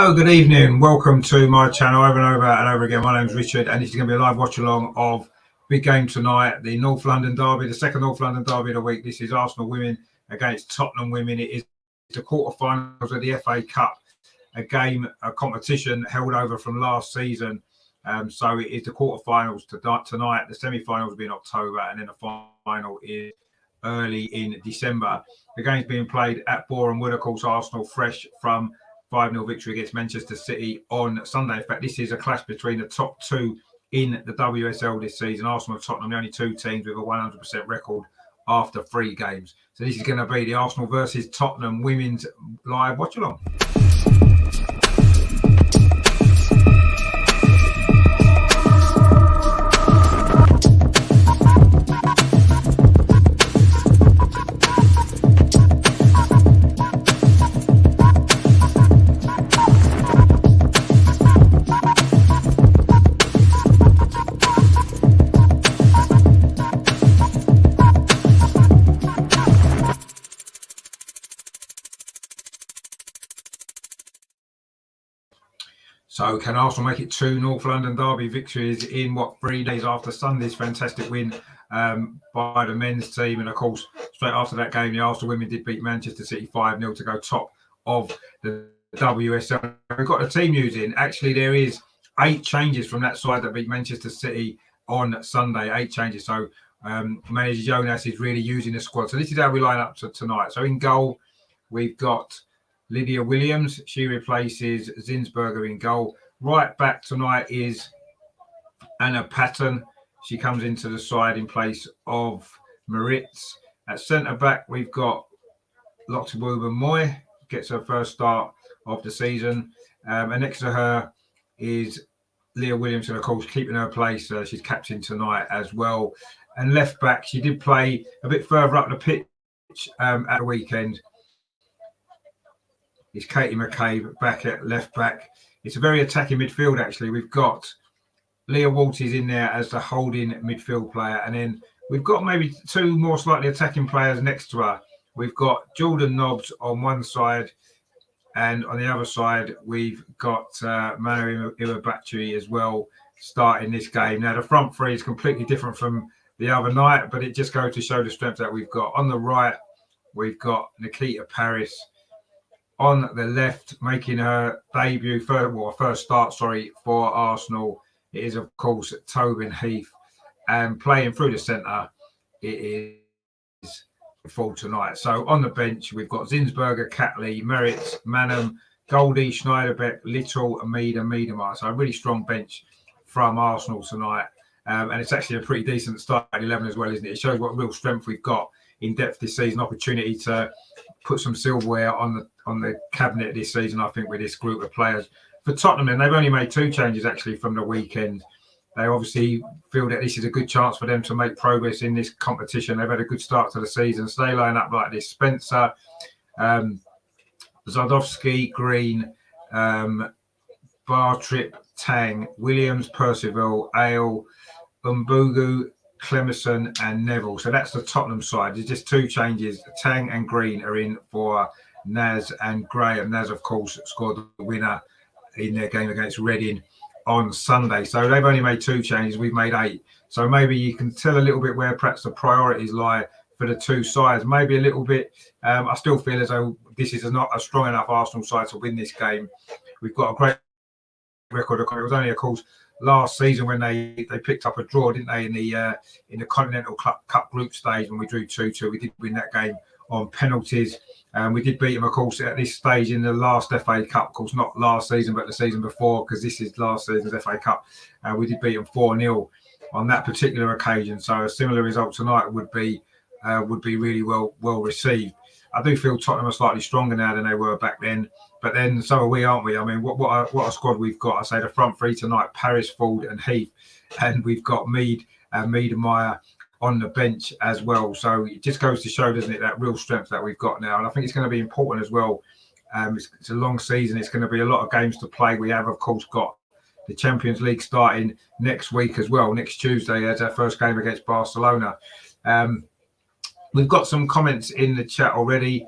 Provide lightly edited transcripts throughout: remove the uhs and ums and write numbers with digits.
Hello, good evening. Welcome to my channel over and over and over again. My name's Richard, and this is going to be a live watch along of big game tonight, the North London derby, the second North London derby of the week. This is Arsenal women against Tottenham women. It is the quarterfinals of the FA Cup, a competition held over from last season. So it is the quarterfinals tonight. The semi-finals will be in October, and then the final is early in December. The game's being played at Boreham Wood. Of course, Arsenal fresh from 5-0 victory against Manchester City on Sunday. In fact, this is a clash between the top two in the WSL this season. Arsenal and Tottenham, the only two teams with a 100% record after 3 games. So this is going to be the Arsenal versus Tottenham women's live watch along. So can Arsenal make it 2 North London derby victories in 3 days after Sunday's fantastic win by the men's team? And of course, straight after that game, the Arsenal women did beat Manchester City 5-0 to go top of the WSL. We've got the team news in. Actually, there is 8 changes from that side that beat Manchester City on Sunday. 8 changes. So manager Jonas is really using the squad. So this is how we line up tonight. So in goal, we've got Lydia Williams. She replaces Zinsberger in goal. Right back tonight is Anna Patton. She comes into the side in place of Maritz. At centre back, we've got Loxabuba Moy. Gets her first start of the season. And next to her is Leah Williamson, of course, keeping her place. She's captain tonight as well. And left back, she did play a bit further up the pitch at the weekend. It's Katie McCabe back at left back. It's a very attacking midfield, actually. We've got Leah Walters in there as the holding midfield player. And then we've got maybe 2 more slightly attacking players next to her. We've got Jordan Nobbs on one side. And on the other side, we've got Manu Iwabatui as well starting this game. Now, the front three is completely different from the other night, but it just goes to show the strength that we've got. On the right, we've got Nikita Paris. On the left, making her debut, first start, for Arsenal, it is, of course, Tobin Heath. And playing through the centre, it is full tonight. So on the bench, we've got Zinsberger, Catley, Merritt, Manham, Goldie, Schneiderbeck, Little, Amida, Miedemar. So a really strong bench from Arsenal tonight. And it's actually a pretty decent start at 11 as well, isn't it? It shows what real strength we've got in depth this season. Opportunity to put some silverware on the cabinet this season, I think, with this group of players. For Tottenham, and they've only made 2 changes actually from the weekend. They obviously feel that this is a good chance for them to make progress in this competition. They've had a good start to the season. So they line up like this: Spencer, Zadowski, Green, Bartrip, Tang, Williams, Percival, Ale, Umbugu, Clemison and Neville. So that's the Tottenham side. There's just 2 changes. Tang and Green are in for Naz and Graham. Naz, of course, scored the winner in their game against Reading on Sunday. So they've only made 2 changes. We've made 8. So maybe you can tell a little bit where perhaps the priorities lie for the 2 sides. Maybe a little bit. I still feel as though this is not a strong enough Arsenal side to win this game. We've got a great record. It was only, of course, last season when they picked up a draw, didn't they, in the Continental Cup group stage when we drew 2-2. We did win that game on penalties. We did beat them, of course, at this stage in the last FA Cup. Of course, not last season, but the season before, because this is last season's FA Cup. We did beat them 4-0 on that particular occasion. So a similar result tonight would be really well received. I do feel Tottenham are slightly stronger now than they were back then. But then so are we, aren't we? I mean, what a squad we've got. I say the front three tonight: Paris, Ford, and Heath, and we've got Mead and Miedemar on the bench as well. So it just goes to show, doesn't it, that real strength that we've got now. And I think it's going to be important as well. It's a long season. It's going to be a lot of games to play. We have, of course, got the Champions League starting next week as well. Next Tuesday, as our first game against Barcelona. We've got some comments in the chat already.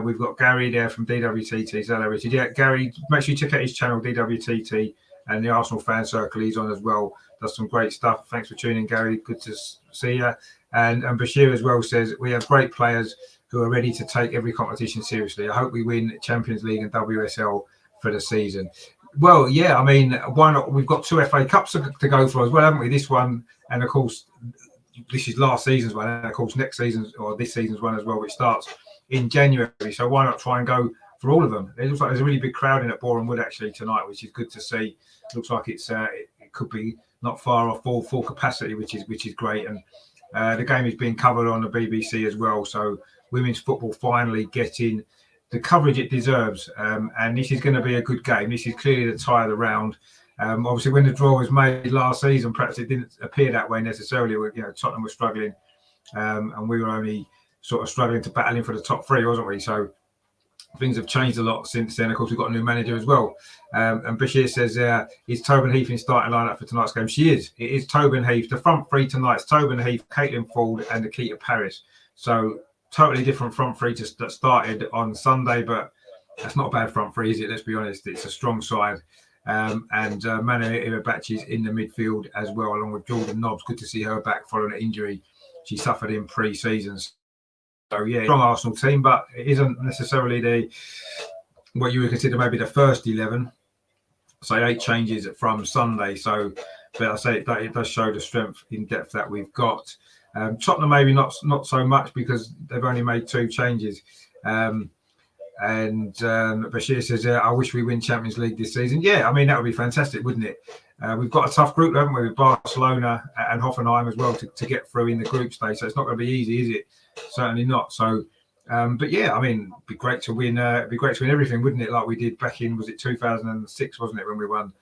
We've got Gary there from DWTT. Hello, Richard. Yeah, Gary, make sure you check out his channel, DWTT, and the Arsenal fan circle he's on as well. Does some great stuff. Thanks for tuning in, Gary. Good to see you. And Bashir as well says, we have great players who are ready to take every competition seriously. I hope we win Champions League and WSL for the season. Well, yeah, I mean, why not? We've got 2 FA Cups to go for as well, haven't we? This one, and of course, this is last season's one, and of course, next season's or this season's one as well, which starts in January. So why not try and go for all of them? It looks like there's a really big crowd in at Boreham Wood actually tonight, which is good to see. Looks like it could be not far off full capacity, which is great. And the game is being covered on the BBC as well. So women's football finally getting the coverage it deserves, and this is going to be a good game. This is clearly the tie of the round. Obviously, when the draw was made last season, perhaps it didn't appear that way necessarily. Tottenham was struggling, and we were only sort of struggling to battle in for the top 3, wasn't we? So things have changed a lot since then. Of course, we've got a new manager as well. And Bashir says, is Tobin Heath in starting lineup for tonight's game? She is. It is Tobin Heath. The front 3 tonight's Tobin Heath, Caitlin Ford, and Nikita Paris. So totally different front 3 that started on Sunday, but that's not a bad front 3, is it? Let's be honest. It's a strong side. And Manu Irabachi's in the midfield as well, along with Jordan Nobbs. Good to see her back following an injury she suffered in pre-season. So yeah, strong Arsenal team, but it isn't necessarily what you would consider maybe the first 11. So 8 changes from Sunday. So, but I say it does show the strength in depth that we've got. Tottenham maybe not so much because they've only made 2 changes. And Bashir says, I wish we win Champions League this season. Yeah, I mean, that would be fantastic, wouldn't it? We've got a tough group, haven't we, with Barcelona and Hoffenheim as well to get through in the group stage. So it's not going to be easy, is it? Certainly not. So, but yeah, I mean, it'd be great to win. It'd be great to win everything, wouldn't it? Like we did back in, was it 2006, wasn't it, when we won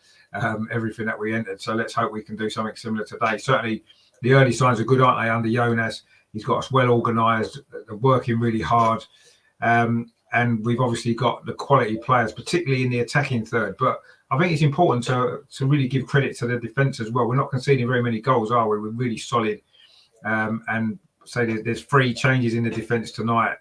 everything that we entered? So let's hope we can do something similar today. Certainly, the early signs are good, aren't they? Under Jonas, he's got us well organised, working really hard. And we've obviously got the quality players, particularly in the attacking third. But I think it's important to really give credit to the defence as well. We're not conceding very many goals, are we? We're really solid. And say there's 3 changes in the defence tonight,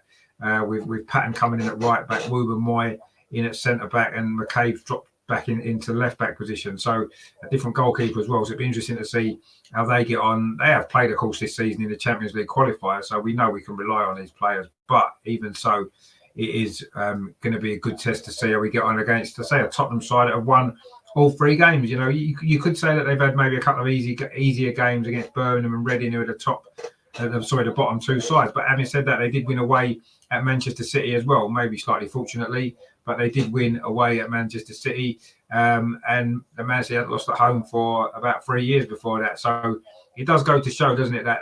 with Patton coming in at right back, Woober Moy in at centre back, and McCabe's dropped back into left back position. So a different goalkeeper as well. So it'd be interesting to see how they get on. They have played, of course, this season in the Champions League qualifier, so we know we can rely on these players. But even so, it is going to be a good test to see how we get on against, to say, a Tottenham side that have won all 3 games. You know, you could say that they've had maybe a couple of easier games against Birmingham and Reading, who are the bottom 2 sides. But having said that, they did win away at Manchester City as well, maybe slightly fortunately, but they did win away at Manchester City. And the Man City had lost at home for about 3 years before that. So it does go to show, doesn't it, that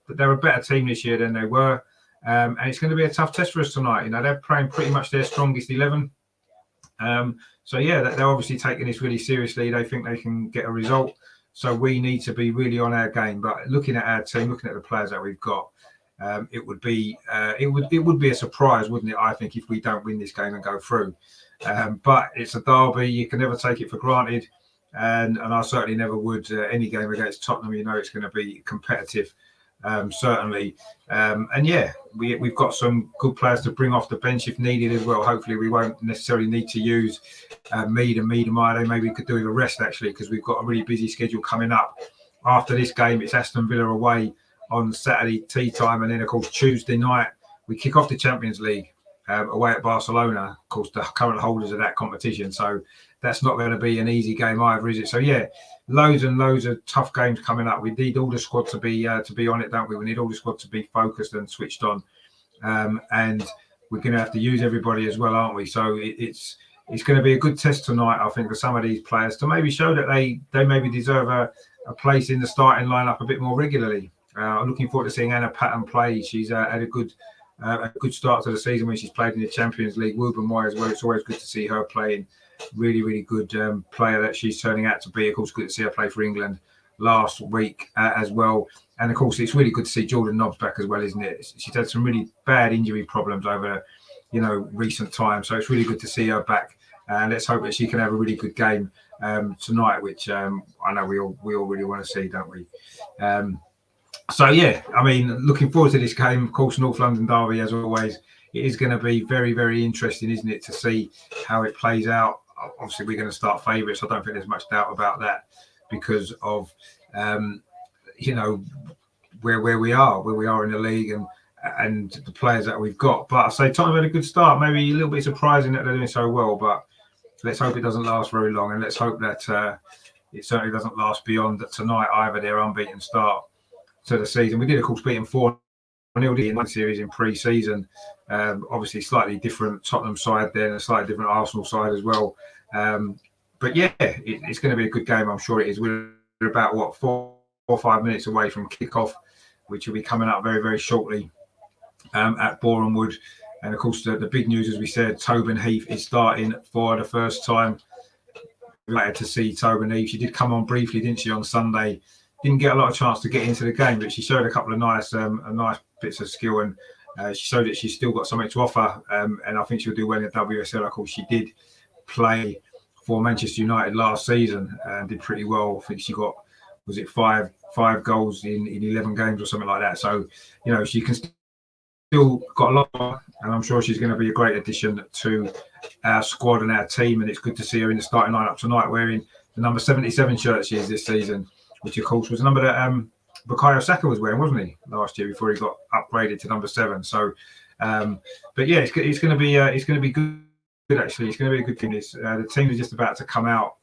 they're a better team this year than they were. And it's going to be a tough test for us tonight. You know, they're playing pretty much their strongest 11. So yeah, they're obviously taking this really seriously. They think they can get a result. So we need to be really on our game. But looking at our team, looking at the players that we've got, it would be a surprise, wouldn't it? I think, if we don't win this game and go through. But it's a derby. You can never take it for granted, and I certainly never would. Any game against Tottenham, you know, it's going to be competitive. Certainly, and yeah, we've got some good players to bring off the bench if needed as well. Hopefully we won't necessarily need to use Mead and Maya. Maybe we could do the rest actually, because we've got a really busy schedule coming up. After this game, it's Aston Villa away on Saturday tea time, and then of course Tuesday night we kick off the Champions League away at Barcelona, of course the current holders of that competition. So that's not going to be an easy game either, is it? So yeah, loads and loads of tough games coming up. We need all the squad to be on it, don't we? We need all the squad to be focused and switched on, and we're going to have to use everybody as well, aren't we? So it's going to be a good test tonight, I think, for some of these players to maybe show that they maybe deserve a place in the starting lineup a bit more regularly. I'm looking forward to seeing Anna Patton play. She's had a good start to the season when she's played in the Champions League. Woober Moy as well. It's always good to see her playing. Really, really good player that she's turning out to be. Of course, good to see her play for England last week as well. And of course, it's really good to see Jordan Nobbs back as well, isn't it? She's had some really bad injury problems over, recent times. So it's really good to see her back. And let's hope that she can have a really good game tonight, which I know we all really want to see, don't we? So yeah, I mean, looking forward to this game. Of course, North London derby, as always, it is going to be very, very interesting, isn't it, to see how it plays out. Obviously, we're going to start favourites. I don't think there's much doubt about that because of, you know, where we are in the league and the players that we've got. But I say Tottenham had a good start. Maybe a little bit surprising that they're doing so well, but let's hope it doesn't last very long, and let's hope that it certainly doesn't last beyond tonight either. Their unbeaten start to the season. We did, of course, beat them 4-0 in one series in pre-season. Obviously, slightly different Tottenham side there, and a slightly different Arsenal side as well. But yeah, it's going to be a good game. I'm sure it is. We're about 4 or 5 minutes away from kickoff, which will be coming up very, very shortly at Boreham Wood. And of course, the big news, as we said, Tobin Heath is starting for the first time. Glad to see Tobin Heath. She did come on briefly, didn't she, on Sunday? Didn't get a lot of chance to get into the game, but she showed a couple of nice bits of skill, and she showed that she's still got something to offer. And I think she'll do well in the WSL. Of course, she did play for Manchester United last season and did pretty well. I think she got, was it five goals in 11 games or something like that. So, you know, she can still got a lot more, and I'm sure she's going to be a great addition to our squad and our team. And it's good to see her in the starting lineup tonight, wearing the number 77 shirt she is this season, which of course was the number that Bukayo Saka was wearing, wasn't he, last year before he got upgraded to number 7. So, but yeah, it's going to be good. Actually, it's going to be a good team. The team is just about to come out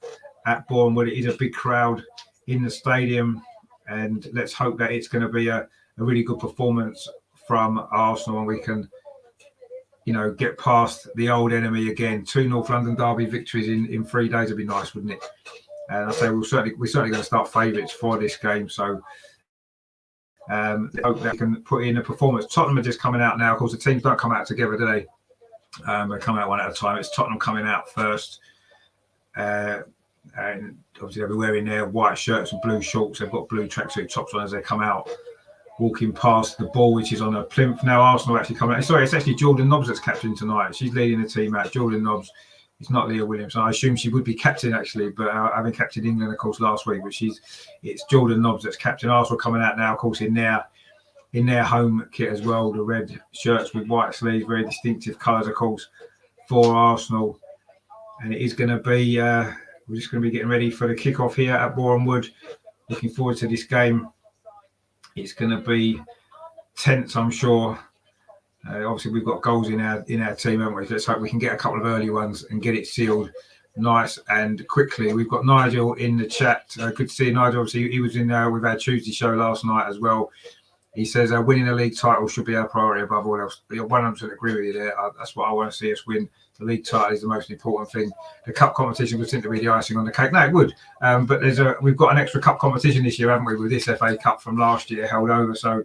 at Boreham Wood. It is a big crowd in the stadium, and let's hope that it's going to be a really good performance from Arsenal, and we can, you know, get past the old enemy again. 2 North London derby victories in 3 days would be nice, wouldn't it? And I say we're certainly going to start favourites for this game. So hope that we can put in a performance. Tottenham are just coming out now. Of course, the teams don't come out together, do they? They come out one at a time. It's Tottenham coming out first. And obviously they'll be wearing their white shirts and blue shorts. They've got blue tracksuit tops on as they come out, walking past the ball, which is on a plinth. Now Arsenal actually coming out. Sorry, it's actually Jordan Nobbs that's captain tonight. She's leading the team out. Jordan Nobbs. It's not Leah Williams. I assume she would be captain actually, but having captained England, of course, last week. But it's Jordan Nobbs that's captain. Arsenal coming out now, of course, in their home kit as well. The red shirts with white sleeves, very distinctive colours, of course, for Arsenal. And it is going to be. We're just going to be getting ready for the kickoff here at Boreham Wood. Looking forward to this game. It's going to be tense, I'm sure. Obviously, we've got goals in our team, haven't we? Let's hope we can get a couple of early ones and get it sealed nice and quickly. We've got Nigel in the chat. Good to see you, Nigel. Obviously, he was in with our Tuesday show last night as well. He says winning a league title should be our priority above all else. I 100% agree with you there. That's what I want to see us win. The league title is the most important thing. The cup competition would seem to be the icing on the cake. No, it would. But we've got an extra cup competition this year, haven't we, with this FA Cup from last year held over. So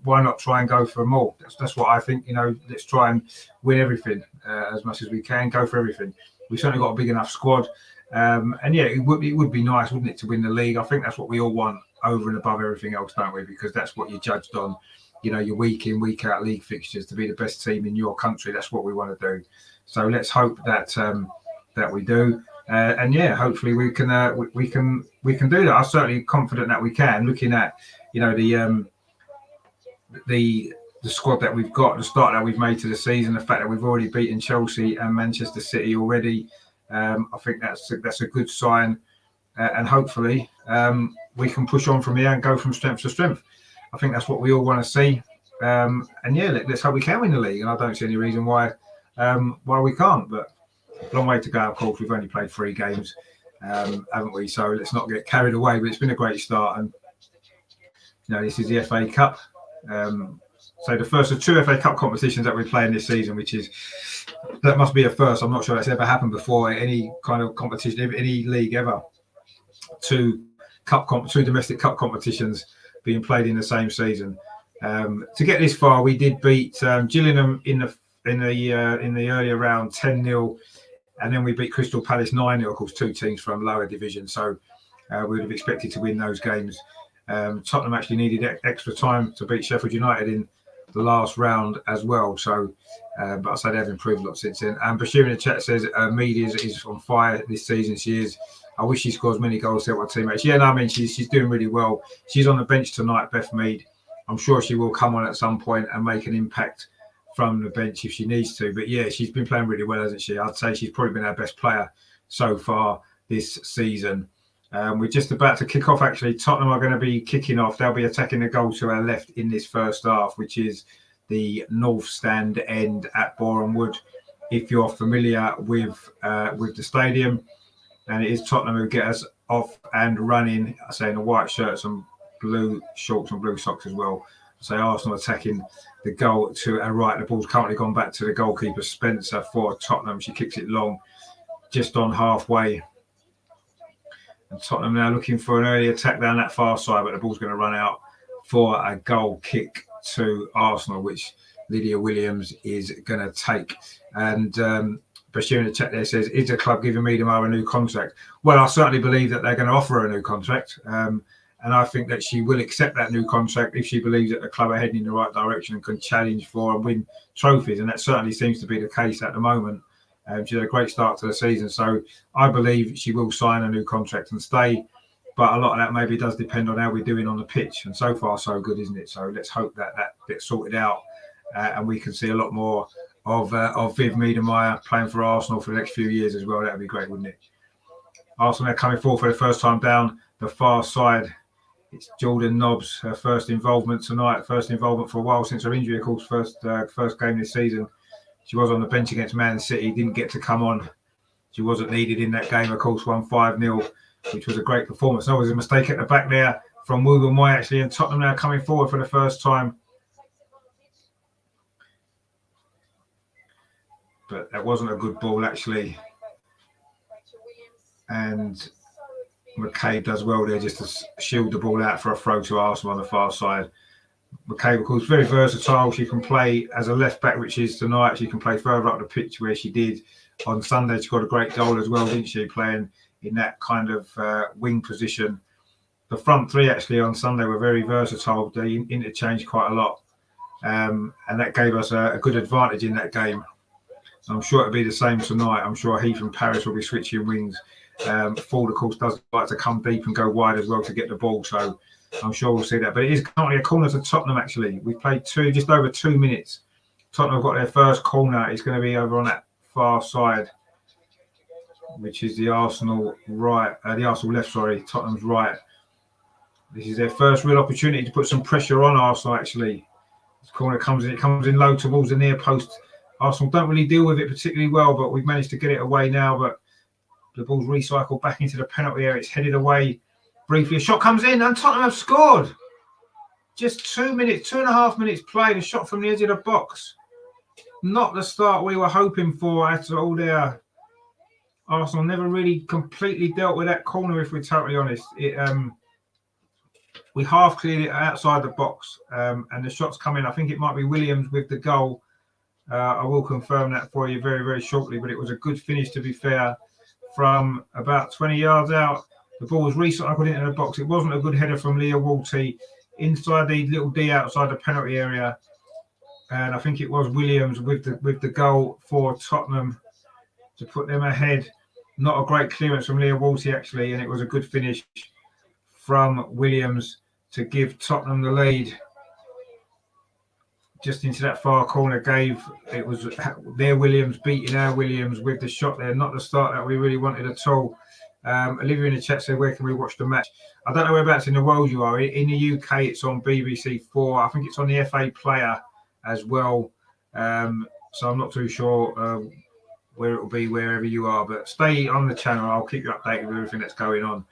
why not try and go for more? That's what I think. You know, let's try and win everything as much as we can. Go for everything. We've certainly got a big enough squad. And yeah, it would be nice, wouldn't it, to win the league? I think that's what we all want over and above everything else, don't we? Because that's what you're judged on. You know, your week in, week out league fixtures, to be the best team in your country. That's what we want to do. So let's hope that that we do, and yeah, hopefully we can do that. I'm certainly confident that we can. Looking at, you know, the squad that we've got, the start that we've made to the season, the fact that we've already beaten Chelsea and Manchester City already, I think that's a good sign, and hopefully we can push on from here and go from strength to strength. I think that's what we all want to see, and yeah, let's hope we can win the league. And I don't see any reason why we can't, but a long way to go. Of course, we've only played 3 games, haven't we? So let's not get carried away. But it's been a great start, and you know, this is the FA Cup. So the first of 2 FA Cup competitions that we're playing this season, that must be a first. I'm not sure that's ever happened before. Any kind of competition, any league ever. 2 domestic cup competitions being played in the same season. To get this far, we did beat Gillingham in the earlier round 10-0, and then we beat Crystal Palace 9-0. Of course, 2 teams from lower division, so we would have expected to win those games. Tottenham actually needed extra time to beat Sheffield United in the last round as well. So, but I say they've improved a lot since then. And Bashir in the chat says Media is on fire this season. She is. I wish she scores many goals to help her teammates. Yeah, no, I mean she's doing really well. She's on the bench tonight, Beth Mead. I'm sure she will come on at some point and make an impact from the bench if she needs to. But yeah, she's been playing really well, hasn't she? I'd say she's probably been our best player so far this season. We're just about to kick off, actually. Tottenham are going to be kicking off. They'll be attacking the goal to our left in this first half, which is the north stand end at Boreham Wood. If you're familiar with the stadium, and it is Tottenham who get us off and running, I say in the white shirts and blue shorts and blue socks as well. So Arsenal attacking the goal to our right. The ball's currently gone back to the goalkeeper, Spencer, for Tottenham. She kicks it long, just on halfway. And Tottenham now looking for an early attack down that far side, but the ball's going to run out for a goal kick to Arsenal, which Lydia Williams is going to take. And Bashir in the chat there says, is the club giving Meadow a new contract? Well, I certainly believe that they're going to offer her a new contract. And I think that she will accept that new contract if she believes that the club are heading in the right direction and can challenge for and win trophies. And that certainly seems to be the case at the moment. She had a great start to the season. So I believe she will sign a new contract and stay. But a lot of that maybe does depend on how we're doing on the pitch. And so far, so good, isn't it? So let's hope that that gets sorted out and we can see a lot more of Viv Miedemeier playing for Arsenal for the next few years as well. That would be great, wouldn't it? Arsenal are coming forward for the first time down the far side. It's Jordan Nobbs, her first involvement tonight, first involvement for a while since her injury, of course, first game this season. She was on the bench against Man City, didn't get to come on. She wasn't needed in that game, of course, won 5-0, which was a great performance. That was a mistake at the back there from Woober Moy, actually, and Tottenham now coming forward for the first time. But that wasn't a good ball, actually. And McCabe does well there just to shield the ball out for a throw to Arsenal on the far side. McCabe, of course, very versatile. She can play as a left back, which is tonight. She can play further up the pitch where she did on Sunday. She got a great goal as well, didn't she? Playing in that kind of wing position. The front three actually on Sunday were very versatile. They interchanged quite a lot. And that gave us a good advantage in that game. I'm sure it'll be the same tonight. I'm sure Heath and Paris will be switching wings. Ford, of course, does like to come deep and go wide as well to get the ball. So I'm sure we'll see that. But it is currently a corner to Tottenham, actually. We played just over 2 minutes. Tottenham have got their first corner. It's going to be over on that far side, which is the Arsenal right, the Arsenal left, sorry, Tottenham's right. This is their first real opportunity to put some pressure on Arsenal, actually. This corner comes in low towards the near post. Arsenal don't really deal with it particularly well, but we've managed to get it away now. But the ball's recycled back into the penalty area. It's headed away briefly. A shot comes in and Tottenham have scored. Just 2.5 minutes played. A shot from the edge of the box. Not the start we were hoping for at all there. Arsenal never really completely dealt with that corner, if we're totally honest. We half cleared it outside the box and the shots come in. I think it might be Williams with the goal. I will confirm that for you very, very shortly, but it was a good finish, to be fair, from about 20 yards out. The ball was recycled into the box. It wasn't a good header from Leah Walty inside the little D outside the penalty area. And I think it was Williams with the goal for Tottenham to put them ahead. Not a great clearance from Leah Walty, actually, and it was a good finish from Williams to give Tottenham the lead. Just into that far corner it was their Williams beating our Williams with the shot there. Not the start that we really wanted at all. Olivia in the chat said, where can we watch the match? I don't know whereabouts in the world you are. In the UK, it's on BBC 4. I think it's on the FA Player as well. So I'm not too sure where it will be, wherever you are. But stay on the channel. I'll keep you updated with everything that's going on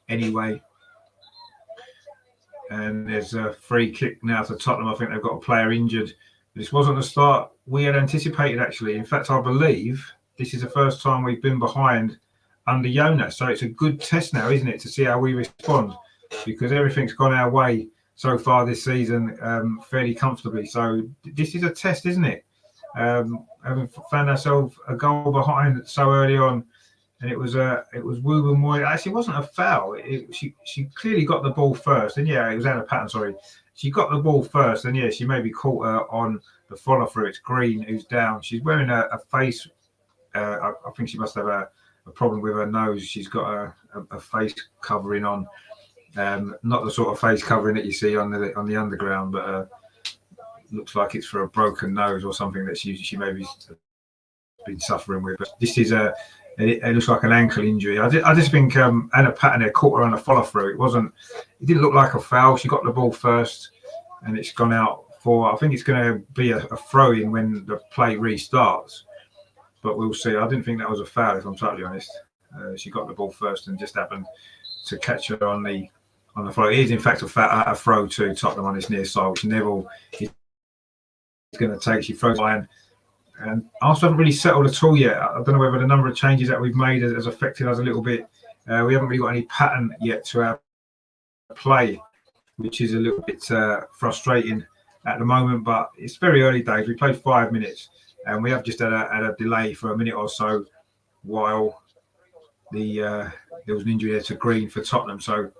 anyway. And there's a free kick now to Tottenham. I think they've got a player injured. This wasn't the start we had anticipated, actually. In fact, I believe this is the first time we've been behind under Jonas. So it's a good test now, isn't it, to see how we respond, because everything's gone our way so far this season fairly comfortably. So this is a test, isn't it? Having found ourselves a goal behind so early on. And it was Woober Moy. Actually, it wasn't a foul. She clearly got the ball first. And yeah, it was Anna Patton, sorry. She got the ball first. And yeah, she maybe caught her on the follow through. It's Green who's down. She's wearing a face. I think she must have a problem with her nose. She's got a face covering on. Not the sort of face covering that you see on the underground, but looks like it's for a broken nose or something that she maybe been suffering with. But this is it looks like an ankle injury. I just think Anna Patton there caught her on a follow through. It didn't look like a foul. She got the ball first, and it's gone out for. I think it's going to be a throw in when the play restarts. But we'll see. I didn't think that was a foul, if I'm totally honest. She got the ball first and just happened to catch her on the throw. It is in fact a throw to Tottenham on this near side, which Neville is going to take. She throws line. And Arsenal haven't really settled at all yet. I don't know whether the number of changes that we've made has affected us a little bit. We haven't really got any pattern yet to our play, which is a little bit frustrating at the moment. But it's very early days. We played 5 minutes, and we have just had a delay for a minute or so while there was an injury there to Green for Tottenham. So,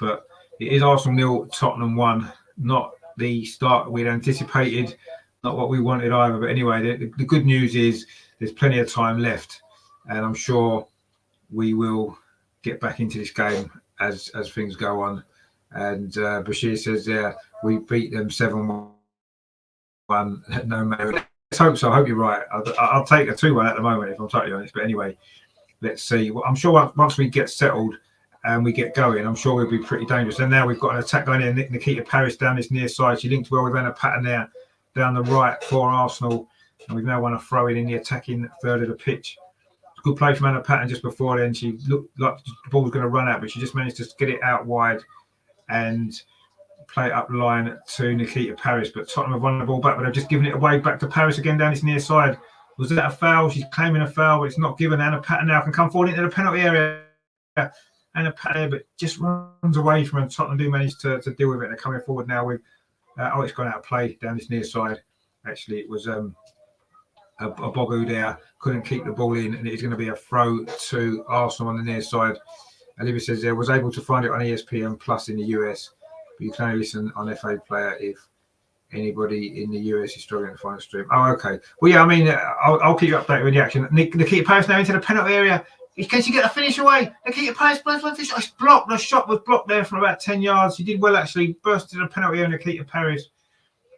but it is Arsenal 0, Tottenham 1. Not the start we'd anticipated. Not what we wanted either, but anyway, the good news is there's plenty of time left, and I'm sure we will get back into this game as things go on. And Bashir says, "Yeah, we beat them 7-1. No matter." Let's hope so. I hope you're right. I'll take a 2-1 at the moment, if I'm totally honest. But anyway, let's see. Well, I'm sure once we get settled and we get going, I'm sure we'll be pretty dangerous. And now we've got an attack going in. Nikita Parris down this near side. She linked well with Anna Patton there down the right for Arsenal, and we've now won a throw in the attacking third of the pitch. Good play from Anna Patton just before then. She looked like the ball was going to run out, but she just managed to get it out wide and play it up the line to Nikita Parris. But Tottenham have won the ball back, but they've just given it away back to Parris again down this near side. Was that a foul? She's claiming a foul, but it's not given. Anna Patton now can come forward into the penalty area. Anna Patton, but just runs away from her. Tottenham do manage to deal with it. They're coming forward now with it's gone out of play down this near side. Actually, it was a Bogu there. Couldn't keep the ball in, and it's going to be a throw to Arsenal on the near side. Olivia says there was able to find it on ESPN Plus in the US, but you can only listen on FA Player if anybody in the US is struggling to find a stream. Oh, okay. Well, yeah, I mean, I'll keep you updated with the action. Nikita Parris now into the penalty area. Can she get the finish away? Nikita Parris blows one fish. It's blocked. The shot was blocked there from about 10 yards. She did well, actually. Burst to the penalty area. Nikita Parris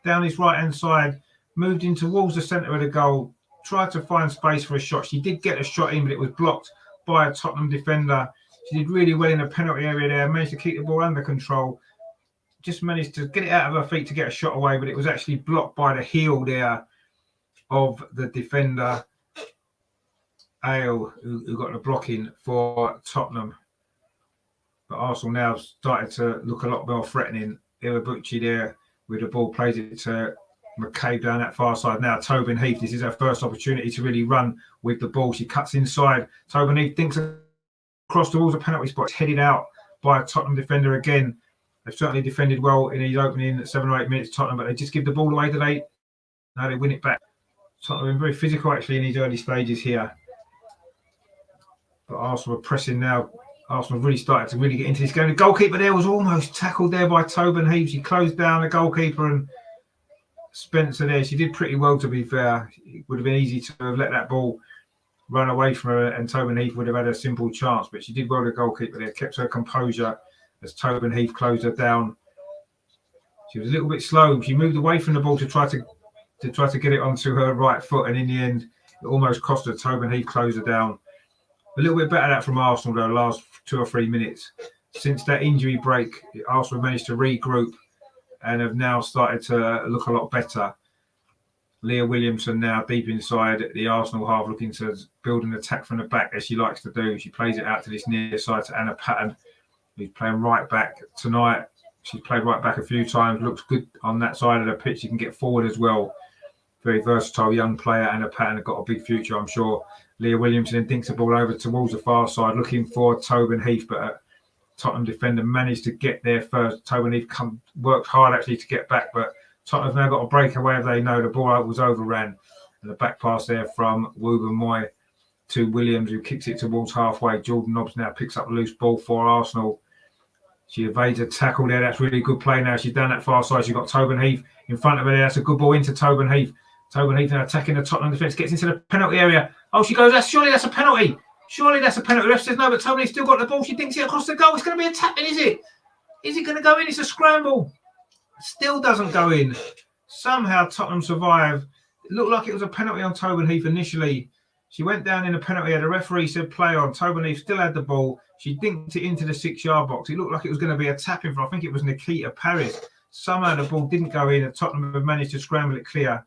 down his right-hand side. Moved in towards the centre of the goal. Tried to find space for a shot. She did get a shot in, but it was blocked by a Tottenham defender. She did really well in the penalty area there. Managed to keep the ball under control. Just managed to get it out of her feet to get a shot away, but it was actually blocked by the heel there of the defender. Ale, who got the blocking for Tottenham. But Arsenal now started to look a lot more threatening. Iwabuchi there with the ball, plays it to McCabe down that far side. Now Tobin Heath, this is her first opportunity to really run with the ball. She cuts inside. Tobin Heath thinks across towards the penalty spot. It's headed out by a Tottenham defender again. They've certainly defended well in his opening 7 or 8 minutes, Tottenham, but they just give the ball away today. Now they win it back. Tottenham have been very physical actually in these early stages here. But Arsenal are pressing now. Arsenal have really started to really get into this game. The goalkeeper there was almost tackled there by Tobin Heath. She closed down the goalkeeper and Spencer there. She did pretty well, to be fair. It would have been easy to have let that ball run away from her and Tobin Heath would have had a simple chance. But she did well, the goalkeeper there. Kept her composure as Tobin Heath closed her down. She was a little bit slow. She moved away from the ball to try to get it onto her right foot. And in the end, it almost cost her. Tobin Heath closed her down. A little bit better that from Arsenal, though, last 2 or 3 minutes. Since that injury break, Arsenal managed to regroup and have now started to look a lot better. Leah Williamson now deep inside the Arsenal half, looking to build an attack from the back, as she likes to do. She plays it out to this near side to Anna Patton, who's playing right back tonight. She's played right back a few times, looks good on that side of the pitch. She can get forward as well. Very versatile young player. Anna Patton has got a big future, I'm sure. Leah Williamson then dinks the ball over towards the far side, looking for Tobin Heath, but a Tottenham defender managed to get there first. Tobin Heath worked hard actually to get back, but Tottenham have now got a breakaway if they know the ball was overran. And the back pass there from Wooben Moy to Williams, who kicks it towards halfway. Jordan Nobbs now picks up a loose ball for Arsenal. She evades a tackle there. That's really good play now. She's down that far side. She's got Tobin Heath in front of her there. That's a good ball into Tobin Heath. Tobin Heath now attacking the Tottenham defence, gets into the penalty area. Oh, she goes, surely that's a penalty. Surely that's a penalty. The ref says no, but Tobin Heath still got the ball. She dinks it across the goal. It's going to be a tap in, is it? Is it going to go in? It's a scramble. Still doesn't go in. somehow Tottenham survived. It looked like it was a penalty on Tobin Heath initially. She went down in a penalty area. The referee said play on. Tobin Heath still had the ball. She dinked it into the 6-yard box. It looked like it was going to be a tap in for, I think it was Nikita Paris. Somehow the ball didn't go in and Tottenham have managed to scramble it clear.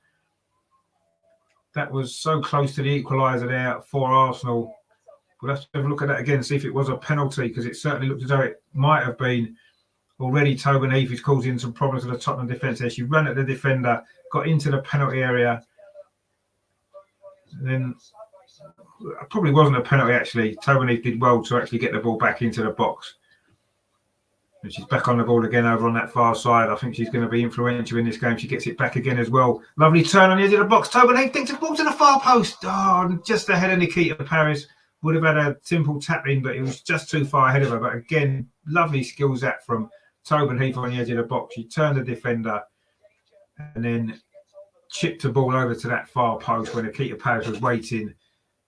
That was so close to the equaliser there for Arsenal. We'll have to have a look at that again and see if it was a penalty, because it certainly looked as though it might have been. Already Tobin Heath is causing some problems to the Tottenham defence there. She ran at the defender, got into the penalty area. And then it probably wasn't a penalty actually. Tobin Heath did well to actually get the ball back into the box. And she's back on the ball again over on that far side. I think she's going to be influential in this game. She gets it back again as well. Lovely turn on the edge of the box. Tobin Heath thinks the ball to the far post. Oh, just ahead of Nikita Paris. Would have had a simple tap in, but it was just too far ahead of her. But again, lovely skills that from Tobin Heath on the edge of the box. She turned the defender and then chipped the ball over to that far post when Nikita Paris was waiting.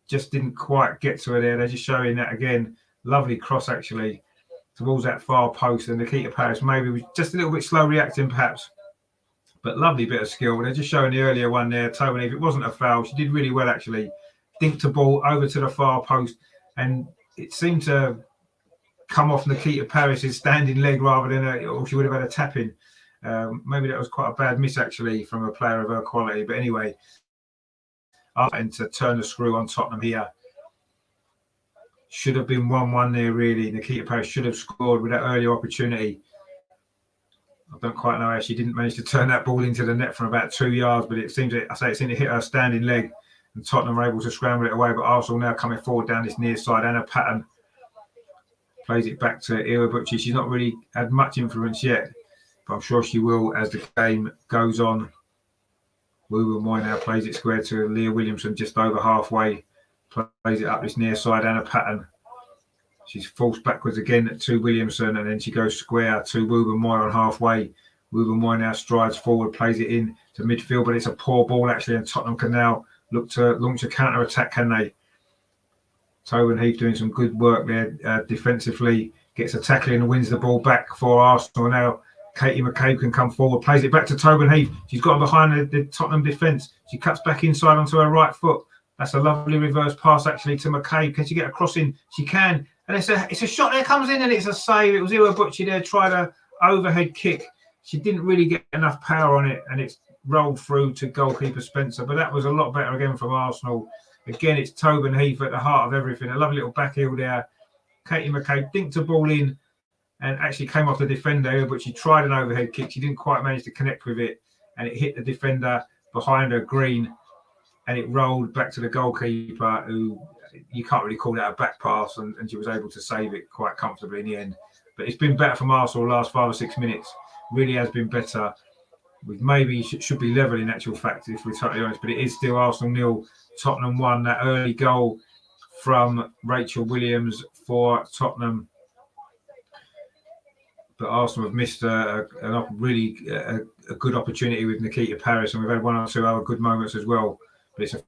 Just didn't quite get to her there. They're just showing that again. Lovely cross actually towards that far post, and Nikita Paris maybe was just a little bit slow reacting perhaps. But lovely bit of skill. They're just showing the earlier one there. Tobin Heath, it wasn't a foul. She did really well actually. Dinked the ball over to the far post, and it seemed to come off Nikita Paris's standing leg rather than or she would have had a tap in. Maybe that was quite a bad miss actually from a player of her quality. But anyway, and to turn the screw on Tottenham here. Should have been 1-1 there really. Nikita Paris should have scored with that earlier opportunity. I don't quite know how she didn't manage to turn that ball into the net from about 2 yards, but it seems to hit her standing leg. And Tottenham are able to scramble it away, but Arsenal now coming forward down this near side. Anna Patton plays it back to Iwabuchi. She's not really had much influence yet, but I'm sure she will as the game goes on. Wu Moy now plays it square to Leah Williamson just over halfway. Plays it up this near side. Anna Patton. She's forced backwards again to Williamson, and then she goes square to Wu Moy on halfway. Wu Moy now strides forward, plays it in to midfield, but it's a poor ball actually, and Tottenham can now look to launch a counter-attack, can they? Tobin Heath doing some good work there defensively. Gets a tackle and wins the ball back for Arsenal. Now Katie McCabe can come forward. Plays it back to Tobin Heath. She's got behind the Tottenham defence. She cuts back inside onto her right foot. That's a lovely reverse pass actually to McCabe. Can she get a cross in? She can. And it's a shot there, comes in and it's a save. It was Iwabuchi there, tried a overhead kick. She didn't really get enough power on it, and it's rolled through to goalkeeper Spencer, but that was a lot better again from Arsenal. Again, it's Tobin Heath at the heart of everything. A lovely little back heel there. Katie McCabe dinked the ball in and actually came off the defender, but she tried an overhead kick. She didn't quite manage to connect with it, and it hit the defender behind her, Green, and it rolled back to the goalkeeper, who you can't really call that a back pass, and she was able to save it quite comfortably in the end. But it's been better from Arsenal the last 5 or 6 minutes. Really has been better. We maybe should be level in actual fact, if we're totally honest, but it is still Arsenal 0, Tottenham 1. That early goal from Rachel Williams for Tottenham, but Arsenal have missed a good opportunity with Nikita Paris, and we've had 1 or 2 other good moments as well. But it's a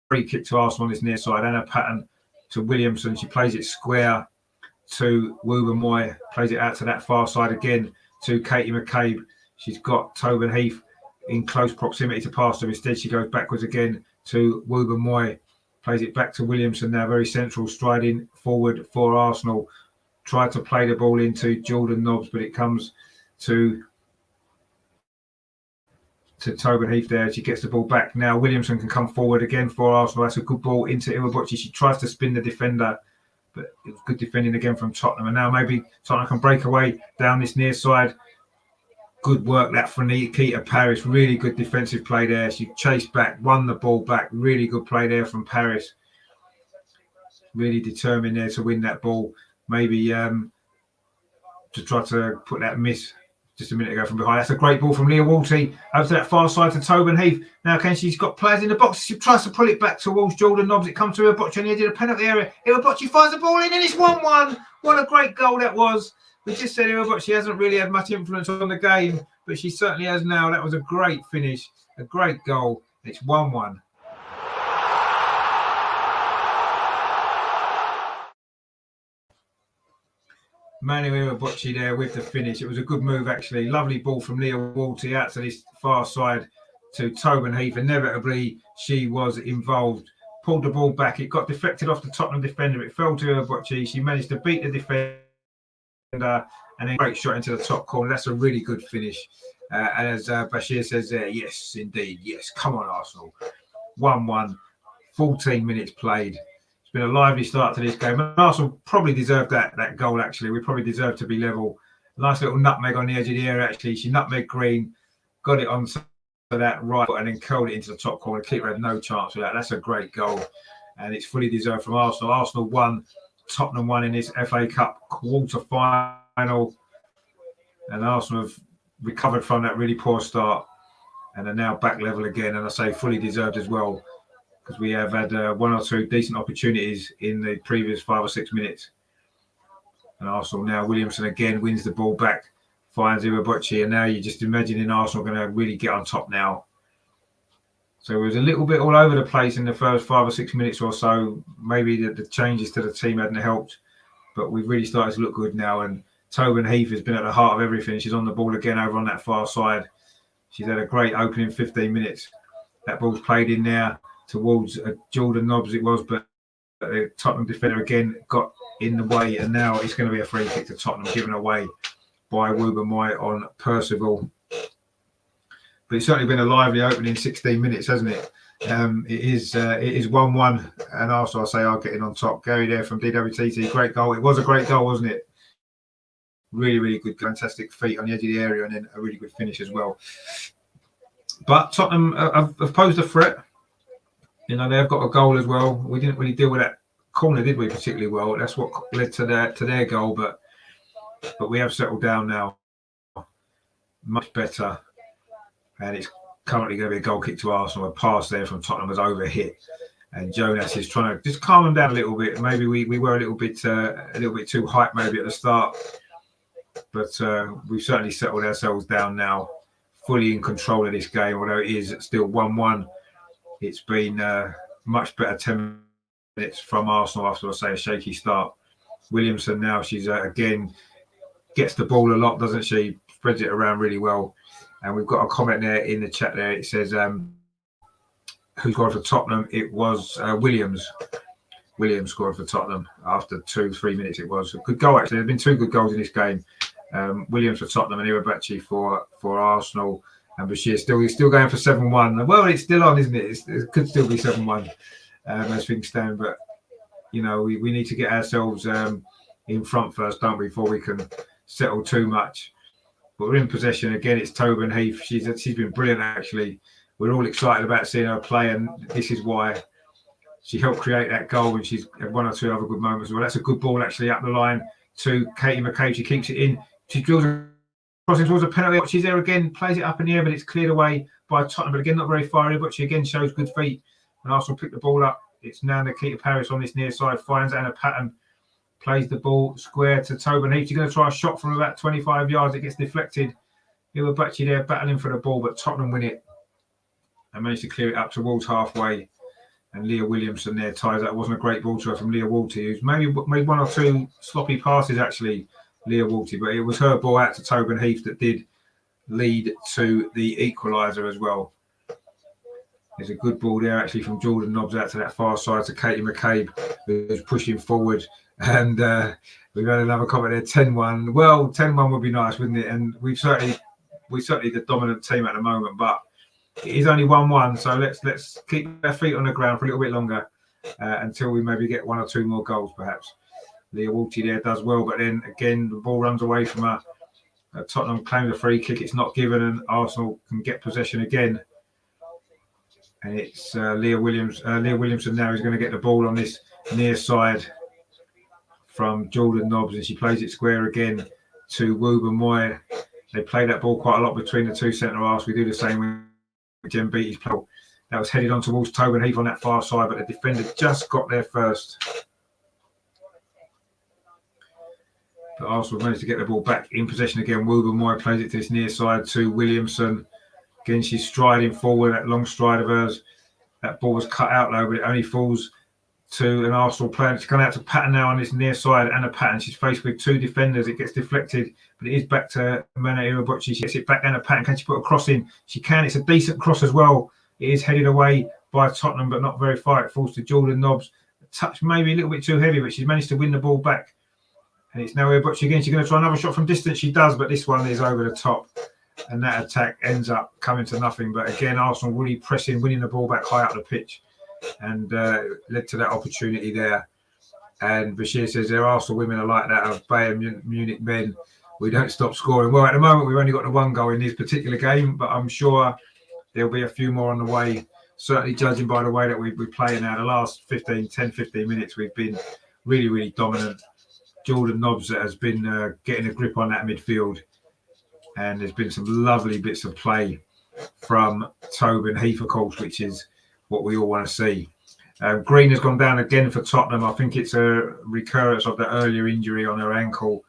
free kick to Arsenal on this near side. Anna Patton to Williamson. She plays it square to Wu Moy, plays it out to that far side again to Katie McCabe. She's got Tobin Heath in close proximity to pass her. Instead, she goes backwards again to Wu Moy, plays it back to Williamson now, very central, striding forward for Arsenal. Tried to play the ball into Jordan Nobbs, but it comes to Tobin Heath there. She gets the ball back. Now Williamson can come forward again for Arsenal. That's a good ball into Iwabuchi. She tries to spin the defender, but it was good defending again from Tottenham. And now maybe Tottenham can break away down this near side. Good work that from Nikita Paris. Really good defensive play there. She chased back, won the ball back. Really good play there from Paris. Really determined there to win that ball. Maybe to try to put that miss just a minute ago from behind. That's a great ball from Leah Walty over to that far side to Tobin Heath. Now, she's got players in the box. She tries to pull it back towards Jordan Nobbs. It comes to Iwabuchi on the edge of the penalty area. Iwabuchi fires the ball in and it's 1-1. What a great goal that was. We just said Iwabuchi hasn't really had much influence on the game, but she certainly has now. That was a great finish, a great goal. It's 1-1. Manuel Bocci there with the finish. It was a good move, actually. Lovely ball from Leah Walty out to this far side to Tobin Heath. Inevitably, she was involved. Pulled the ball back. It got deflected off the Tottenham defender. It fell to her Bocci. She managed to beat the defender and then great shot into the top corner. That's a really good finish. And as Bashir says there, yes, indeed. Yes, come on, Arsenal. 1-1, 14 minutes played. It's been a lively start to this game. And Arsenal probably deserved that goal, actually. We probably deserved to be level. Nice little nutmeg on the edge of the area, actually. She nutmeg Green, got it on to that right and then curled it into the top corner. Keeper had no chance with that. That's a great goal. And it's fully deserved from Arsenal. Arsenal won, Tottenham won in this FA Cup quarter-final. And Arsenal have recovered from that really poor start and are now back level again. And I say fully deserved as well, because we have had one or two decent opportunities in the previous 5 or 6 minutes. And Arsenal now, Williamson again wins the ball back, finds Iwabuchi, and now you're just imagining Arsenal going to really get on top now. So it was a little bit all over the place in the first 5 or 6 minutes or so. Maybe the changes to the team hadn't helped, but we've really started to look good now. And Tobin Heath has been at the heart of everything. She's on the ball again over on that far side. She's had a great opening 15 minutes. That ball's played in there towards Jordan Nobbs it was, but the Tottenham defender again got in the way, and now it's going to be a free kick to Tottenham given away by Wubamai on Percival. But it's certainly been a lively opening 16 minutes, hasn't it? It is 1-1, and Arsenal, I say, are getting on top. Gary there from DWTT, great goal. It was a great goal, wasn't it? Really, really good, fantastic feet on the edge of the area, and then a really good finish as well. But Tottenham have posed a threat. You know, they've got a goal as well. We didn't really deal with that corner, did we, particularly well? That's what led to their goal, but we have settled down now. Much better. And it's currently going to be a goal kick to Arsenal. A pass there from Tottenham was overhit. And Jonas is trying to just calm them down a little bit. Maybe we were a little bit too hyped maybe at the start. But we've certainly settled ourselves down now. Fully in control of this game, although it is still 1-1. It's been much better 10 minutes from Arsenal after, I say, a shaky start. Williamson now, she's again gets the ball a lot, doesn't she? Spreads it around really well. And we've got a comment there in the chat there. It says, who scored for Tottenham? It was Williams. Williams scored for Tottenham after 2-3 minutes. It was a good goal, actually. There's been 2 good goals in this game. Williams for Tottenham and Iwabuchi for Arsenal. And Bashir still going for 7-1. Well, it's still on, isn't it? It could still be 7-1 as things stand. But, you know, we need to get ourselves in front first, don't we, before we can settle too much. But we're in possession again. It's Tobin Heath. She's been brilliant, actually. We're all excited about seeing her play, and this is why she helped create that goal. And she's had 1 or 2 other good moments. Well, that's a good ball, actually, up the line to Katie McCabe. She keeps it in. She drills crossing towards a penalty. She's there again, plays it up in the air, but it's cleared away by Tottenham. But again, not very far in, but she again shows good feet. And Arsenal pick the ball up. It's now Nikita Paris on this near side, finds Anna Patton, plays the ball square to Tobin Heath. She's going to try a shot from about 25 yards. It gets deflected. Iwabuchi there battling for the ball, but Tottenham win it and manage to clear it up towards halfway. And Leah Williamson there ties that. It wasn't a great ball to her from Leah Walty, who's maybe made 1 or 2 sloppy passes, actually, Leah Walty, but it was her ball out to Tobin Heath that did lead to the equaliser as well. There's a good ball there, actually, from Jordan Nobbs out to that far side to Katie McCabe, who's pushing forward. And we've had another comment there, 10-1. Well, 10-1 would be nice, wouldn't it? And we're certainly the dominant team at the moment, but it is only 1-1. So let's keep our feet on the ground for a little bit longer until we maybe get 1 or 2 more goals, perhaps. Leah Walty there does well, but then again the ball runs away from her. Tottenham claim the free kick. It's not given, and Arsenal can get possession again. And it's Leah Williamson now is going to get the ball on this near side from Jordan Nobbs, and she plays it square again to Wubamai. They play that ball quite a lot between the 2 centre halves. We do the same with Jen Beattie's play. That was headed on towards Tobin Heath on that far side, but the defender just got there first. But Arsenal managed to get the ball back in possession again. Wubamai plays it to this near side to Williamson. Again, she's striding forward, that long stride of hers. That ball was cut out though, but it only falls to an Arsenal player. She's gone out to Patton now on this near side, and a Patton. She's faced with two defenders. It gets deflected, but it is back to Meadow Park. She gets it back, and a Patton. Can she put a cross in? She can. It's a decent cross as well. It is headed away by Tottenham, but not very far. It falls to Jordan Nobbs. A touch maybe a little bit too heavy, but she's managed to win the ball back. And it's now Bocci again. She's going to try another shot from distance. She does, but this one is over the top. And that attack ends up coming to nothing. But again, Arsenal really pressing, winning the ball back high up the pitch. And led to that opportunity there. And Bashir says there are Arsenal women are like that of Bayern Munich men. We don't stop scoring. Well, at the moment, we've only got the one goal in this particular game, but I'm sure there'll be a few more on the way. Certainly judging by the way that we play now, the last 10, 15 minutes, we've been really, really dominant. Jordan Nobbs has been getting a grip on that midfield. And there's been some lovely bits of play from Tobin Heath, of course, which is what we all want to see. Green has gone down again for Tottenham. I think it's a recurrence of the earlier injury on her ankle.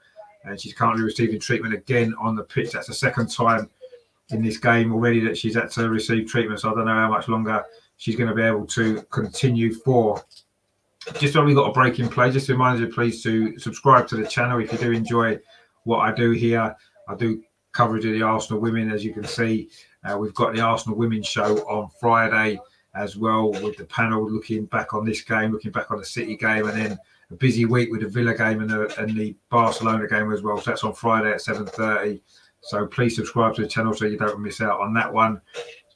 And she's currently receiving treatment again on the pitch. That's the second time in this game already that she's had to receive treatment. So I don't know how much longer she's going to be able to continue for. Just so we got a break in play, just to remind you, please, to subscribe to the channel if you do enjoy what I do here. I do coverage of the Arsenal women, as you can see. We've got the Arsenal women's show on Friday as well, with the panel looking back on this game, looking back on the City game, and then a busy week with the Villa game and the Barcelona game as well. So that's on Friday at 7:30. So please subscribe to the channel so you don't miss out on that one.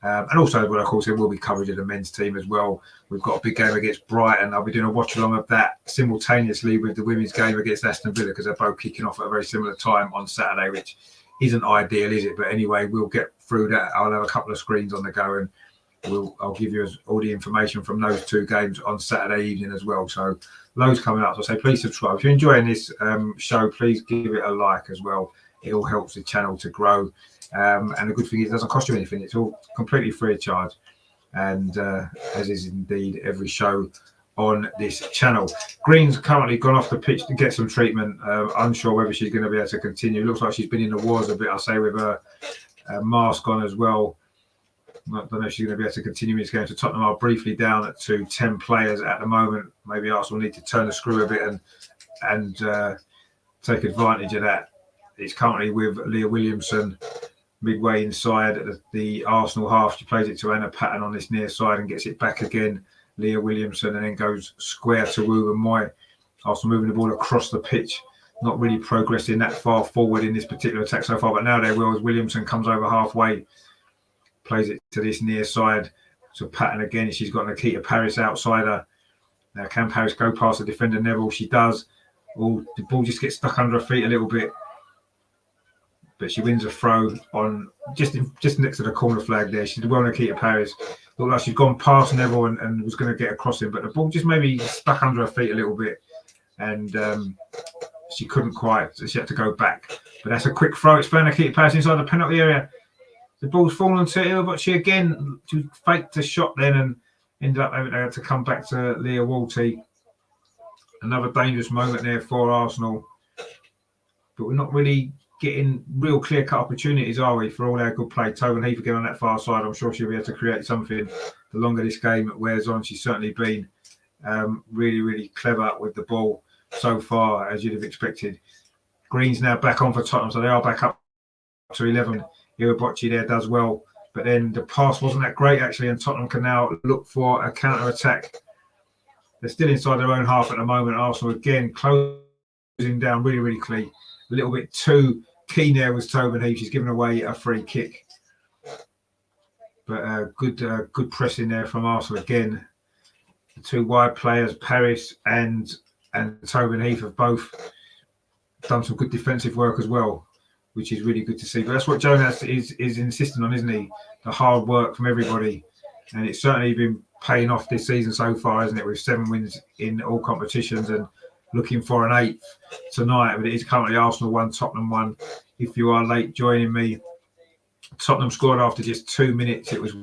And also, well, of course, there will be coverage of the men's team as well. We've got a big game against Brighton. I'll be doing a watch-along of that simultaneously with the women's game against Aston Villa, because they're both kicking off at a very similar time on Saturday, which isn't ideal, is it? But anyway, we'll get through that. I'll have a couple of screens on the go, and I'll give you all the information from those two games on Saturday evening as well. So loads coming up. So I say please subscribe. If you're enjoying this show, please give it a like as well. It all helps the channel to grow. And the good thing is it doesn't cost you anything. It's all completely free of charge. And as is indeed every show on this channel. Green's currently gone off the pitch to get some treatment. Unsure whether she's going to be able to continue. Looks like she's been in the wars a bit, I'll say, with her mask on as well. I don't know if she's going to be able to continue this game. So Tottenham are briefly down to 10 players at the moment. Maybe Arsenal need to turn the screw a bit and take advantage of that. It's currently with Leah Williamson midway inside the Arsenal half. She plays it to Anna Patton on this near side and gets it back again. Leah Williamson, and then goes square to Ruben Moy. Arsenal moving the ball across the pitch, not really progressing that far forward in this particular attack so far, but now they will, as Williamson comes over halfway, plays it to this near side to Patton again. She's got Nikita Paris outside her. Now can Paris go past the defender Neville? She does. Oh, the ball just gets stuck under her feet a little bit, but she wins a throw on just next to the corner flag there. She's well Nikita Paris. Looked like she's gone past Neville and was going to get across him, but the ball just maybe stuck under her feet a little bit, and she couldn't quite, so she had to go back. But that's a quick throw. It's found Nikita Paris inside the penalty area. The ball's fallen to her, but she faked the shot then and ended up having to come back to Leah Walty. Another dangerous moment there for Arsenal, but we're not really getting real clear-cut opportunities, are we, for all our good play? Tobin Heath again on that far side. I'm sure she'll be able to create something the longer this game wears on. She's certainly been really, really clever with the ball so far, as you'd have expected. Green's now back on for Tottenham, so they are back up to 11. Bocci there does well, but then the pass wasn't that great, actually, and Tottenham can now look for a counter-attack. They're still inside their own half at the moment. Arsenal again closing down really, really clean. A little bit too keen there was Tobin Heath. She's given away a free kick. But good pressing there from Arsenal again. The two wide players, Paris and Tobin Heath, have both done some good defensive work as well, which is really good to see. But that's what Jonas is insisting on, isn't he? The hard work from everybody. And it's certainly been paying off this season so far, isn't it? With 7 wins in all competitions and looking for an 8th tonight. But it is currently Arsenal 1, Tottenham 1. If you are late joining me, Tottenham scored after just 2 minutes. It was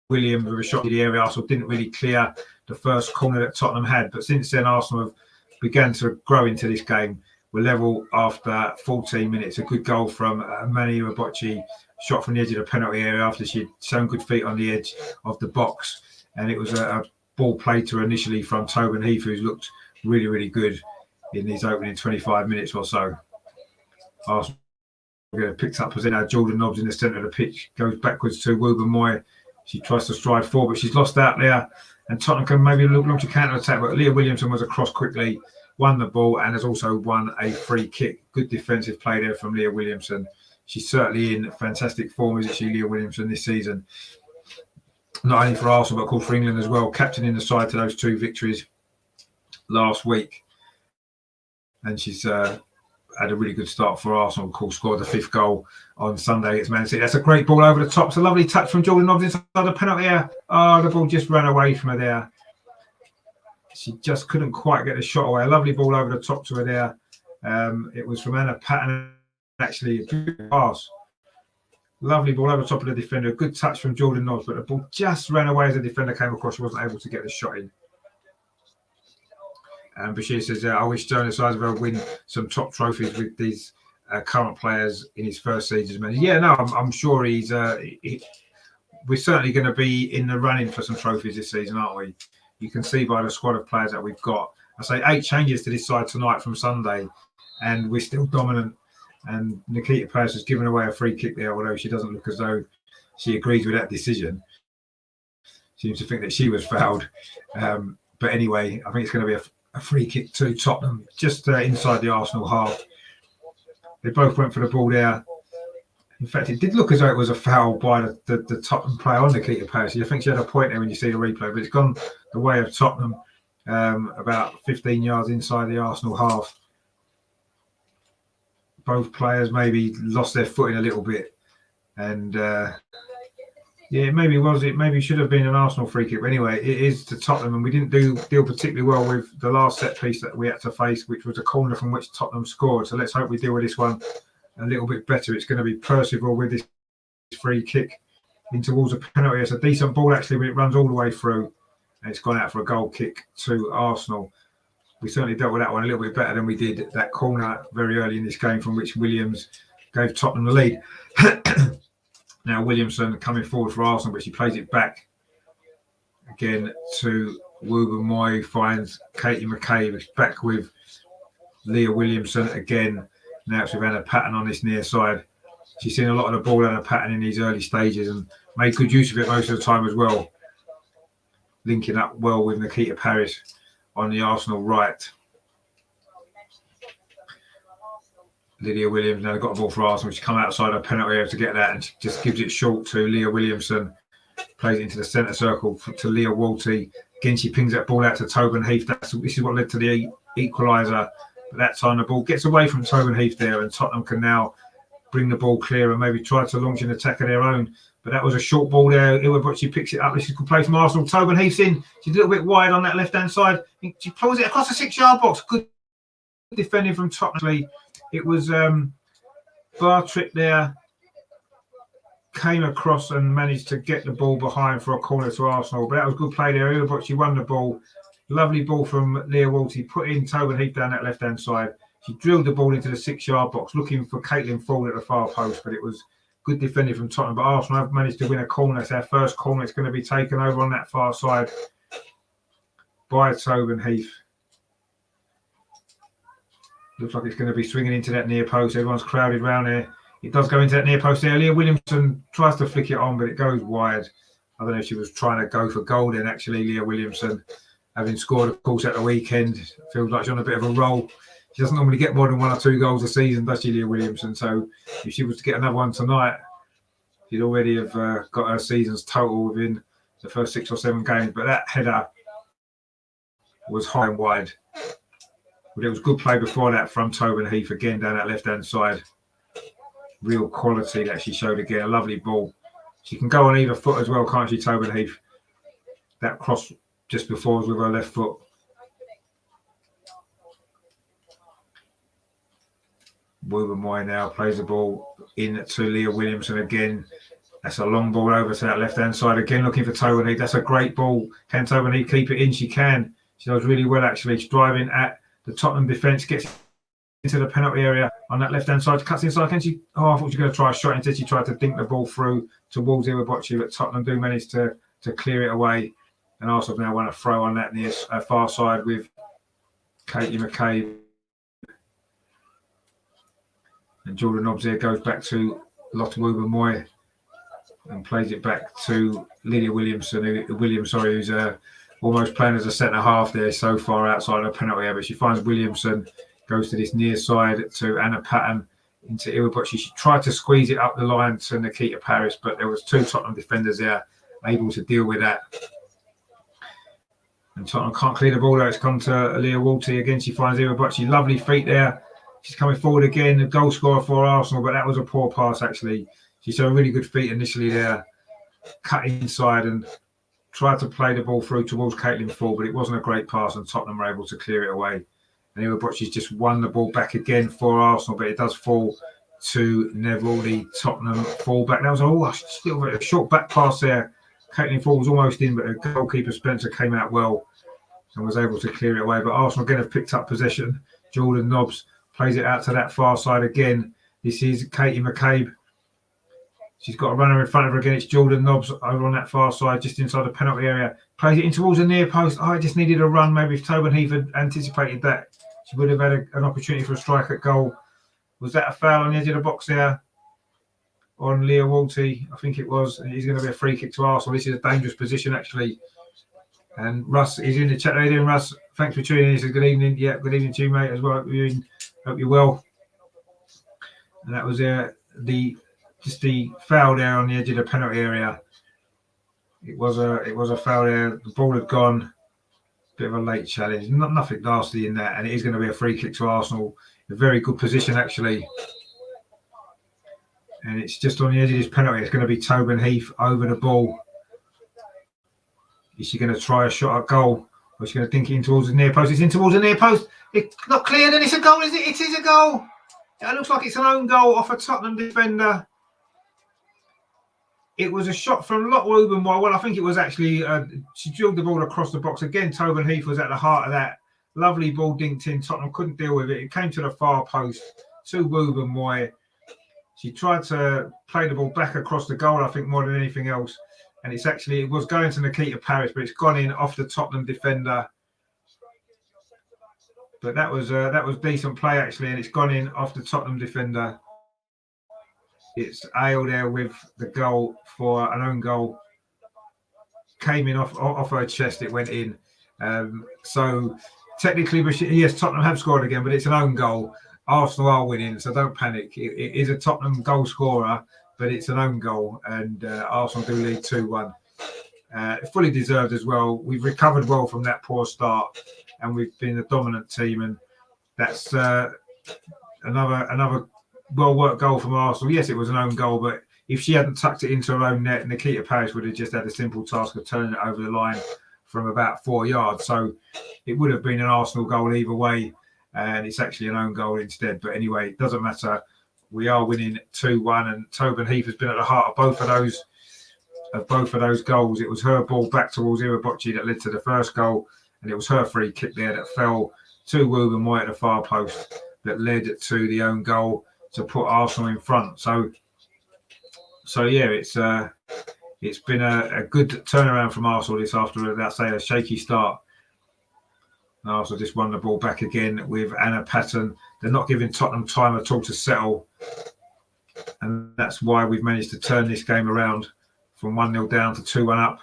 Williams with a shot in the area. Arsenal didn't really clear the first corner that Tottenham had. But since then, Arsenal have begun to grow into this game. We're level after 14 minutes. A good goal from Meadow Park, shot from the edge of the penalty area after she'd shown good feet on the edge of the box. And it was a ball played to her initially from Tobin Heath, who's looked really, really good in these opening 25 minutes or so. Arsenal picked up as in our Jordan Nobbs in the centre of the pitch, goes backwards to Wooba Moy. She tries to stride forward, but she's lost out there. And Tottenham can maybe launch a counter attack, but Leah Williamson was across quickly, won the ball, and has also won a free kick. Good defensive play there from Leah Williamson. She's certainly in fantastic form, isn't she, Leah Williamson, this season? Not only for Arsenal, but of course for England as well, captaining the side to those 2 victories last week. And she's had a really good start for Arsenal. Of course, scored the 5th goal on Sunday against Man City. That's a great ball over the top. It's a lovely touch from Jordan Nobbs inside the penalty area. Oh, the ball just ran away from her there. She just couldn't quite get the shot away. A lovely ball over the top to her there. It was from Anna Patton, actually, a good pass. Lovely ball over the top of the defender. Good touch from Jordan Nobbs, but the ball just ran away as the defender came across. She wasn't able to get the shot in. Bashir says, I wish Jonas Eisberg win some top trophies with these current players in his first season as manager. Yeah, no, I'm sure we're certainly going to be in the running for some trophies this season, aren't we? You can see by the squad of players that we've got. I say 8 changes to this side tonight from Sunday, and we're still dominant. And Nikita Paris has given away a free kick there, although she doesn't look as though she agrees with that decision. Seems to think that she was fouled. But anyway, I think it's going to be a free kick to Tottenham, just inside the Arsenal half. They both went for the ball there. In fact, it did look as though it was a foul by the Tottenham player on Nikita Paris. I think she had a point there when you see the replay, but it's gone the way of Tottenham, about 15 yards inside the Arsenal half. Both players maybe lost their footing a little bit. And maybe should have been an Arsenal free kick. But anyway, it is to Tottenham, and we didn't deal particularly well with the last set piece that we had to face, which was a corner from which Tottenham scored. So let's hope we deal with this one a little bit better. It's going to be Percival with this free kick in towards a penalty. It's a decent ball actually, but it runs all the way through, and it's gone out for a goal kick to Arsenal. We certainly dealt with that one a little bit better than we did that corner very early in this game, from which Williams gave Tottenham the lead. Now Williamson coming forward for Arsenal, but she plays it back again to Wooba Moy, finds Katie McCabe, back with Leah Williamson again. Now it's with Anna Patton on this near side. She's seen a lot of the ball, Anna Patton, in these early stages, and made good use of it most of the time as well. Linking up well with Nikita Paris on the Arsenal right. Lydia Williams now got a ball for Arsenal. She come outside her penalty area to get that, and she just gives it short to Leah Williamson. Plays it into the centre circle to Leah Walty. Again, she pings that ball out to Tobin Heath. This is what led to the equaliser. But that time the ball gets away from Tobin Heath there, and Tottenham can now bring the ball clear and maybe try to launch an attack of their own. But that was a short ball there. She picks it up. This is a good play from Arsenal. Tobin Heath's in. She's a little bit wide on that left-hand side. She pulls it across the 6-yard box. Good defending from Tottenham. It was Bartrick there. Came across and managed to get the ball behind for a corner to Arsenal. But that was good play there. But she won the ball. Lovely ball from Leah Walty. Put in Tobin Heath down that left-hand side. She drilled the ball into the 6-yard box, looking for Caitlin Ford at the far post. But it was good defending from Tottenham. But Arsenal have managed to win a corner. It's our first corner. It's going to be taken over on that far side by Tobin Heath. Looks like it's going to be swinging into that near post. Everyone's crowded round there. It does go into that near post there. Leah Williamson tries to flick it on, but it goes wide. I don't know if she was trying to go for goal then, actually, Leah Williamson. Having scored, of course, at the weekend. Feels like she's on a bit of a roll. She doesn't normally get more than 1 or 2 goals a season, does she, Leah Williamson? So if she was to get another one tonight, she'd already have got her season's total within the first 6 or 7 games. But that header was high and wide. But it was good play before that from Tobin Heath again down that left-hand side. Real quality that she showed again. A lovely ball. She can go on either foot as well, can't she, Tobin Heath? That cross just before was with her left foot. Wooba Moy now plays the ball in to Leah Williamson again. That's a long ball over to that left-hand side. Again, looking for Tobin Heath. That's a great ball. Can Tobin Heath keep it in? She can. She does really well, actually. She's driving at the Tottenham defence, gets into the penalty area on that left-hand side, cuts inside. Can she? Oh, I thought she was going to try a shot. Instead, she tried to dink the ball through towards Iwabochi, but Tottenham do manage to clear it away. And Arsenal now won a throw on that near far side with Katie McCabe. And Jordan Nobbs here goes back to Lotte Wubben-Moy and plays it back to Lydia Williamson, who's almost playing as a centre half there so far outside of the penalty area. But she finds Williamson, goes to this near side to Anna Patton into Iwabuchi. She tried to squeeze it up the line to Nikita Paris, but there was two Tottenham defenders there able to deal with that. And Tottenham can't clear the ball out. It's come to Aliyah Walty again. She finds Iwabuchi. Lovely feet there. She's coming forward again. A goal scorer for Arsenal, but that was a poor pass actually. She showed really good feet initially there, cut inside and tried to play the ball through towards Caitlin Ford, but it wasn't a great pass and Tottenham were able to clear it away. And Iwabuchi's just won the ball back again for Arsenal, but it does fall to Neville, the Tottenham fullback. That was still a short back pass there. Caitlin Ford was almost in, but the goalkeeper Spencer came out well and was able to clear it away. But Arsenal again have picked up possession. Jordan Nobbs plays it out to that far side again. This is Katie McCabe. She's got a runner in front of her again. It's Jordan Nobbs over on that far side, just inside the penalty area. Plays it in towards the near post. I just needed a run. Maybe if Tobin Heath had anticipated that, she would have had an opportunity for a strike at goal. Was that a foul on the edge of the box there on Leah Walty? I think it was. And it's going to be a free kick to Arsenal. This is a dangerous position, actually. And Russ is in the chat. How you doing, Russ? Thanks for tuning in. He says good evening. Yeah, good evening to you, mate, as well. Hope you're well. And that was the foul there on the edge of the penalty area. It was a foul there. The ball had gone. Bit of a late challenge. Nothing nasty in that, and it is going to be a free kick to Arsenal. A very good position actually. And it's just on the edge of this penalty. It's going to be Tobin Heath over the ball. Is she going to try a shot at goal? Or is she going to dink it in towards the near post? It's in towards the near post. It's not cleared, and it's a goal, is it? It is a goal. It looks like it's an own goal off a Tottenham defender. It was a shot from Lotte Wubben-Moy. Well, I think it was actually, she drilled the ball across the box. Again, Tobin Heath was at the heart of that. Lovely ball dinked in. Tottenham couldn't deal with it. It came to the far post to Wubben-Moy. She tried to play the ball back across the goal, I think, more than anything else. And it was going to Nikita Paris, but it's gone in off the Tottenham defender. But that was decent play, actually, and it's gone in off the Tottenham defender. It's Ale there with the goal for an own goal. Came in off her chest, it went in. So technically, yes, Tottenham have scored again, but it's an own goal. Arsenal are winning, so don't panic. It is a Tottenham goal scorer, but it's an own goal, and Arsenal do lead 2-1. Fully deserved as well. We've recovered well from that poor start, and we've been a dominant team, and that's another well-worked goal from Arsenal. Yes, it was an own goal, but if she hadn't tucked it into her own net, Nikita Paris would have just had a simple task of turning it over the line from about 4 yards. So it would have been an Arsenal goal either way, and it's actually an own goal instead. But anyway, it doesn't matter. We are winning 2-1, and Tobin Heath has been at the heart of both of those goals. It was her ball back towards Iwabuchi that led to the first goal, and it was her free kick there that fell to Wubben-Moy at the far post that led to the own goal to put Arsenal in front. So yeah, it's been a good turnaround from Arsenal this after, let's say, a shaky start. And Arsenal just won the ball back again with Anna Patton. They're not giving Tottenham time at all to settle, and that's why we've managed to turn this game around from 1-0 down to 2-1 up.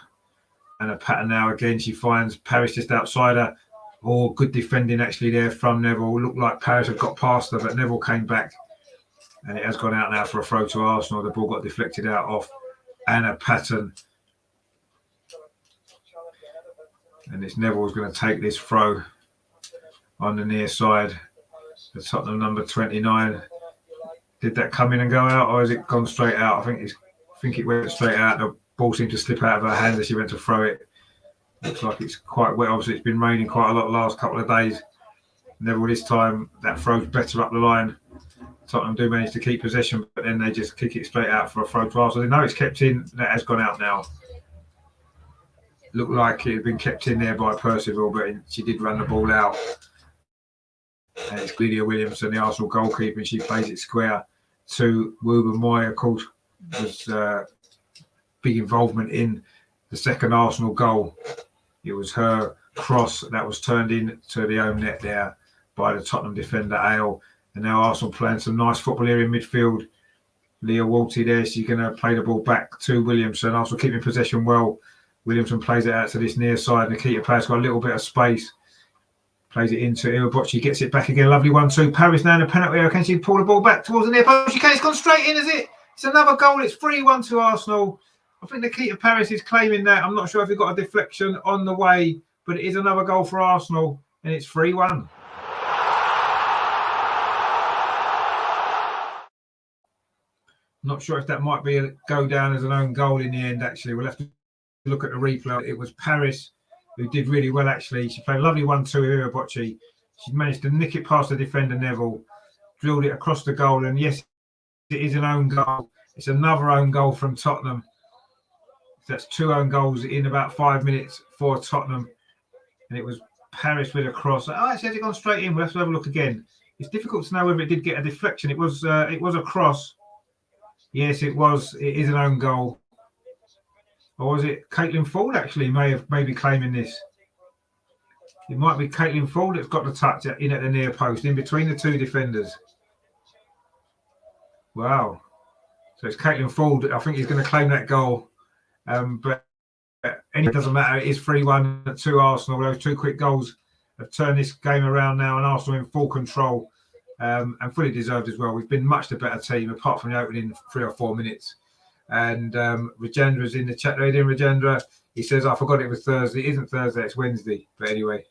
Anna Patton now again, she finds Paris just outside her. Good defending actually there from Neville. Looked like Paris had got past her, but Neville came back. And it has gone out now for a throw to Arsenal. The ball got deflected out off Anna Patton. And it's Neville's going to take this throw on the near side. The Tottenham number 29. Did that come in and go out, or has it gone straight out? I think it went straight out. The ball seemed to slip out of her hand as she went to throw it. Looks like it's quite wet. Obviously, it's been raining quite a lot the last couple of days. Neville this time, that throw's better up the line. Tottenham do manage to keep possession, but then they just kick it straight out for a throw to Arsenal. They know it's kept in. That has gone out now. Looked like it had been kept in there by Percival, but she did run the ball out. And it's Lydia Williamson, the Arsenal goalkeeper, and she plays it square to Wubben-Moy. Of course, was big involvement in the second Arsenal goal. It was her cross that was turned into the home net there by the Tottenham defender, Ale. And now Arsenal playing some nice football here in midfield. Leah Walty there, she's going to play the ball back to Williamson. Arsenal keeping possession well. Williamson plays it out to this near side. Nikita Parris got a little bit of space. Plays it into Iwabochi, gets it back again. Lovely 1-2. Parris now in the penalty area. Can she pull the ball back towards the near post? She can. It's gone straight in, is it? It's another goal. It's 3-1 to Arsenal. I think Nikita Parris is claiming that. I'm not sure if he got a deflection on the way, but it is another goal for Arsenal, and it's 3-1. Not sure if that might be go down as an own goal in the end, actually. We'll have to look at the replay. It was Parris who did really well, actually. She played a lovely 1-2 with Iwabochi. She managed to nick it past the defender, Neville, drilled it across the goal, and yes, it is an own goal. It's another own goal from Tottenham. That's 2 own goals in about 5 minutes for Tottenham. And it was Parris with a cross. Oh, actually, has it gone straight in? We'll have to have a look again. It's difficult to know whether it did get a deflection. It was a cross. Yes, it was. It is an own goal. Or was it Caitlin Ford actually may be claiming this? It might be Caitlin Ford that's got the touch in at the near post, in between the 2 defenders. Wow. So it's Caitlin Ford. I think he's going to claim that goal. But it doesn't matter. It is 3-1 to Arsenal. Those 2 quick goals have turned this game around now, and Arsenal in full control, and fully deserved as well. We've been much the better team, apart from the opening 3 or 4 minutes. And Rajendra's in the chat. Rajendra, he says, I forgot it was Thursday. It isn't Thursday, it's Wednesday. But anyway.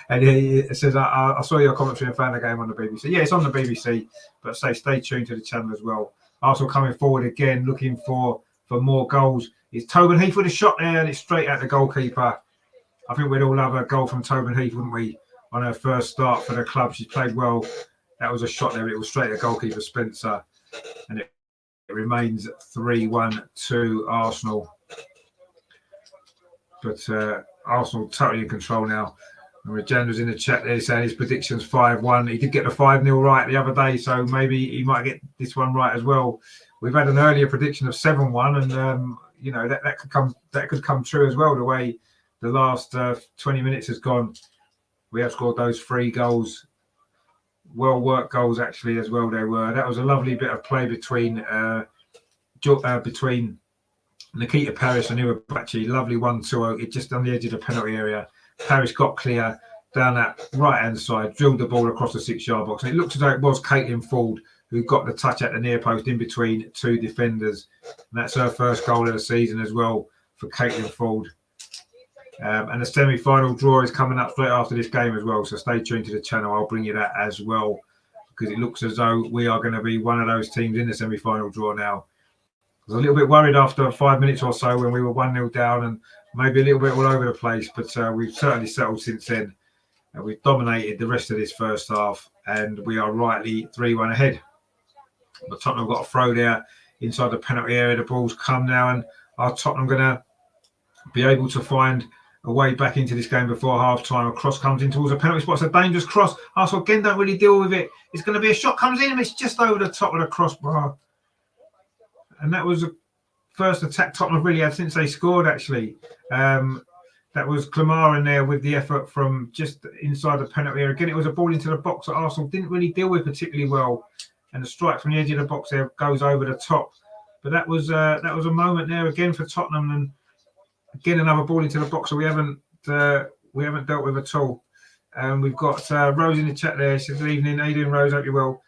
And he says, I saw your commentary and found the game on the BBC. Yeah, it's on the BBC, but stay tuned to the channel as well. Arsenal coming forward again, looking for more goals. It's Tobin Heath with a shot there, and it's straight at the goalkeeper. I think we'd all love a goal from Tobin Heath, wouldn't we? On her first start for the club, she played well. That was a shot there. It was straight at goalkeeper Spencer, and it remains 3-1 to Arsenal. But Arsenal totally in control now. And Rajendra's in the chat there saying his prediction's 5-1. He did get the 5-0 right the other day, so maybe he might get this one right as well. We've had an earlier prediction of 7-1, and you know that could come true as well. The way the last 20 minutes has gone, we have scored those 3 goals, well worked goals actually as well. They were. That was a lovely bit of play between Nikita Parris and Iwabochi. Lovely 1-2. It just on the edge of the penalty area. Parris got clear down that right hand side, drilled the ball across the 6-yard box, and it looked as though it was Caitlin Ford who got the touch at the near post in between 2 defenders. And that's her first goal of the season as well for Caitlin Ford. And the semi-final draw is coming up straight after this game as well. So stay tuned to the channel. I'll bring you that as well, because it looks as though we are going to be one of those teams in the semi-final draw now. I was a little bit worried after 5 minutes or so when we were 1-0 down and maybe a little bit all over the place. But we've certainly settled since then. And we've dominated the rest of this first half, and we are rightly 3-1 ahead. But Tottenham got a throw there inside the penalty area. The ball's come now, and are Tottenham going to be able to find a way back into this game before half-time? A cross comes in towards the penalty spot. It's a dangerous cross. Arsenal again don't really deal with it. It's going to be a shot, comes in, and it's just over the top of the crossbar. And that was the first attack Tottenham really had since they scored, actually. That was Clamara in there with the effort from just inside the penalty area. Again, it was a ball into the box that Arsenal didn't really deal with particularly well. And the strike from the edge of the box there goes over the top. But that was a moment there again for Tottenham, and again another ball into the box that we haven't dealt with at all. We've got Rose in the chat there. She says, "Good evening, how you doing, Rose? Hope you're well."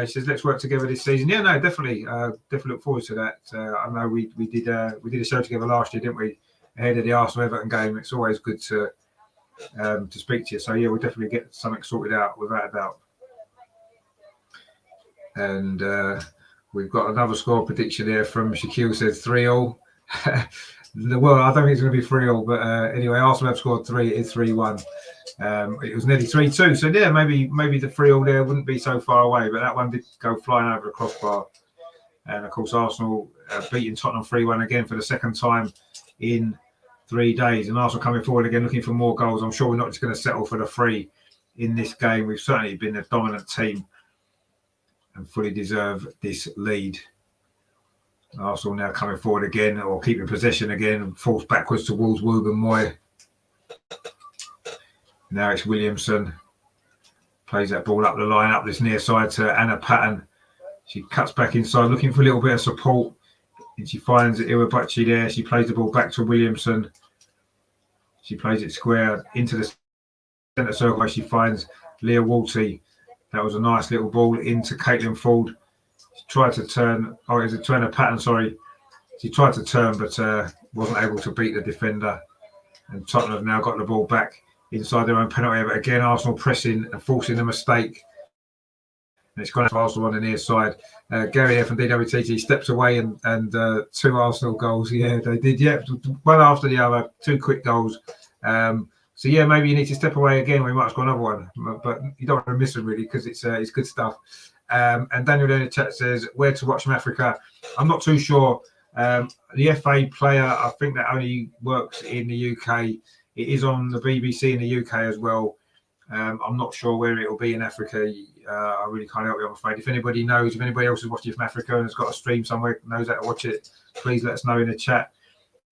She says, "Let's work together this season." Yeah, no, definitely look forward to that. I know we did a show together last year, didn't we? Ahead of the Arsenal Everton game. It's always good to speak to you. So yeah, we'll definitely get something sorted out without a doubt. And we've got another score prediction here from Shaquille, says 3-0. Well, I don't think it's going to be 3-0, but anyway, Arsenal have scored 3. It is 3-1. It was nearly 3-2. So yeah, maybe the 3-0 there wouldn't be so far away, but that one did go flying over the crossbar. And of course, Arsenal beating Tottenham 3-1 again for the second time in 3 days. And Arsenal coming forward again, looking for more goals. I'm sure we're not just going to settle for the 3 in this game. We've certainly been the dominant team and fully deserve this lead. Arsenal now coming forward again, or keeping possession again, and falls backwards towards Wooben Moy. Now it's Williamson. Plays that ball up the line, up this near side to Anna Patton. She cuts back inside, looking for a little bit of support. And she finds Iwabuchi there. She plays the ball back to Williamson. She plays it square into the centre circle where she finds Leah Walty. That was a nice little ball into Caitlin Ford. She tried to turn, is it to Anna Patton, sorry. She tried to turn, but wasn't able to beat the defender. And Tottenham have now got the ball back inside their own penalty area. But again, Arsenal pressing and forcing a mistake. And it's gone to Arsenal on the near side. Gary there from DWTT steps away and 2 Arsenal goals. Yeah, they did. Yeah, one after the other, 2 quick goals. So yeah, maybe you need to step away again. We might have got another one, but you don't want to miss them really because it's good stuff. And Daniel in the chat says, where to watch from Africa? I'm not too sure. The FA player, I think that only works in the UK. It is on the BBC in the UK as well. I'm not sure where it will be in Africa. I really can't help you, I'm afraid. If anybody knows, if anybody else is watching from Africa and has got a stream somewhere, knows how to watch it, please let us know in the chat.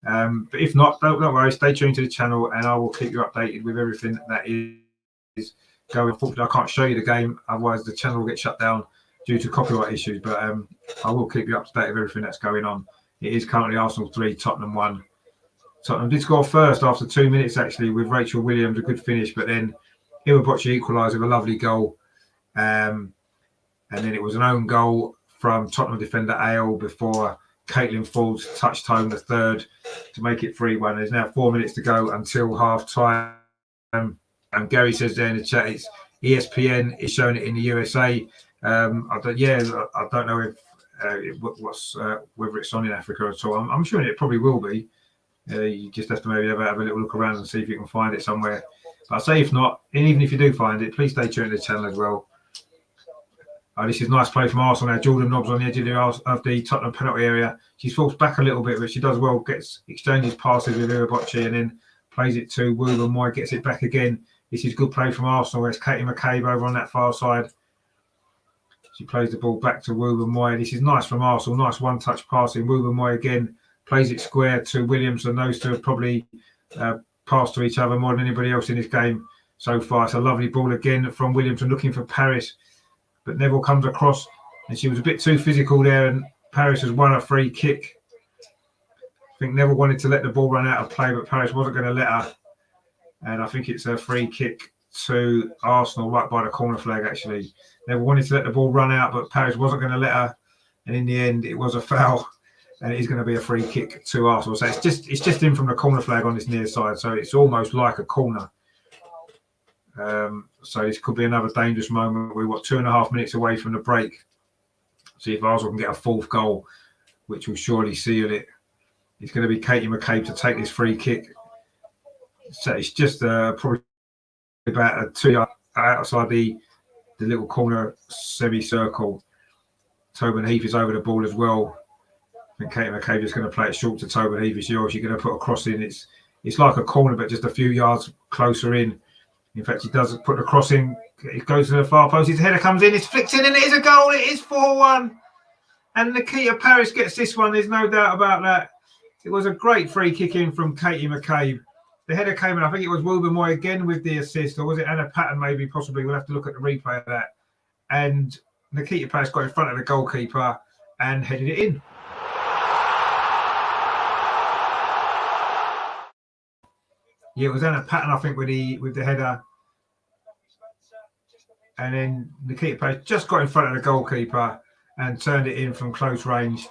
But if not, don't worry. Stay tuned to the channel, and I will keep you updated with everything that is going. Unfortunately, I can't show you the game, otherwise the channel will get shut down due to copyright issues. But I will keep you up to date with everything that's going on. It is currently Arsenal 3, Tottenham 1. Tottenham did score first after 2 minutes, actually, with Rachel Williams, a good finish, but then Iwabuchi equalised with a lovely goal. And then it was an own goal from Tottenham defender Ale before Caitlin Ford touched home the third to make it 3-1. There's now 4 minutes to go until half time. And Gary says there in the chat, it's ESPN is showing it in the USA. I don't know if whether it's on in Africa at all. I'm sure it probably will be. You just have to maybe have a little look around and see if you can find it somewhere. But I say if not, and even if you do find it, please stay tuned to the channel as well. This is nice play from Arsenal now. Jordan Nobbs on the edge of the Tottenham penalty area. She's forced back a little bit, but she does well. Exchanges passes with Iwabuchi and then plays it to Wooben Moy. Gets it back again. This is good play from Arsenal. It's Katie McCabe over on that far side. She plays the ball back to Wooben Moy. This is nice from Arsenal. Nice one-touch passing. Wooben Moy again plays it square to Williamson. Those two have probably passed to each other more than anybody else in this game so far. It's a lovely ball again from Williamson looking for Paris. But Neville comes across and she was a bit too physical there, and Paris has won a free kick. I think Neville wanted to let the ball run out of play, but Paris wasn't going to let her. And I think it's a free kick to Arsenal right by the corner flag, actually. Neville wanted to let the ball run out, but Paris wasn't going to let her. And in the end, it was a foul. And it is going to be a free kick to Arsenal. So it's just in from the corner flag on this near side. So it's almost like a corner. So this could be another dangerous moment. We're 2.5 minutes away from the break. See if Arsenal can get a 4th goal, which will surely seal it. It's going to be Katie McCabe to take this free kick. So it's just probably about 2 yards outside the little corner semicircle. Tobin Heath is over the ball as well. I think Katie McCabe is going to play it short to Tobin Heath. She's going to put a cross in. It's like a corner, but just a few yards closer in. In fact, he does put the cross in. It goes to the far post. His header comes in. It's flicked in, and it is a goal. It is 4-1. And Nikita Paris gets this one. There's no doubt about that. It was a great free kick in from Katie McCabe. The header came in. I think it was Wooben Moy again with the assist, or was it Anna Patton? Maybe, possibly. We'll have to look at the replay of that. And Nikita Paris got in front of the goalkeeper and headed it in. Yeah, it was Anna Patton, I think, with the header. And then Nikita Paris just got in front of the goalkeeper and turned it in from close range.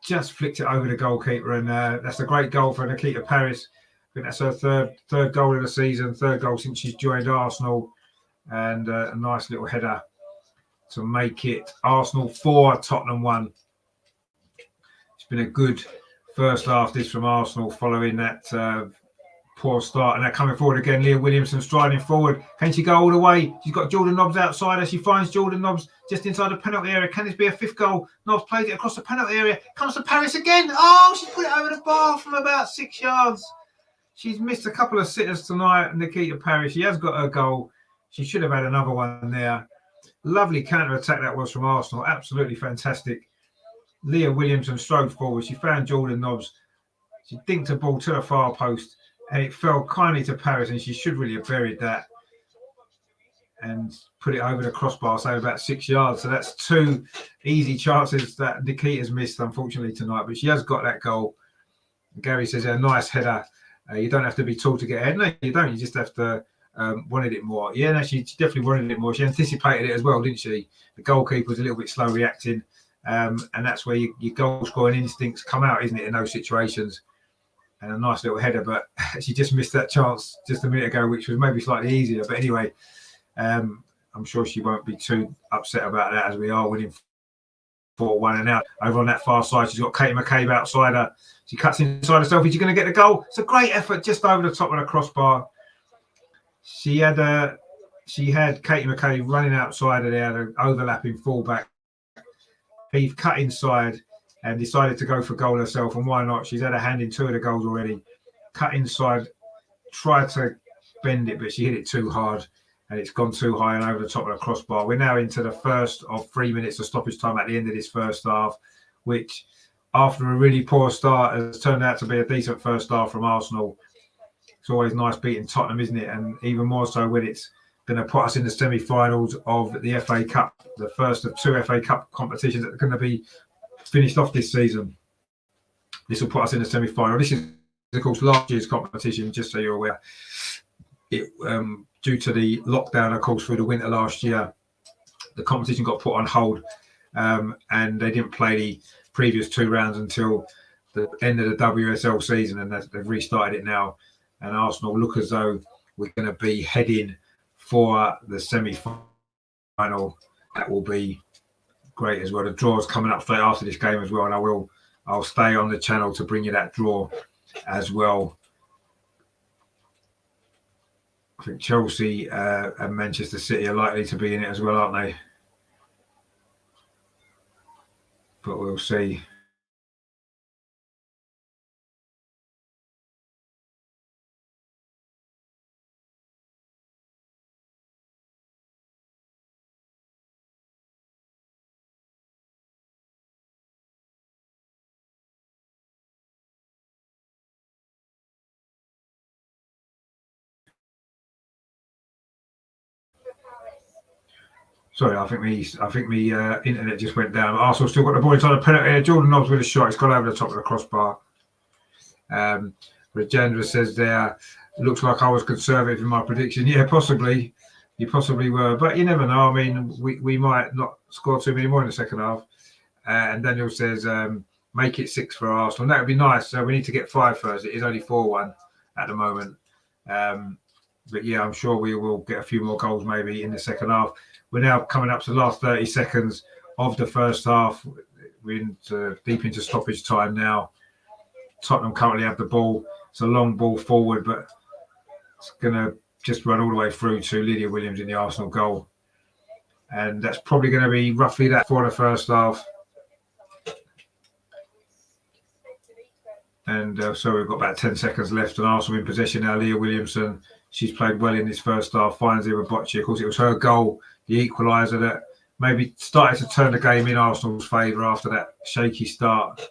Just flicked it over the goalkeeper, and that's a great goal for Nikita Paris. I think that's her third goal of the season, 3rd goal since she's joined Arsenal, and a nice little header to make it Arsenal 4, Tottenham 1. It's been a good first half this from Arsenal following that poor start, and they're coming forward again. Leah Williamson striding forward. Can she go all the way? She's got Jordan Nobbs outside her. She finds Jordan Nobbs just inside the penalty area. Can this be a 5th goal? Nobbs plays it across the penalty area. Comes to Paris again. Oh, she's put it over the bar from about 6 yards. She's missed a couple of sitters tonight, Nikita Paris. She has got her goal. She should have had another one there. Lovely counter-attack that was from Arsenal. Absolutely fantastic. Leah Williamson strode forward. She found Jordan Nobbs. She dinked a ball to the far post, and it fell kindly to Paris, and she should really have buried that and put it over the crossbar, so about 6 yards. So that's two easy chances that Nikita's missed, unfortunately, tonight. But she has got that goal. Gary says a nice header. You don't have to be tall to get ahead. No, you don't. You just have to wanted it more. Yeah, no, she definitely wanted it more. She anticipated it as well, didn't she? The goalkeeper was a little bit slow reacting. And that's where your goal scoring instincts come out, isn't it, in those situations? And a nice little header, but she just missed that chance just a minute ago, which was maybe slightly easier. But anyway, I'm sure she won't be too upset about that, as we are winning 4-1. And now over on that far side, she's got Katie McCabe outside her. She cuts inside herself. Is she going to get the goal? It's a great effort just over the top of the crossbar. She had Katie McCabe running outside of there, the overlapping fullback. Heath cut inside and decided to go for goal herself, and why not? She's had a hand in two of the goals already. Cut inside, tried to bend it, but she hit it too hard, and it's gone too high and over the top of the crossbar. We're now into the first of 3 minutes of stoppage time at the end of this first half, which, after a really poor start, has turned out to be a decent first half from Arsenal. It's always nice beating Tottenham, isn't it? And even more so when it's going to put us in the semi-finals of the FA Cup, the first of two FA Cup competitions that are going to be finished off this season. This will put us in the semi-final. This is, of course, last year's competition, just so you're aware. It, due to the lockdown, of course, through the winter last year, the competition got put on hold, and they didn't play the previous two rounds until the end of the WSL season, and they've restarted it now. And Arsenal look as though we're going to be heading for the semi-final. That will be great as well. The draw is coming up straight after this game as well, and I'll stay on the channel to bring you that draw as well. I think Chelsea and Manchester City are likely to be in it as well, aren't they? But we'll see. Sorry, I think the internet just went down. Arsenal still got the ball inside the penalty. Jordan Nobbs with a shot. It's gone over the top of the crossbar. Rajendra says there, looks like I was conservative in my prediction. Yeah, possibly. You possibly were, but you never know. I mean, we might not score too many more in the second half. And Daniel says, make it 6 for Arsenal. And that would be nice. We need to get 5 first. It is only 4-1 at the moment. But yeah, I'm sure we will get a few more goals maybe in the second half. We're now coming up to the last 30 seconds of the first half. We're deep into stoppage time now. Tottenham currently have the ball. It's a long ball forward, but it's going to just run all the way through to Lydia Williams in the Arsenal goal. And that's probably going to be roughly that for the first half. And so we've got about 10 seconds left, and Arsenal in possession now. Leah Williamson, she's played well in this first half, finds it with Bocci. Of course, it was her goal, the equaliser, that maybe started to turn the game in Arsenal's favour after that shaky start.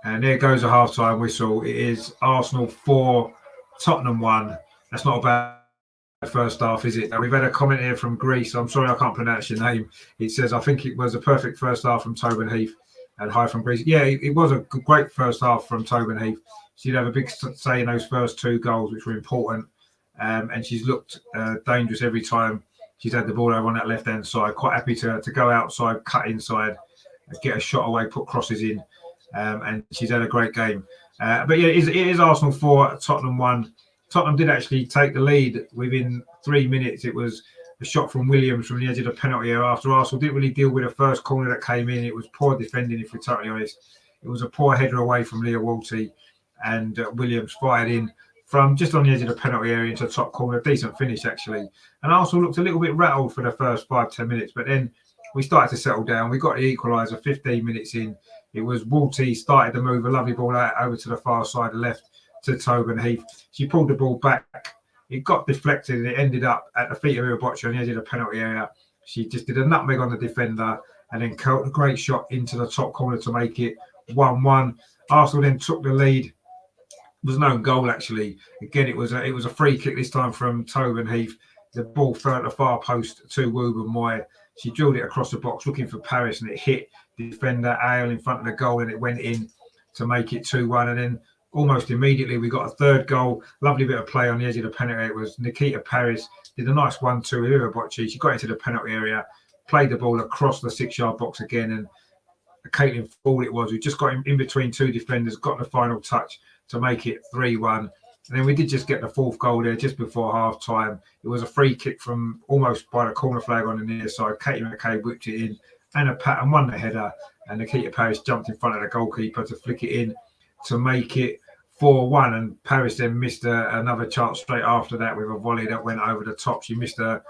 And there goes a half-time whistle. It is Arsenal 4, Tottenham 1. That's not a bad first half, is it? We've had a comment here from Greece. I'm sorry I can't pronounce your name. It says, I think it was a perfect first half from Tobin Heath. And hi from Greece. Yeah, it was a great first half from Tobin Heath. She'd have a big say in those first 2 goals, which were important. And she's looked dangerous every time she's had the ball over on that left-hand side. Quite happy to go outside, cut inside, get a shot away, put crosses in. And she's had a great game. But yeah, it is Arsenal 4, Tottenham 1. Tottenham did actually take the lead within 3 minutes. It was a shot from Williams from the edge of the penalty area after Arsenal didn't really deal with the first corner that came in. It was poor defending, if we're totally honest. It was a poor header away from Leah Walty, and Williams fired in from just on the edge of the penalty area into the top corner. Decent finish, actually. And Arsenal looked a little bit rattled for the first 5-10 minutes, but then we started to settle down. We got the equaliser 15 minutes in. It was Walty started to move a lovely ball out over to the far side left to Tobin Heath. She pulled the ball back. It got deflected and it ended up at the feet of Bocci on the edge of the penalty area. She just did a nutmeg on the defender and then Colt a great shot into the top corner to make it 1-1. Arsenal then took the lead. There was no goal actually. Again, it was a free kick this time from Tobin Heath. The ball fell at the far post to Wooben Moy. She drilled it across the box looking for Paris, and it hit the defender Ale in front of the goal, and it went in to make it 2-1. And then almost immediately we got a third goal. Lovely bit of play on the edge of the penalty. It was Nikita Paris did a nice 1-2 with Irabochi. She got into the penalty area, played the ball across the 6-yard box again, and Caitlin Ford it was, who just got in between two defenders, got the final touch to make it 3-1. And then we did just get the fourth goal there just before half time. It was a free kick from almost by the corner flag on the near side. Katie McKay whipped it in. Anna Patton won the header, and Nikita Paris jumped in front of the goalkeeper to flick it in to make it 4-1. And Paris then missed another chance straight after that with a volley that went over the top. She missed an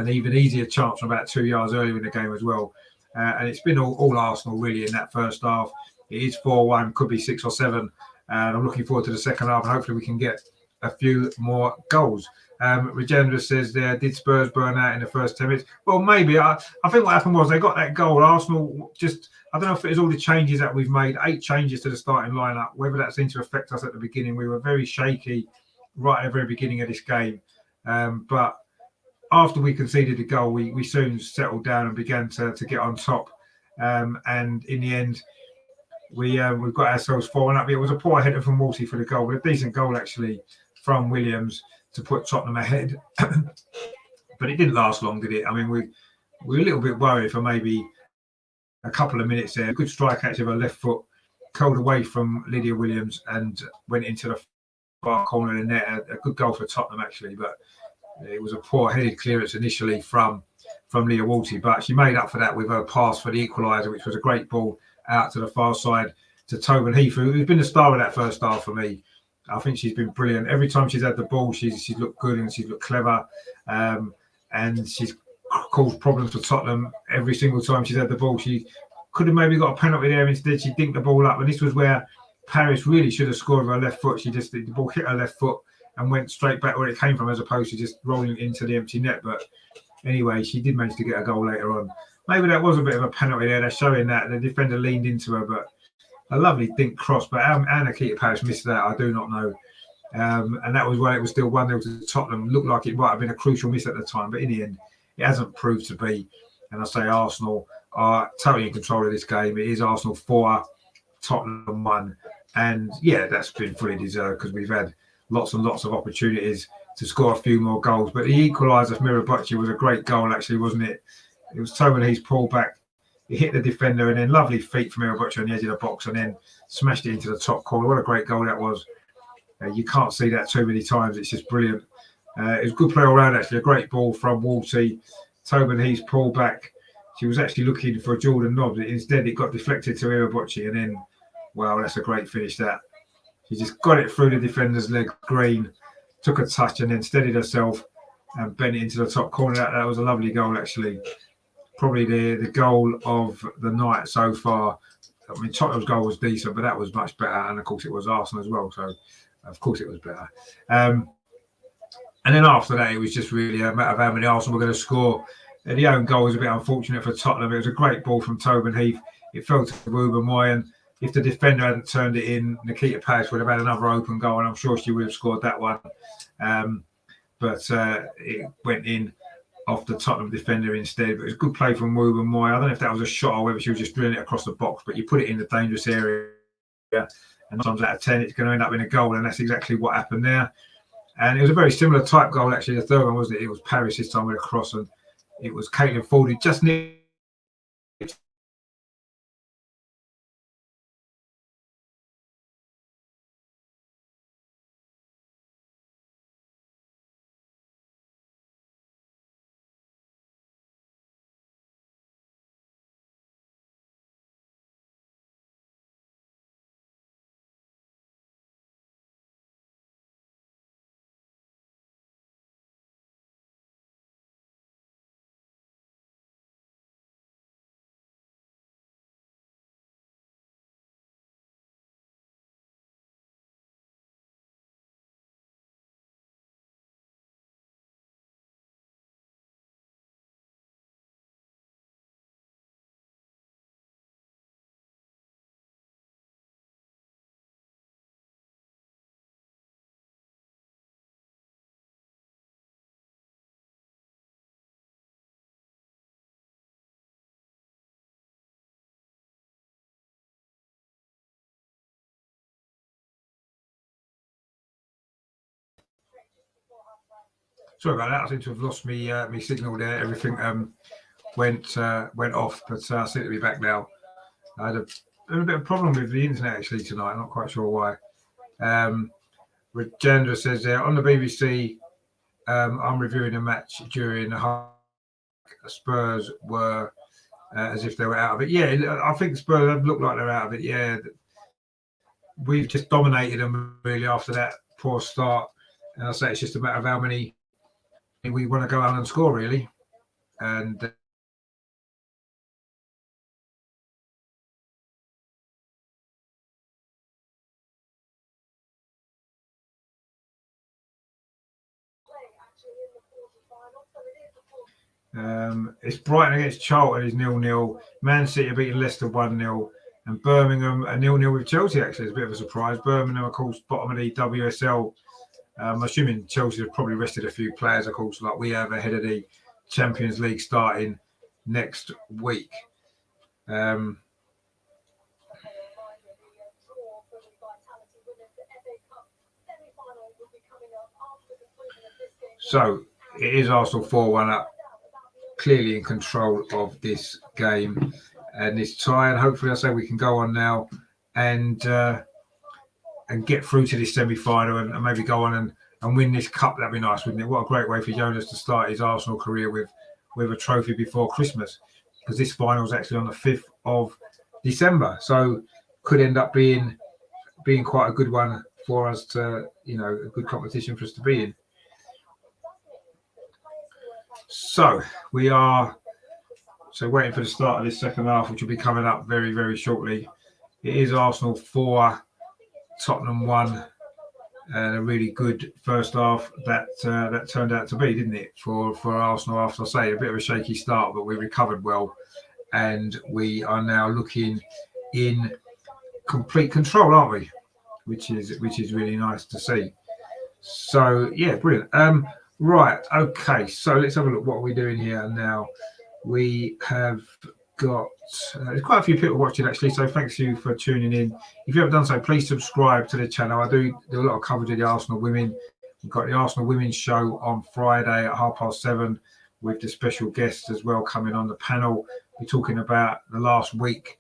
even easier chance from about 2 yards earlier in the game as well. And it's been all Arsenal really in that first half. It is 4-1, could be 6 or 7. And I'm looking forward to the second half, and hopefully we can get a few more goals. Regendra says there, did Spurs burn out in the first 10 minutes? Well, maybe. I think what happened was they got that goal. Arsenal just, I don't know if it was all the changes that we've made, 8 changes to the starting lineup, whether that seemed to affect us at the beginning. We were very shaky right at the very beginning of this game. But after we conceded the goal, we soon settled down and began to get on top. And in the end, we've got ourselves 4-1 up. It was a poor header from Wolsey for the goal, but a decent goal actually from Williams to put Tottenham ahead. But it didn't last long, did it? I mean, we were a little bit worried for maybe a couple of minutes there. A good strike actually with her left foot, curled away from Lydia Williams and went into the far corner of the net. A good goal for Tottenham actually, but it was a poor headed clearance initially from Leah Wolsey, but she made up for that with her pass for the equaliser, which was a great ball out to the far side to Tobin Heath, who's been the star of that first half for me. I think she's been brilliant. Every time she's had the ball, she's looked good and she's looked clever, and she's caused problems for Tottenham every single time she's had the ball. She could have maybe got a penalty there. Instead, she dinked the ball up, and this was where Paris really should have scored with her left foot. The ball hit her left foot and went straight back where it came from, as opposed to just rolling into the empty net. But anyway, she did manage to get a goal later on. Maybe that was a bit of a penalty there. They're showing that the defender leaned into her, but a lovely dink cross. But how Nikita Paris missed that, I do not know. And that was why it was still 1-0 to Tottenham. Looked like it might have been a crucial miss at the time, but in the end, it hasn't proved to be. And I say Arsenal are totally in control of this game. It is Arsenal 4, Tottenham 1. And yeah, that's been fully deserved because we've had lots and lots of opportunities to score a few more goals. But the equaliser from Irabochi was a great goal, actually, wasn't it? It was Tobin Heath's pull back. It hit the defender, and then lovely feet from Irabochi on the edge of the box, and then smashed it into the top corner. What a great goal that was. You can't see that too many times. It's just brilliant. It was good play all round, actually. A great ball from Wolsey. Tobin Heath's pull back. She was actually looking for Jordan Nobbs. Instead, it got deflected to Irabochi, and then, wow, that's a great finish, that. She just got it through the defender's leg, Green, took a touch and then steadied herself and bent it into the top corner. That was a lovely goal, actually. Probably the goal of the night so far. I mean, Tottenham's goal was decent, but that was much better. And, of course, it was Arsenal as well. So, of course, it was better. And then after that, it was just really a matter of how many Arsenal were going to score. The own goal was a bit unfortunate for Tottenham. It was a great ball from Tobin Heath. It fell to Wooben Moy, and if the defender hadn't turned it in, Nikita Paris would have had another open goal, and I'm sure she would have scored that one. But it went in off the Tottenham defender instead. But it was good play from Wooben Moy. I don't know if that was a shot or whether she was just drilling it across the box, but you put it in the dangerous area, and 9 times out of 10, it's going to end up in a goal, and that's exactly what happened there. And it was a very similar type goal, actually. The third one, wasn't it? It was Paris this time with a cross, and it was Caitlin Ford who just nicked Sorry about that. I seem to have lost me me signal there. Everything went off, but I seem to be back now. I had a bit of problem with the internet actually tonight. I'm not quite sure why. Rajendra says there on the BBC, I'm reviewing a match during the half. Spurs were as if they were out of it. Yeah, I think Spurs have looked like they're out of it. Yeah, we've just dominated them really after that poor start. And I say it's just a matter of how many we want to go out and score really. And it's Brighton against Charlton is 0-0. Man City are beating Leicester 1-0. And Birmingham are 0-0 with Chelsea, actually. It's a bit of a surprise. Birmingham, of course, bottom of the WSL. I'm assuming Chelsea have probably rested a few players, of course, like we have ahead of the Champions League starting next week. So it is Arsenal 4-1 up, clearly in control of this game and this tie. And hopefully, I say we can go on now and get through to this semi-final and maybe go on and win this cup. That'd be nice, wouldn't it? What a great way for Jonas to start his Arsenal career with a trophy before Christmas, because this final is actually on the 5th of December. So could end up being quite a good one for us to, a good competition for us to be in. So we are waiting for the start of this second half, which will be coming up very, very shortly. It is Arsenal 4, Tottenham 1, and a really good first half that turned out to be, didn't it, for Arsenal? After I say a bit of a shaky start, but we recovered well, and we are now looking in complete control, aren't we? Which is really nice to see. So yeah, brilliant. Right, okay. So let's have a look. What are we doing here now? We have got there's quite a few people watching actually, so thanks you for tuning in. If you haven't done so, please subscribe to the channel. I do a lot of coverage of the Arsenal women. We've got the Arsenal women's show on Friday at 7:30 with the special guests as well coming on the panel. We're talking about the last week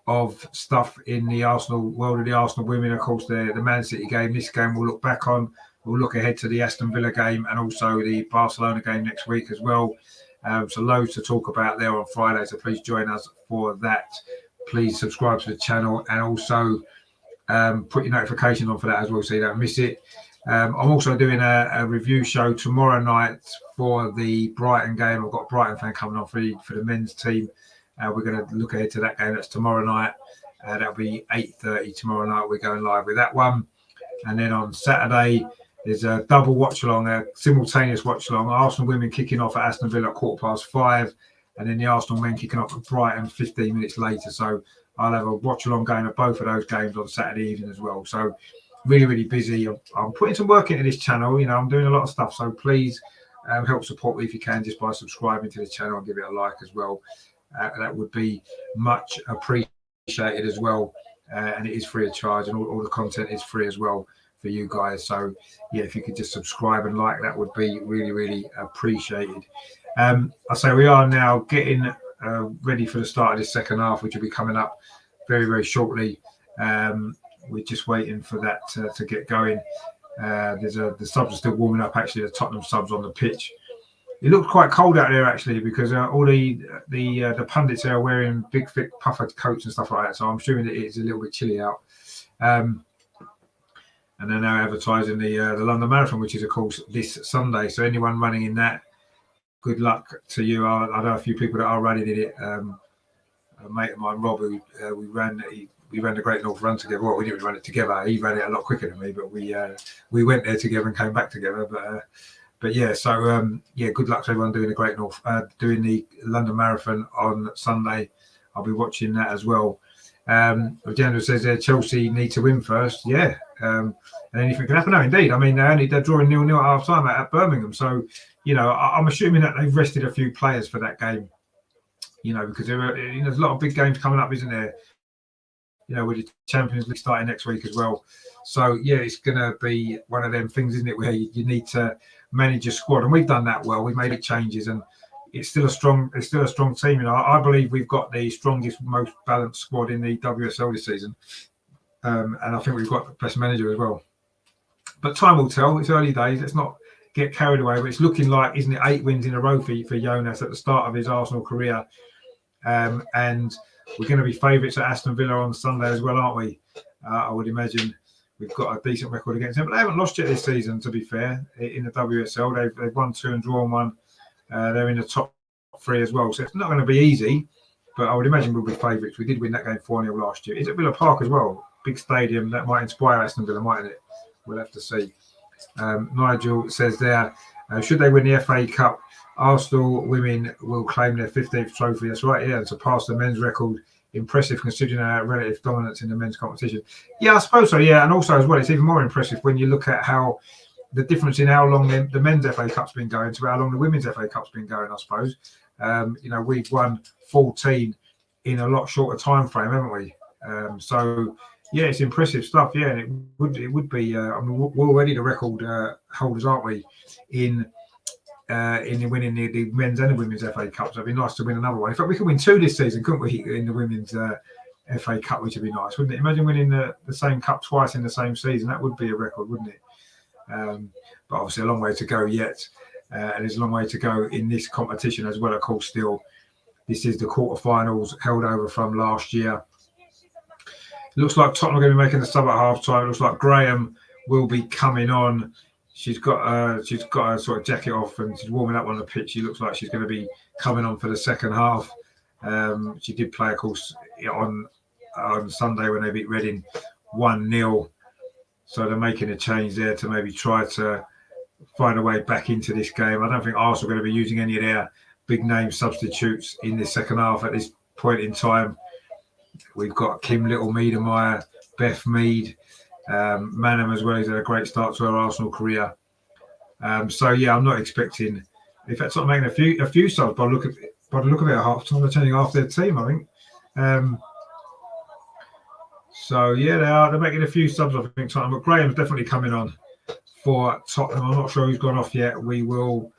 of stuff in the Arsenal world of the Arsenal women. Of course, the Man City game. This game we'll look back on. We'll look ahead to the Aston Villa game and also the Barcelona game next week as well. So loads to talk about there on Friday. So please join us for that. Please subscribe to the channel and also put your notifications on for that as well so you don't miss it. I'm also doing a review show tomorrow night for the Brighton game. I've got a Brighton fan coming on for the men's team. We're going to look ahead to that game. That's tomorrow night. That'll be 8:30 tomorrow night. We're going live with that one. And then on Saturday, there's a double watch-along, a simultaneous watch-along. Arsenal women kicking off at Aston Villa at 5:15. And then the Arsenal men kicking off at Brighton 15 minutes later. So I'll have a watch-along game of both of those games on Saturday evening as well. So really, really busy. I'm putting some work into this channel. I'm doing a lot of stuff. So please help support me if you can just by subscribing to the channel and give it a like as well. That would be much appreciated as well. And it is free of charge and all the content is free as well for you guys. So yeah, if you could just subscribe and like, that would be really, really appreciated. I say we are now getting ready for the start of this second half, which will be coming up very, very shortly. We're just waiting for that to get going. The subs are still warming up, actually, the Tottenham subs on the pitch. It looked quite cold out there actually, because all the pundits are wearing big, thick puffer coats and stuff like that. So I'm assuming that it's a little bit chilly out. And they're now advertising the London Marathon, which is of course this Sunday. So anyone running in that, good luck to you. I know a few people that are running in it. A mate of mine, Rob, who we ran the Great North Run together. Well, we didn't run it together. He ran it a lot quicker than me, but we went there together and came back together. But yeah, so yeah, good luck to everyone doing the Great North, doing the London Marathon on Sunday. I'll be watching that as well. General says Chelsea need to win first. Yeah, and anything can happen. No, indeed. I mean, they're drawing 0-0 at half time at Birmingham. So, I'm assuming that they've rested a few players for that game. Because there's a lot of big games coming up, isn't there? With the Champions League starting next week as well. So yeah, it's going to be one of them things, isn't it, where you need to manage your squad, and we've done that well. We've made changes, and it's still a strong team. You know, I believe we've got the strongest, most balanced squad in the WSL this season, and I think we've got the best manager as well. But time will tell. It's early days. Let's not get carried away. But it's looking like, isn't it, 8 wins in a row for Jonas at the start of his Arsenal career, and we're going to be favourites at Aston Villa on Sunday as well, aren't we? I would imagine we've got a decent record against them, but they haven't lost yet this season. To be fair, in the WSL, they've won 2 and drawn 1. They're in the top 3 as well, so it's not going to be easy. But I would imagine we'll be favourites. We did win that game 4-0 last year. It's at Meadow Park as well, big stadium. That might inspire Aston Villa, mightn't it? We'll have to see. Nigel says there, should they win the FA Cup, Arsenal women will claim their 15th trophy. That's right, yeah, to pass the men's record. Impressive considering our relative dominance in the men's competition. Yeah, I suppose so, yeah. And also as well, it's even more impressive when you look at how the difference in how long the men's FA Cup's been going to how long the women's FA Cup's been going, I suppose. You know, we've won 14 in a lot shorter time frame, haven't we? So yeah, it's impressive stuff. Yeah, and it would be. I mean, we're already the record holders, aren't we? In winning the men's and the women's FA Cups. So it'd be nice to win another one. In fact, we could win 2 this season, couldn't we? In the women's FA Cup, which would be nice, wouldn't it? Imagine winning the same cup twice in the same season. That would be a record, wouldn't it? But obviously, a long way to go yet, and there's a long way to go in this competition as well. Of course, still, this is the quarterfinals held over from last year. Looks like Tottenham are going to be making the sub at half time. It looks like Graham will be coming on. She's got a sort of jacket off and she's warming up on the pitch. She looks like she's going to be coming on for the second half. She did play, of course, on Sunday when they beat Reading 1-0. So they're making a change there to maybe try to find a way back into this game. I don't think Arsenal are going to be using any of their big name substitutes in this second half at this point in time. We've got Kim Little-Meademeyer, Beth Mead, Manham as well. He's had a great start to her Arsenal career. So yeah, I'm not expecting. In fact, I'm making a few subs. By the look of it at half time, they're changing half their team, I think. So yeah, they're making a few subs. I think Tottenham, but Graham's definitely coming on for Tottenham. I'm not sure who's gone off yet. We will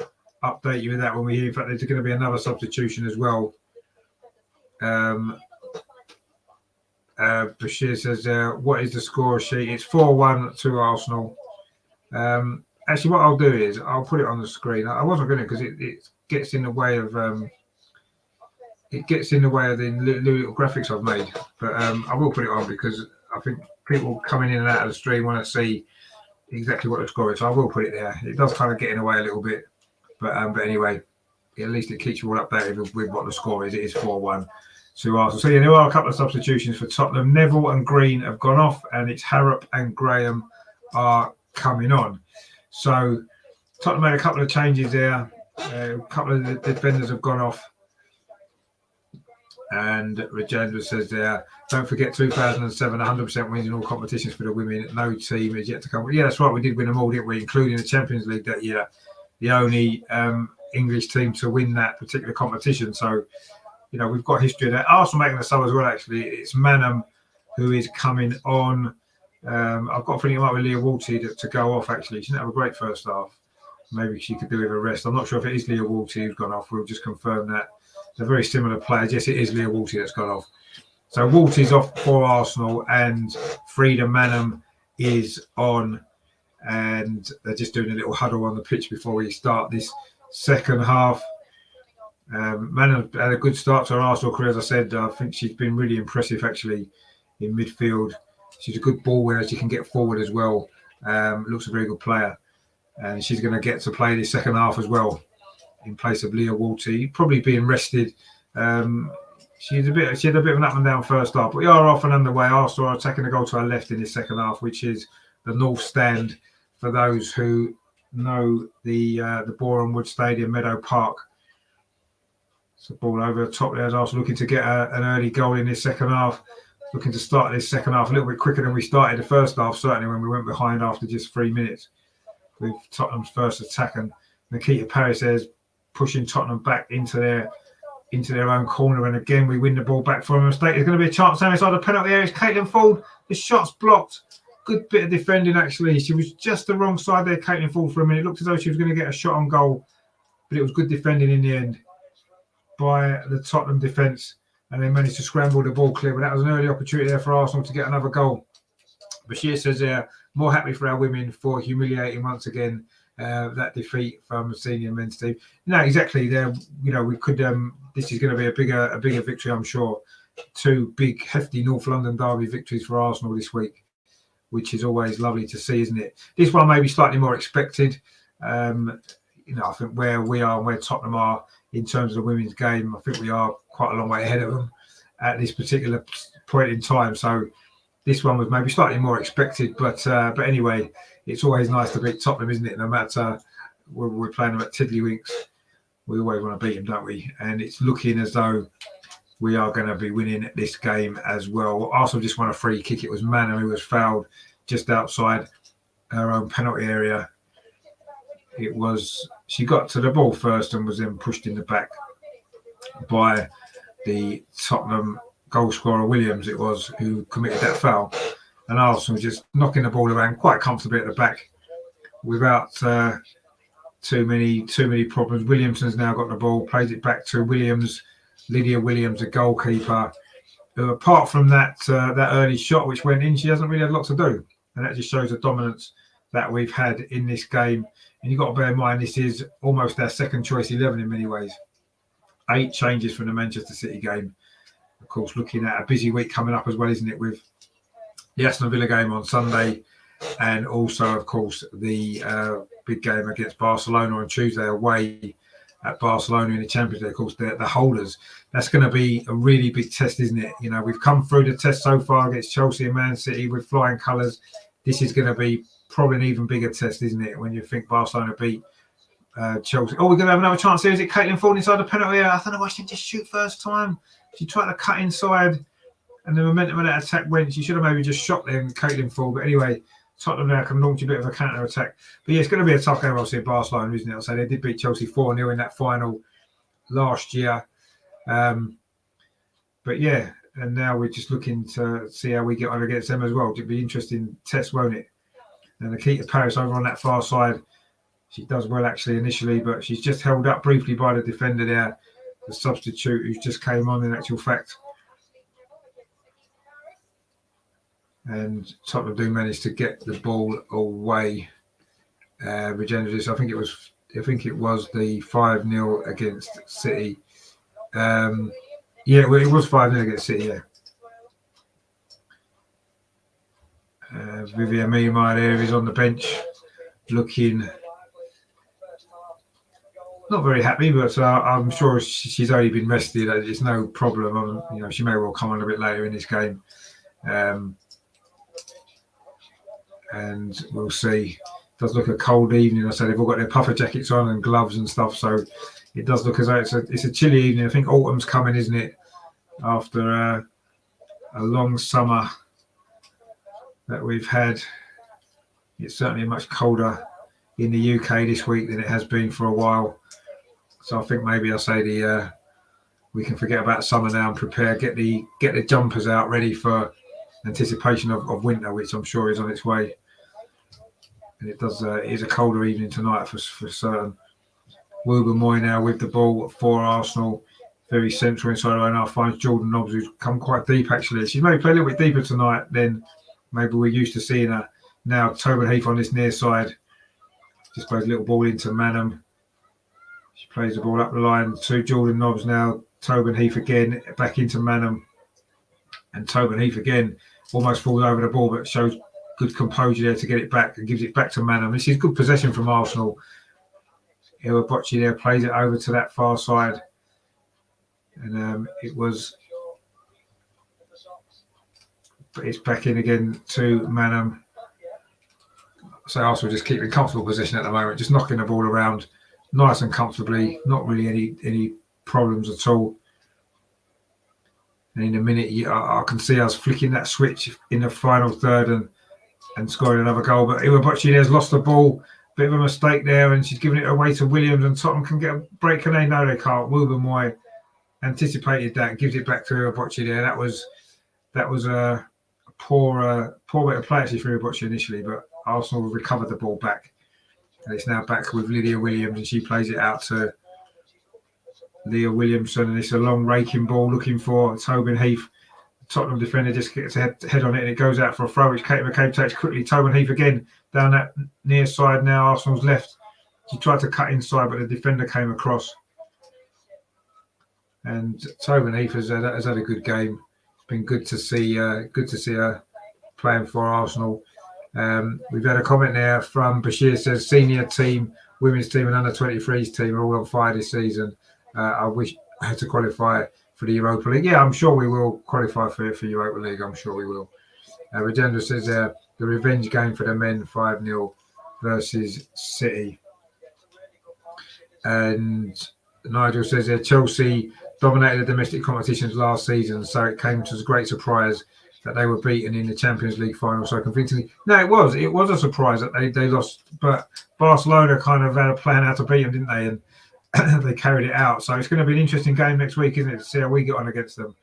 update you with that when we hear. In fact, there's going to be another substitution as well. Bashir says, what is the score sheet? It's 4-1 to Arsenal. Actually, what I'll do is I'll put it on the screen. I wasn't going to because it gets in the way of the little graphics I've made. But I will put it on because I think people coming in and out of the stream want to see exactly what the score is. So I will put it there. It does kind of get in the way a little bit. But anyway, at least it keeps you all updated with what the score is. It is 4-1. To Arsenal. So yeah, there are a couple of substitutions for Tottenham. Neville and Green have gone off, and it's Harrop and Graham are coming on. So Tottenham made a couple of changes there. A couple of the defenders have gone off. And Rajendra says there, don't forget 2007, 100% wins in all competitions for the women. No team is yet to come. Yeah, that's right. We did win them all, didn't we? Including the Champions League that year. The only English team to win that particular competition. So, you know, we've got history there. Arsenal making the sub as well, actually. It's Manham who is coming on. I've got a feeling it might be Leah Walty to go off, actually. She didn't have a great first half. Maybe she could do with a rest. I'm not sure if it is Leah Walty who's gone off. We'll just confirm that. They're very similar players. Yes, it is Leah Walty that's gone off. So Walty's off for Arsenal and Frida Manham is on. And they're just doing a little huddle on the pitch before we start this second half. Manham had a good start to her Arsenal career, as I said. I think she's been really impressive, actually, in midfield. She's a good ball winner. She can get forward as well. Looks a very good player. And she's going to get to play this second half as well in place of Leah Walty, probably being rested. She had a bit of an up and down first half, but we are off and underway. Arsenal are attacking the goal to our left in this second half, which is the North Stand for those who know the Boreham Wood Stadium, Meadow Park. So ball over the top there as Arsenal looking to get an early goal in this second half. Looking to start this second half a little bit quicker than we started the first half, certainly when we went behind after just 3 minutes with Tottenham's first attack. And Nikita Paris there's pushing Tottenham back into their own corner. And again, we win the ball back from a mistake. There's going to be a chance down inside the penalty area. It's Caitlin Ford. The shot's blocked. good bit of defending, actually. She was just the wrong side there, Caitlin Ford, for a minute. It looked as though she was going to get a shot on goal, but it was good defending in the end by the Tottenham defence, and they managed to scramble the ball clear. But that was an early opportunity there for Arsenal to get another goal. Bashir says, more happy for our women for humiliating once again that defeat from the senior men's team. No, exactly. There, we could. This is going to be a bigger victory, I'm sure. 2 big, hefty North London derby victories for Arsenal this week, which is always lovely to see, isn't it? This one may be slightly more expected. I think where we are and where Tottenham are in terms of the women's game, I think we are quite a long way ahead of them at this particular point in time. So this one was maybe slightly more expected, but anyway, it's always nice to beat Tottenham, isn't it? No matter whether we're playing them at Tiddlywinks, we always want to beat them, don't we? And it's looking as though we are going to be winning this game as well. Arsenal just won a free kick. It was Manor who was fouled just outside her own penalty area. She got to the ball first and was then pushed in the back by the Tottenham goal scorer Williams, it was, who committed that foul. And Arsenal just knocking the ball around quite comfortably at the back without too many problems. Williamson's now got the ball, plays it back to Williams. Lydia Williams, the goalkeeper. Apart from that early shot which went in, she hasn't really had a lot to do, and that just shows the dominance that we've had in this game. And you've got to bear in mind this is almost our second choice 11 in many ways. 8 changes from the Manchester City game. Of course, looking at a busy week coming up as well, isn't it? With the Aston Villa game on Sunday, and also, of course, the big game against Barcelona on Tuesday away at Barcelona in the Champions League. Of course, the holders. That's going to be a really big test, isn't it? We've come through the test so far against Chelsea and Man City with flying colours. This is going to be probably an even bigger test, isn't it? When you think Barcelona beat Chelsea. Oh, we're going to have another chance here. Is it Caitlin Ford inside the penalty area? I don't know why she didn't just shoot first time. She tried to cut inside, and the momentum of that attack went. She should have maybe just shot there, Caitlin Ford. But anyway, Tottenham now can launch a bit of a counter attack. But yeah, it's going to be a tough game, obviously, in Barcelona, isn't it? I'll say they did beat Chelsea 4-0 in that final last year. But yeah, and now we're just looking to see how we get on against them as well. It'll be an interesting test, won't it? And Nikita Paris over on that far side. She does well, actually, initially, but she's just held up briefly by the defender there, the substitute who just came on in actual fact. And Tottenham do manage to get the ball away. Regenerative. I think it was the 5-0 against City. It was 5-0 against City. Yeah. Vivian Meadow there is on the bench, looking not very happy, but I'm sure she's only been rested. It's no problem. She may well come on a bit later in this game. And we'll see. It does look a cold evening. I said they've all got their puffer jackets on and gloves and stuff, so it does look as though it's a chilly evening. I think autumn's coming, isn't it? After a long summer that we've had, it's certainly much colder in the UK this week than it has been for a while. So I think maybe I'll say we can forget about summer now and prepare, get the jumpers out ready for anticipation of winter, which I'm sure is on its way. And it is a colder evening tonight for certain. Wilbur Moy now with the ball for Arsenal, very central inside our own half, finds Jordan Nobbs, who's come quite deep actually. She's maybe played a little bit deeper tonight than maybe we're used to seeing her. Now Tobin Heath on this near side, just plays a little ball into Manham. She plays the ball up the line to Jordan Nobbs now. Tobin Heath again, back into Manham. And Tobin Heath again almost falls over the ball, but shows good composure there to get it back and gives it back to Manham. This is good possession from Arsenal. Iwabochi there plays it over to that far side. And it's back in again to Manham. So Arsenal just keep in comfortable position at the moment, just knocking the ball around nice and comfortably, not really any problems at all. And in a minute, I can see us flicking that switch in the final third and scoring another goal. But Iwabochi has lost the ball. Bit of a mistake there, and she's giving it away to Williams, and Tottenham can get a break. Can they? No, they can't. Wilbur Moy anticipated that and gives it back to Iwabochi there. That was a poor bit of play actually from Boccia initially, but Arsenal recovered the ball back, and it's now back with Lydia Williams, and she plays it out to Leah Williamson, and it's a long raking ball looking for Tobin Heath. Tottenham defender just gets a head on it, and it goes out for a throw, which Katie McCabe takes quickly. Tobin Heath again down that near side now, Arsenal's left. She tried to cut inside, but the defender came across. And Tobin Heath has had a good game. It's been good to see her playing for Arsenal. We've had a comment there from Bashir, says senior team, women's team and under 23s team are all on fire this season. I wish I had to qualify for the Europa League. Yeah, I'm sure we will qualify for Europa League. I'm sure we will. Regenda says the revenge game for the men, 5-0 versus City. And Nigel says Chelsea dominated the domestic competitions last season, so it came as a great surprise that they were beaten in the Champions League final so convincingly. No, it was a surprise that they lost, but Barcelona kind of had a plan how to beat them, didn't they? And they carried it out. So it's going to be an interesting game next week, isn't it, to see how we get on against them.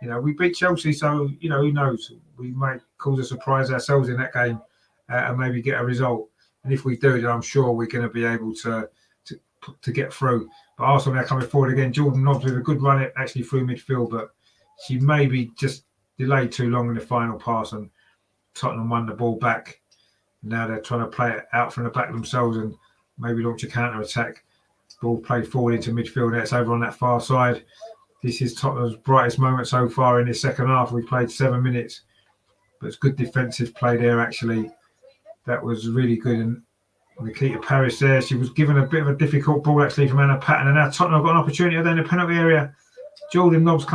You know, we beat Chelsea, so, you know, who knows? We might cause a surprise ourselves in that game and maybe get a result. And if we do, then I'm sure we're going to be able to get through. But Arsenal now coming forward again. Jordan Nobbs with a good run actually through midfield, but she maybe just delayed too long in the final pass, and Tottenham won the ball back. Now they're trying to play it out from the back themselves and maybe launch a counter attack. Ball played forward into midfield. That's over on that far side. This is Tottenham's brightest moment so far in the second half. We played 7 minutes, but it's good defensive play there actually. That was really good. And Nikita Paris there, she was given a bit of a difficult ball actually from Anna Patton, and now Tottenham have got an opportunity in the penalty area. Jordan Nobbs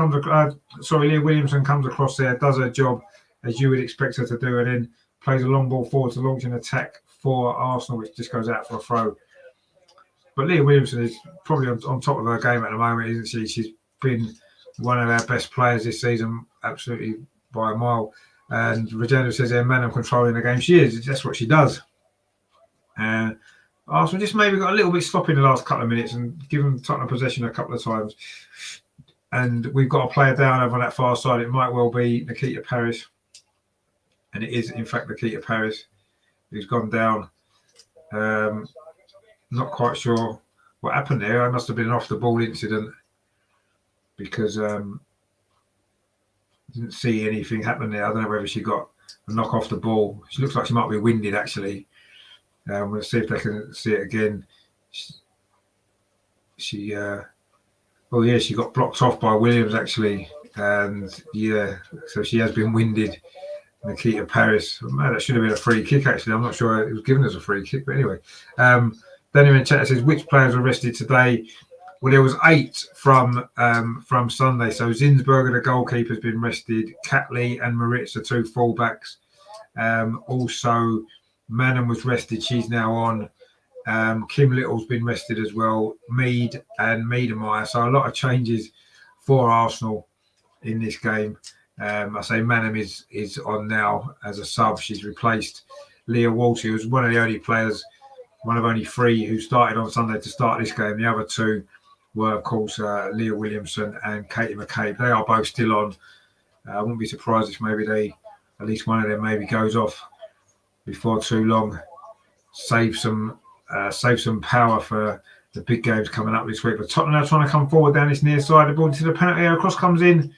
Leah Williamson comes across there, does her job as you would expect her to do, and then plays a long ball forward to launch an attack for Arsenal, which just goes out for a throw. But Leah Williamson is probably on top of her game at the moment, isn't she? She's been one of our best players this season, absolutely by a mile. And Regina says they're man of controlling the game. She is. That's what she does. Arsenal just maybe got a little bit sloppy in the last couple of minutes and given Tottenham possession a couple of times. And we've got a player down over on that far side. It might well be Nikita Paris. And it is, in fact, Nikita Paris who's gone down. Not quite sure what happened there. It must have been an off-the-ball incident because I didn't see anything happen there. I don't know whether she got a knock off the ball. She looks like she might be winded, actually. We'll see if they can see it again. She got blocked off by Williams, actually. And, yeah, so she has been winded. Nikita Paris. Man, that should have been a free kick, actually. I'm not sure it was given as a free kick, but anyway. Daniel in chat says, which players were arrested today? Well, there was 8 from Sunday. So Zinsberger, the goalkeeper, has been arrested. Catley and Moritz, the 2 fullbacks. Also, Manham was rested. She's now on. Kim Little's been rested as well. Mead and Miedemeier. So a lot of changes for Arsenal in this game. I say Manham is on now as a sub. She's replaced Leah Walter, who was one of the early players, one of only 3 who started on Sunday to start this game. The other 2 were, of course, Leah Williamson and Katie McCabe. They are both still on. I wouldn't be surprised if maybe at least one of them maybe goes off before too long. Save some power for the big games coming up this week. But Tottenham are trying to come forward down this near side. The ball to the penalty area. Cross comes in.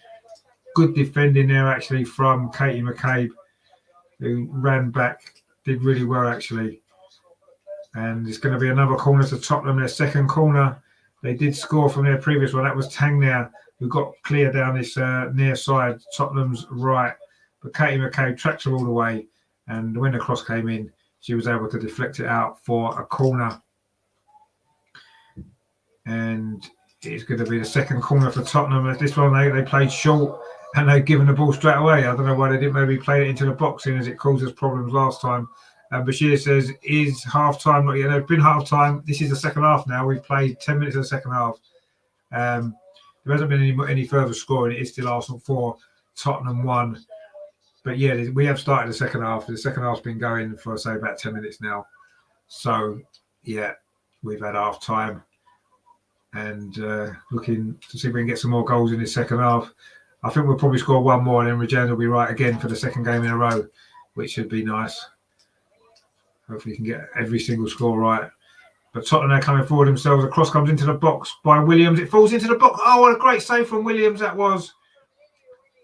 Good defending there, actually, from Katie McCabe, who ran back, did really well, actually. And it's going to be another corner to Tottenham, their second corner. They did score from their previous one. That was Tang there, who got clear down this near side, Tottenham's right. But Katie McCabe tracked her all the way. And when the cross came in, she was able to deflect it out for a corner. And it's going to be the second corner for Tottenham. This one, they played short and they've given the ball straight away. I don't know why they didn't maybe play it into the boxing, as it caused us problems last time. Bashir says, is half-time not yet? It's been half-time. This is the second half now. We've played 10 minutes of the second half. There hasn't been any further scoring. It is still Arsenal 4, Tottenham 1. But, yeah, we have started the second half. The second half's been going for, say, about 10 minutes now. So, yeah, we've had half-time. And looking to see if we can get some more goals in the second half. I think we'll probably score one more and then Regina will be right again for the second game in a row, which should be nice. Hopefully we can get every single score right. But Tottenham are coming forward themselves. The cross comes into the box by Williams. It falls into the box. Oh, what a great save from Williams that was.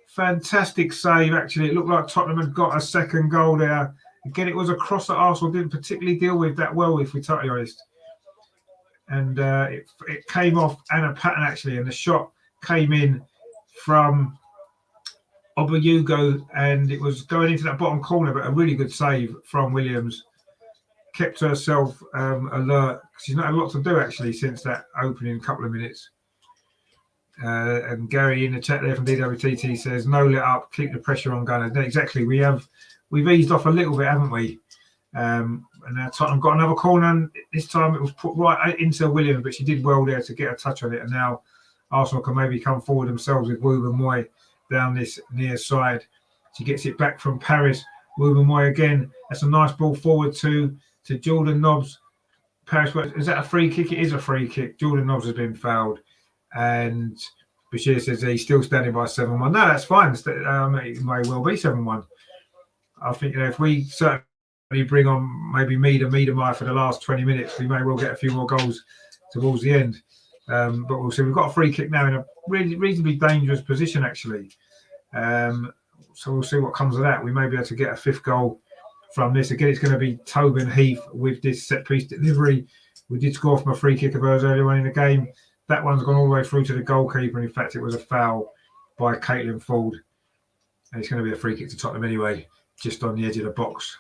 Fantastic save, actually. It looked like Tottenham had got a second goal there. Again, it was a cross that Arsenal didn't particularly deal with that well, if we're totally honest. And it came off Anna Patton, actually, and the shot came in from Obayugo, and it was going into that bottom corner, but a really good save from Williams. Kept herself alert. She's not had a lot to do, actually, since that opening couple of minutes. And Gary in the chat there from DWTT says, no let up, keep the pressure on Gunners. Exactly. We've eased off a little bit, haven't we? And now Tottenham got another corner, and this time it was put right into Williams, but she did well there to get a touch on it. And now Arsenal can maybe come forward themselves with Wouben-Moy down this near side. She gets it back from Paris. Wouben-Moy again. That's a nice ball forward to Jordan Nobbs. Paris, is that a free kick? It is a free kick. Jordan Nobbs has been fouled. And Bashir says he's still standing by 7-1. No, that's fine. It may well be 7-1. I think, if we certainly bring on maybe Meadow for the last 20 minutes, we may well get a few more goals towards the end. But we'll see. We've got a free kick now in a reasonably dangerous position, actually. So we'll see what comes of that. We may be able to get a fifth goal from this. Again, it's going to be Tobin Heath with this set-piece delivery. We did score from a free kick of hers earlier on in the game. That one's gone all the way through to the goalkeeper. And in fact, it was a foul by Caitlin Ford. And it's going to be a free kick to Tottenham anyway, just on the edge of the box.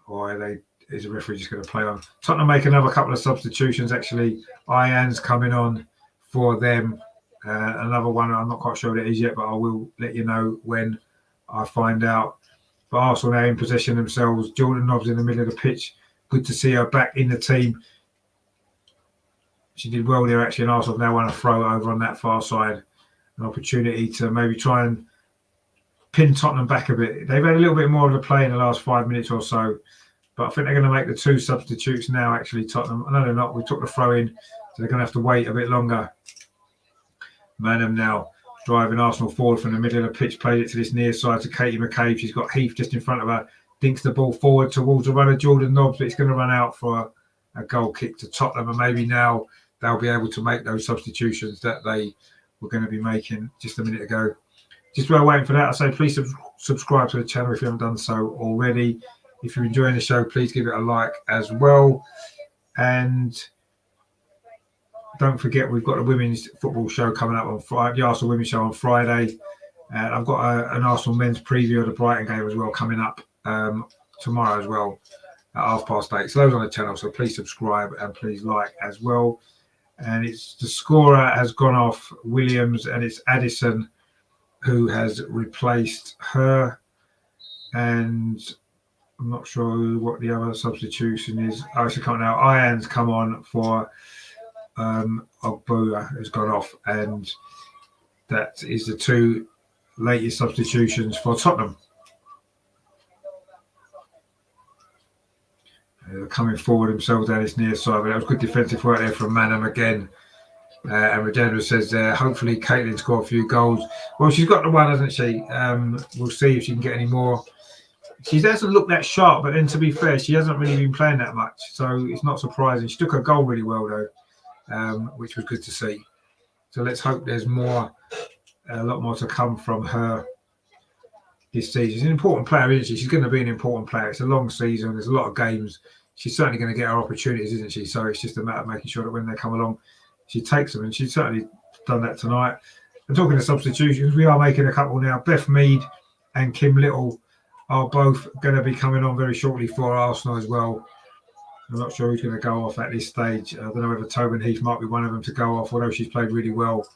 Or is the referee just going to play on? Tottenham make another couple of substitutions, actually. Ian's coming on for them. Another one, I'm not quite sure what it is yet, but I will let you know when I find out. But Arsenal now in possession themselves. Jordan Nobbs in the middle of the pitch. Good to see her back in the team. She did well there, actually, and Arsenal now want to throw over on that far side. An opportunity to maybe try and pin Tottenham back a bit. They've had a little bit more of the play in the last 5 minutes or so, but I think they're going to make the two substitutes now, actually, Tottenham. No, they're not. We took the throw in, so they're going to have to wait a bit longer. Manham now driving Arsenal forward from the middle of the pitch, played it to this near side to Katie McCabe. She's got Heath just in front of her, dinks the ball forward towards the runner, Jordan Nobbs, but it's going to run out for a goal kick to Tottenham, and maybe now they'll be able to make those substitutions that they were going to be making just a minute ago. Just while waiting for that, I say please subscribe to the channel if you haven't done so already. If you're enjoying the show, please give it a like as well. And don't forget, we've got a women's football show coming up on Friday, the Arsenal Women's Show on Friday. And I've got an Arsenal men's preview of the Brighton game as well coming up tomorrow as well at 8:30. So those on the channel, so please subscribe and please like as well. And it's the scorer has gone off Williams, and it's Addison who has replaced her. And I'm not sure what the other substitution is. I actually can't now. Ian's come on for Ogboa has gone off, and that is the two latest substitutions for Tottenham. Coming forward himself down his near side, but that was good defensive work there from Manham again. And Regina says hopefully Caitlin score a few goals. Well, she's got the one, hasn't she? We'll see if she can get any more. She doesn't look that sharp, but then to be fair, she hasn't really been playing that much, so it's not surprising. She took her goal really well though, which was good to see. So let's hope there's a lot more to come from her this season. She's an important player, isn't she? She's going to be an important player. It's a long season. There's a lot of games. She's certainly going to get her opportunities, isn't she? So it's just a matter of making sure that when they come along, she takes them, and she's certainly done that tonight. And talking of substitutions, we are making a couple now. Beth Mead and Kim Little are both going to be coming on very shortly for Arsenal as well. I'm not sure who's going to go off at this stage. I don't know whether Tobin Heath might be one of them to go off, although she's played really well.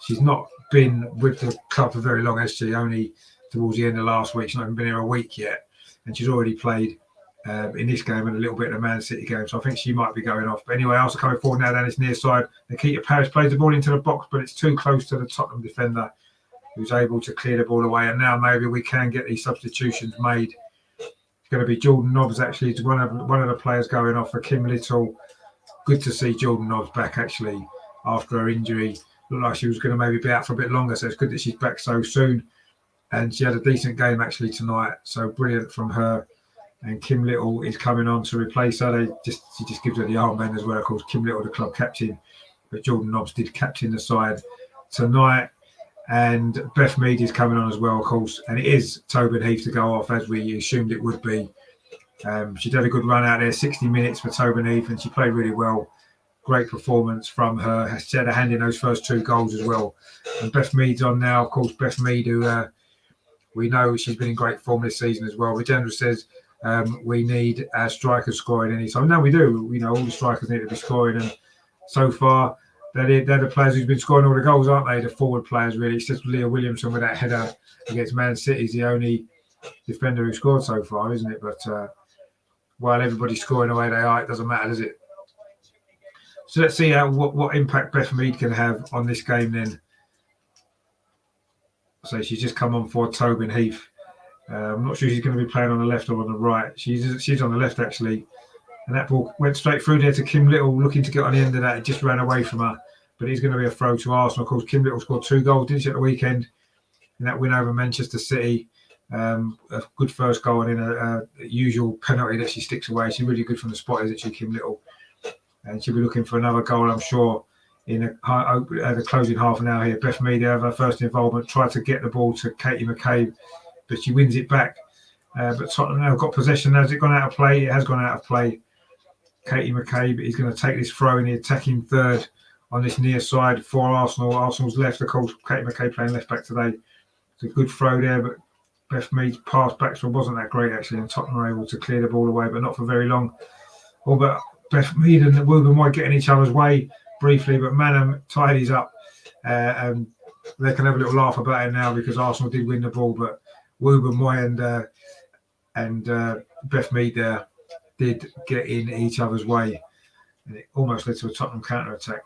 She's not been with the club for very long, has she? Only towards the end of last week. She's not even been here a week yet, and she's already played in this game and a little bit in the Man City game. So I think she might be going off. But anyway, also coming forward now down this near side. Nikita Paris plays the ball into the box, but it's too close to the Tottenham defender, who's able to clear the ball away. And now maybe we can get these substitutions made. It's going to be Jordan Nobbs, actually, to one of the players going off for Kim Little. Good to see Jordan Nobbs back, actually. after her injury. Looked like she was going to maybe be out for a bit longer, so it's good that she's back so soon. And she had a decent game actually tonight, so brilliant from her. And Kim Little is coming on to replace her. She just gives her the armband as well. Of course, Kim Little, the club captain, but Jordan Nobbs did captain the side tonight. And Beth Mead is coming on as well, of course. And it is Tobin Heath to go off, as we assumed it would be. She did a good run out there, 60 minutes for Tobin Heath, and she played really well. Great performance from her. She had a hand in those first 2 goals as well. And Beth Mead's on now. Of course, Beth Mead, who we know she's been in great form this season as well. Rajendra says we need strikers scoring anytime. No, we do. We know all the strikers need to be scoring. And so far, they're the players who've been scoring all the goals, aren't they? The forward players, really. It's just Leah Williamson with that header against Man City is the only defender who scored so far, isn't it? But while everybody's scoring the way they are, it doesn't matter, does it? So let's see what impact Beth Mead can have on this game then. So she's just come on for Tobin Heath. I'm not sure she's going to be playing on the left or on the right. She's on the left, actually. And that ball went straight through there to Kim Little, looking to get on the end of that. It just ran away from her. But it's going to be a throw to Arsenal. Of course, Kim Little scored 2 goals, didn't she, at the weekend? In that win over Manchester City. A good first goal and in a usual penalty that she sticks away. She's really good from the spot, isn't she, Kim Little? And she'll be looking for another goal, I'm sure, in the closing half an hour here. Beth Mead, her first involvement, tried to get the ball to Katie McCabe, but she wins it back. But Tottenham now got possession. Has it gone out of play? It has gone out of play. Katie McCabe is going to take this throw in the attacking third on this near side for Arsenal. Arsenal's left, of course, Katie McCabe playing left back today. It's a good throw there, but Beth Mead's pass back so wasn't that great, actually, and Tottenham were able to clear the ball away, but not for very long. All but Beth Mead and Wooburn might get in each other's way briefly, but Manham tidies up. And they can have a little laugh about it now because Arsenal did win the ball, but Wooburn Moy and Beth Mead there did get in each other's way. And it almost led to a Tottenham counter-attack.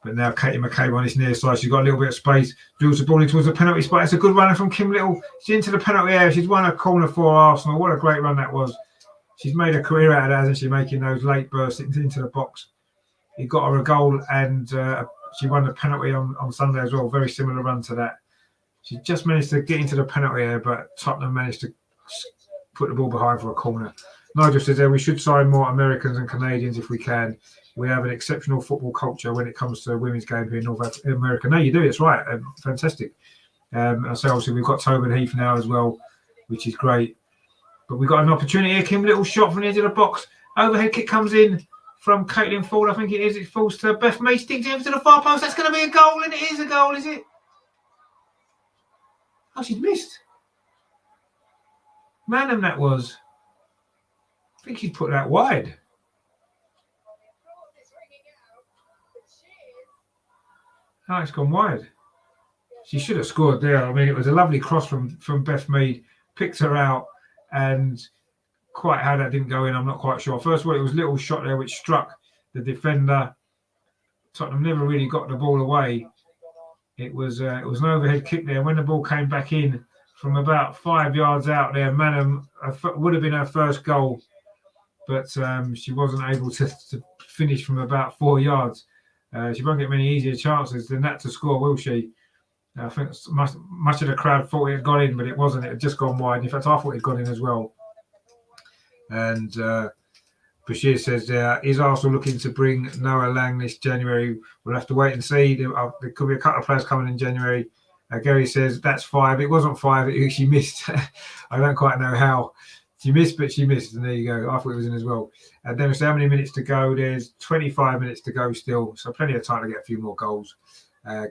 But now Katie McCabe on this near side. She's got a little bit of space. Drills the ball in towards the penalty spot. It's a good runner from Kim Little. She's into the penalty area. She's won a corner for Arsenal. What a great run that was. She's made a career out of that, hasn't she, making those late bursts into the box. He got her a goal and she won the penalty on Sunday as well. Very similar run to that. She just managed to get into the penalty area, but Tottenham managed to put the ball behind for a corner. Nigel says there we should sign more Americans and Canadians if we can. We have an exceptional football culture when it comes to women's game here in North America. No, you do. It's right. Fantastic. I say obviously we've got Tobin Heath now as well, which is great. But we've got an opportunity here. Kim Little shot from the edge of the box. Overhead kick comes in from Caitlin Ford. I think it is. It falls to Beth Mead. Sticks it over to the far post. That's going to be a goal, and it is a goal, is it? Oh, she's missed. Manham, that was. I think she'd put that wide. Oh, it's gone wide. She should have scored there. I mean, it was a lovely cross from Beth Mead. Picked her out, and quite how that didn't go in, I'm not quite sure. First of all, it was a little shot there which struck the defender. Tottenham never really got the ball away. It was an overhead kick there. When the ball came back in from about 5 yards out there, Manham would have been her first goal, but she wasn't able to finish from about 4 yards. She won't get many easier chances than that to score, will she? I think much of the crowd thought it had gone in, but it wasn't. It had just gone wide. In fact, I thought it had gone in as well. And Bashir says, is Arsenal looking to bring Noah Lang this January? We'll have to wait and see. There could be a couple of players coming in January. Gary says, that's 5. It wasn't 5. She missed. I don't quite know how. She missed, but she missed. And there you go. I thought it was in as well. And then how many minutes to go? There's 25 minutes to go still. So plenty of time to get a few more goals.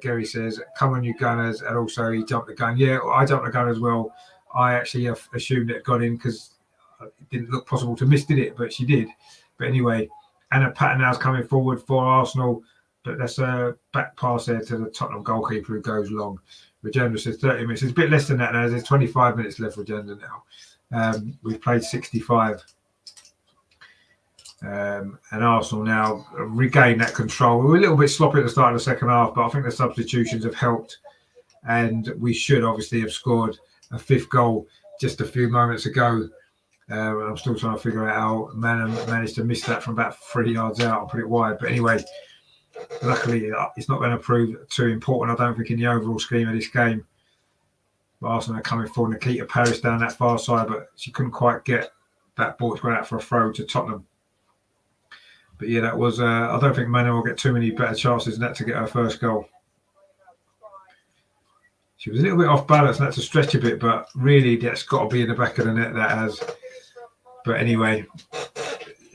Gary says, come on, you Gunners. And also, he jumped the gun. Yeah, I jumped the gun as well. I actually assumed it had gone in because it didn't look possible to miss, did it? But she did. But anyway, Anna Pattonow's coming forward for Arsenal. But that's a back pass there to the Tottenham goalkeeper who goes long. Rajendra says 30 minutes. It's a bit less than that now. There's 25 minutes left, Rajendra, now. We've played 65. And Arsenal now regain that control. We were a little bit sloppy at the start of the second half, but I think the substitutions have helped. And we should obviously have scored a 5th goal just a few moments ago. I'm still trying to figure out how Manham managed to miss that from about 3 yards out and put it wide. But anyway, Luckily, it's not going to prove too important, I don't think, in the overall scheme of this game. But Arsenal are coming forward. Nikita Paris down that far side, but she couldn't quite get that ball to go out for a throw to Tottenham. But yeah, that was. I don't think Meadow will get too many better chances than that to get her first goal. She was a little bit off balance and had to stretch a bit, but really that's got to be in the back of the net. That has. But anyway,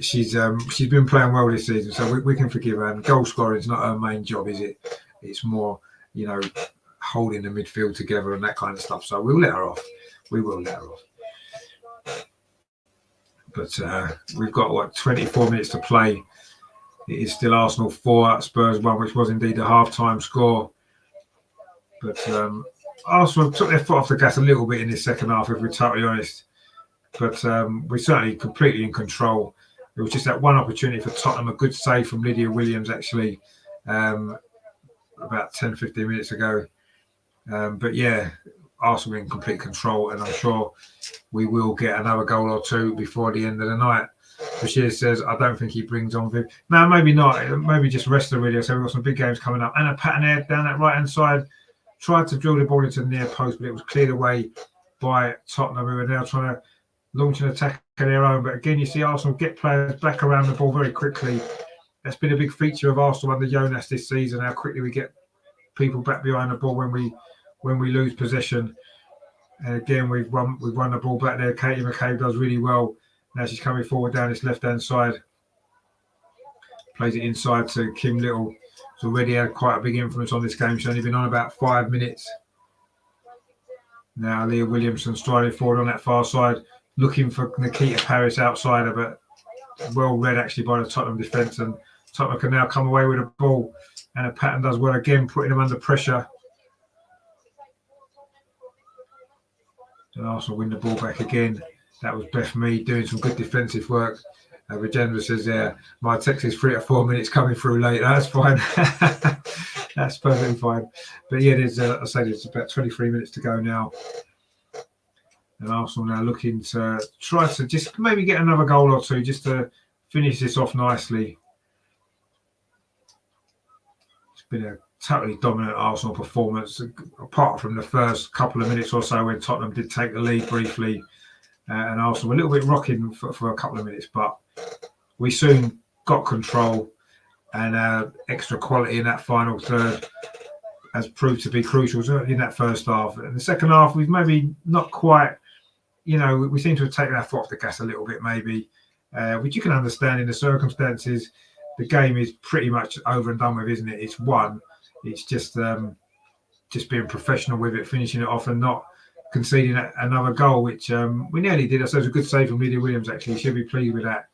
she's been playing well this season, so we can forgive her. And goal scoring is not her main job, is it? It's more, holding the midfield together and that kind of stuff. So we'll let her off. We will let her off. But we've got 24 minutes to play. It is still Arsenal 4, Spurs 1, which was indeed a half-time score. But Arsenal took their foot off the gas a little bit in this second half, if we're totally honest. But we're certainly completely in control. It was just that one opportunity for Tottenham, a good save from Lydia Williams, actually, about 10, 15 minutes ago. But yeah, Arsenal in complete control, and I'm sure we will get another goal or two before the end of the night. Bashir says, I don't think he brings on Viv. No, maybe not. Maybe just rest the video. So we've got some big games coming up. Anna Patton down that right-hand side tried to drill the ball into the near post, but it was cleared away by Tottenham, who are now trying to launch an attack of their own. But again, you see Arsenal get players back around the ball very quickly. That's been a big feature of Arsenal under Jonas this season, how quickly we get people back behind the ball when we lose possession. And again, we've won the ball back there. Katie McCabe does really well. Now she's coming forward down this left-hand side. Plays it inside to Kim Little. She's already had quite a big influence on this game. She's only been on about 5 minutes. Now Leah Williamson striding forward on that far side, looking for Nikita Paris outside her, but well read actually by the Tottenham defence. And Tottenham can now come away with a ball. And a Patton does well again, putting them under pressure. And Arsenal win the ball back again. That was Beth Mead doing some good defensive work. Rajendra says, my text is 3 to 4 minutes coming through late. That's fine. That's perfectly fine. But yeah, there's about 23 minutes to go now. And Arsenal now looking to try to just maybe get another goal or two just to finish this off nicely. It's been a totally dominant Arsenal performance, apart from the first couple of minutes or so when Tottenham did take the lead briefly. And Arsenal were a little bit rocking for a couple of minutes, but we soon got control, and extra quality in that final third has proved to be crucial in that first half. In the second half, we've maybe not quite, we seem to have taken our foot off the gas a little bit maybe, which you can understand in the circumstances. The game is pretty much over and done with, isn't it? It's won. It's just being professional with it, finishing it off and not conceding another goal, which we nearly did. So it was a good save from Lydia Williams, actually. She'll be pleased with that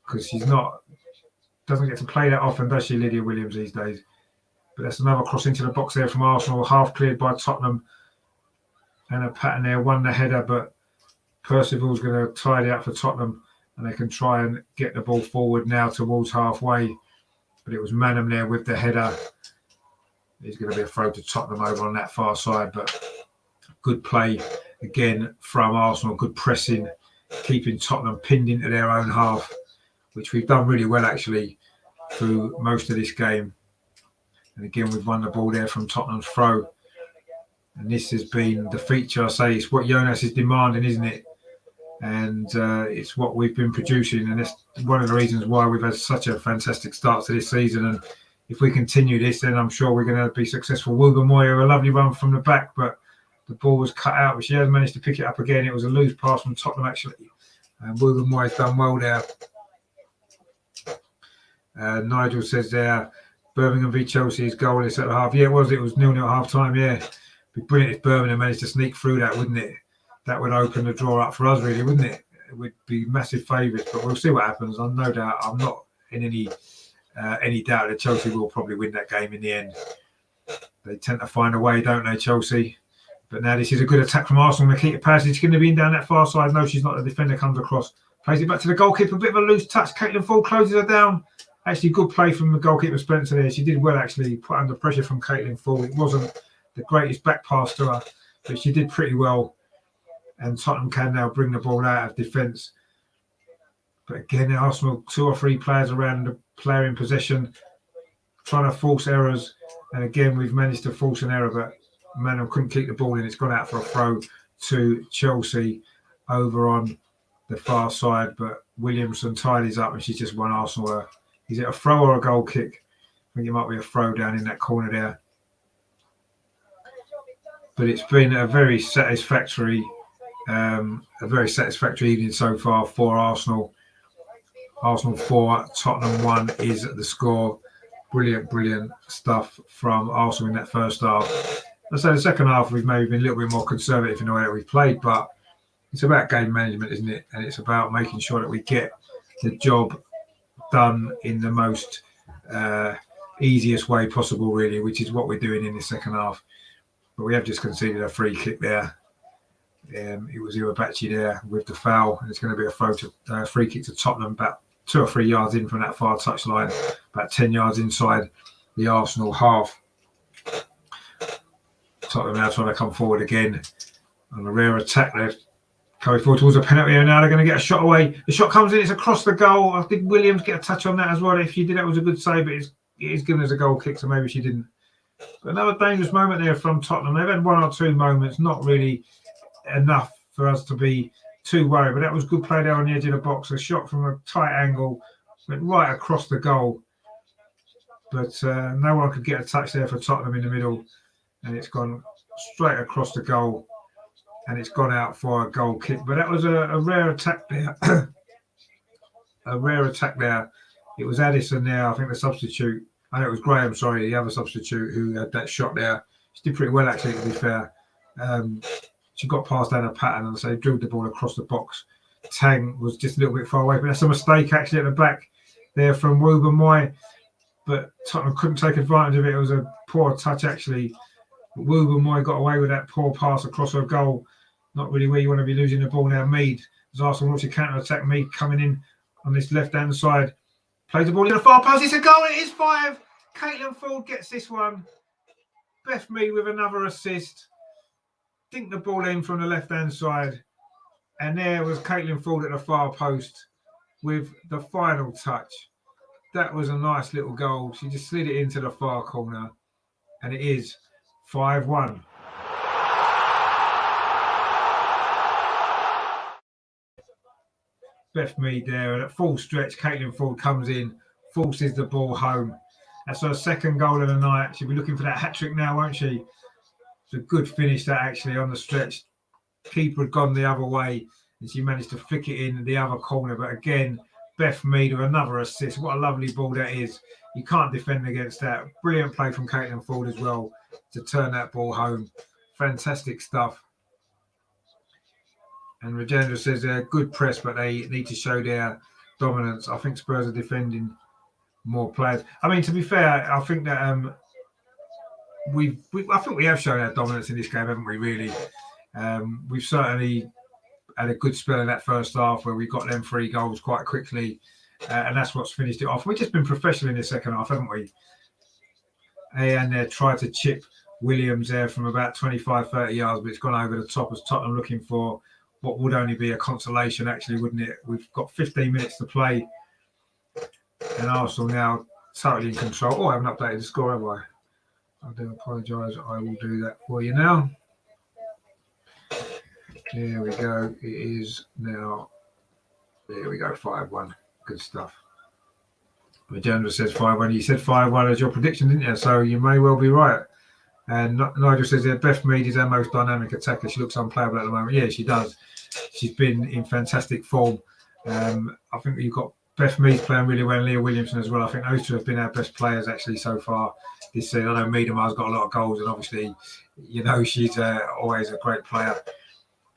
because doesn't get to play that often, does she, Lydia Williams, these days? But that's another cross into the box there from Arsenal, half cleared by Tottenham. And a Patton there won the header, but Percival's going to tidy up for Tottenham, and they can try and get the ball forward now towards halfway. But it was Manham there with the header. He's going to be a throw to Tottenham over on that far side, but good play again from Arsenal, good pressing, keeping Tottenham pinned into their own half, which we've done really well actually through most of this game. And again, we've won the ball there from Tottenham's throw. And this has been the feature, I say, it's what Jonas is demanding, isn't it? And it's what we've been producing. And it's one of the reasons why we've had such a fantastic start to this season. And if we continue this, then I'm sure we're going to be successful. Wilbur Moyer, a lovely run from the back, but the ball was cut out, but she has managed to pick it up again. It was a loose pass from Tottenham, actually. And Wilbur Moyer's done well there. Nigel says there, Birmingham v Chelsea's goal is at the half. Yeah, it was 0-0 at half time, yeah. It'd be brilliant if Birmingham managed to sneak through that, wouldn't it? That would open the draw up for us, really, wouldn't it? It would be massive favourites, but we'll see what happens. I'm no doubt, I'm not in any doubt that Chelsea will probably win that game in the end. They tend to find a way, don't they, Chelsea? But now this is a good attack from Arsenal. Nikita Paris is going to be in down that far side. No, she's not. The defender comes across. Plays it back to the goalkeeper. A bit of a loose touch. Caitlin Ford closes her down. Actually, good play from the goalkeeper Spencer there. She did well, actually, put under pressure from Caitlin Ford. It wasn't the greatest back pass to her, but she did pretty well. And Tottenham can now bring the ball out of defence. But again, Arsenal, 2 or 3 players around the player in possession. trying to force errors. And again, we've managed to force an error, but Meadow couldn't keep the ball in. It's gone out for a throw to Chelsea over on the far side, but Williamson tidies up and she's just won Arsenal. Is it a throw or a goal kick? I think it might be a throw down in that corner there. But it's been a very satisfactory evening so far for Arsenal. Arsenal 4, Tottenham 1 is the score. Brilliant stuff from Arsenal in that first half. Let's say the second half we've maybe been a little bit more conservative in the way that we've played, but it's about game management, isn't it? And it's about making sure that we get the job done in the most easiest way possible, really, which is what we're doing in the second half. But we have just conceded a free kick there. It was Iwabachi there with the foul, and it's going to be a free kick to Tottenham, about 2 or 3 yards in from that far touchline, about 10 yards inside the Arsenal half. Tottenham now trying to come forward again on a rare attack there. Coming forward towards a penalty area now. They're going to get a shot away. The shot comes in. It's across the goal. I think Williams get a touch on that as well. If she did, that was a good save, but it is given as a goal kick, so maybe she didn't. But another dangerous moment there from Tottenham. They've had 1 or 2 moments, not really enough for us to be too worried. But that was good play there on the edge of the box. A shot from a tight angle, went right across the goal. But no one could get a touch there for Tottenham in the middle. And it's gone straight across the goal. And it's gone out for a goal kick. But that was a rare attack there. A rare attack there. It was Addison there, I think the substitute. I know it was Graham, sorry, the other substitute who had that shot there. She did pretty well, actually, to be fair. She got past down a pattern and so drilled the ball across the box. Tang was just a little bit far away, but that's a mistake, actually, at the back there from Woober Moy. But Tottenham couldn't take advantage of it. It was a poor touch, actually. Woober Moy got away with that poor pass across her goal. Not really where you want to be losing the ball now. Mead, as Arsenal wants to counter-attack. Mead coming in on this left-hand side. Plays the ball in the far post. It's a goal. It is 5. Caitlin Ford gets this one. Beth Mead with another assist. Dink the ball in from the left-hand side. And there was Caitlin Ford at the far post with the final touch. That was a nice little goal. She just slid it into the far corner. And it is 5-1. Beth Mead there, and at full stretch, Caitlin Ford comes in, forces the ball home. That's her second goal of the night. She'll be looking for that hat-trick now, won't she? It's a good finish, that, actually, on the stretch. Keeper had gone the other way, and she managed to flick it in the other corner. But again, Beth Mead with another assist. What a lovely ball that is. You can't defend against that. Brilliant play from Caitlin Ford as well to turn that ball home. Fantastic stuff. And Rajendra says good press, but they need to show their dominance. I think Spurs are defending more players. I mean, to be fair, I think that I think we have shown our dominance in this game, haven't we? Really, we've certainly had a good spell in that first half where we got them 3 goals quite quickly, and that's what's finished it off. We've just been professional in the second half, haven't we? And they tried to chip Williams there from about 25-30 yards, but it's gone over the top as Tottenham looking for what would only be a consolation, actually, wouldn't it? We've got 15 minutes to play, and Arsenal now totally in control. Oh, I haven't updated the score, have I? I do apologise. I will do that for you now. There we go. It is now. There we go. 5-1. Good stuff. Magenda says 5-1. You said 5-1 as your prediction, didn't you? So you may well be right. And Nigel says that Beth Mead is our most dynamic attacker. She looks unplayable at the moment. Yeah, she does. She's been in fantastic form. I think you've got Beth Mead playing really well, and Leah Williamson as well. I think those 2 have been our best players actually so far this season. I know Miedamar's got a lot of goals, and obviously, you know, she's always a great player.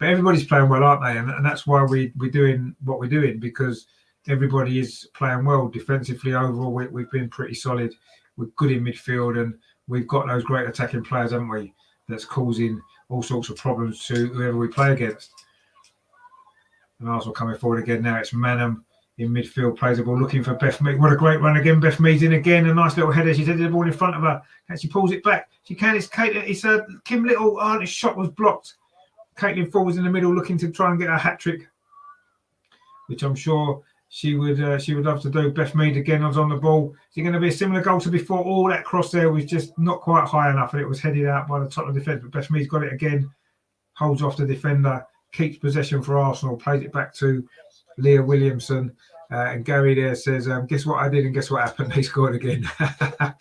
But everybody's playing well, aren't they? And that's why we're doing what we're doing, because everybody is playing well defensively. Overall, we've been pretty solid. We're good in midfield, and we've got those great attacking players, haven't we? That's causing all sorts of problems to whoever we play against. And Arsenal coming forward again now. It's Manham in midfield, plays the ball, looking for Beth Mead. What a great run again. Beth Mead's in again. A nice little header. She's headed the ball in front of her. And she pulls it back. She can. It's Kate. It's Kim Little. Oh, the shot was blocked. Caitlin Ford was in the middle looking to try and get a hat-trick, which I'm sure she would love to do. Beth Mead again was on the ball. Is it going to be a similar goal to before? All that cross there was just not quite high enough, and it was headed out by the top of the defence. But Beth Mead's got it again, holds off the defender, keeps possession for Arsenal, plays it back to Leah Williamson. And Gary there says, guess what I did and guess what happened? They scored again. I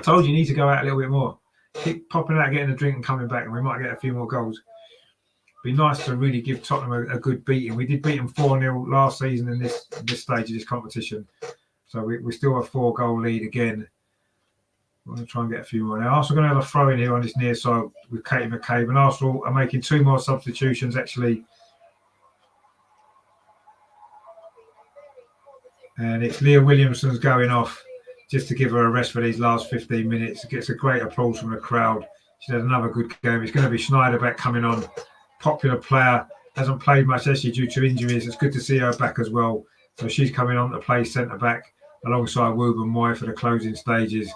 told you need to go out a little bit more. Keep popping out, getting a drink and coming back, and we might get a few more goals. Be nice to really give Tottenham a good beating. We did beat them 4-0 last season in this stage of this competition. So we still have 4-goal lead again. We're going to try and get a few more now. Arsenal are going to have a throw in here on this near side with Katie McCabe. And Arsenal are making 2 more substitutions actually. And it's Leah Williamson's going off just to give her a rest for these last 15 minutes. It gets a great applause from the crowd. She's had another good game. It's going to be Schneiderbeck coming on. Popular player, hasn't played much actually due to injuries. It's good to see her back as well. So she's coming on to play centre back alongside Wooben Moy for the closing stages.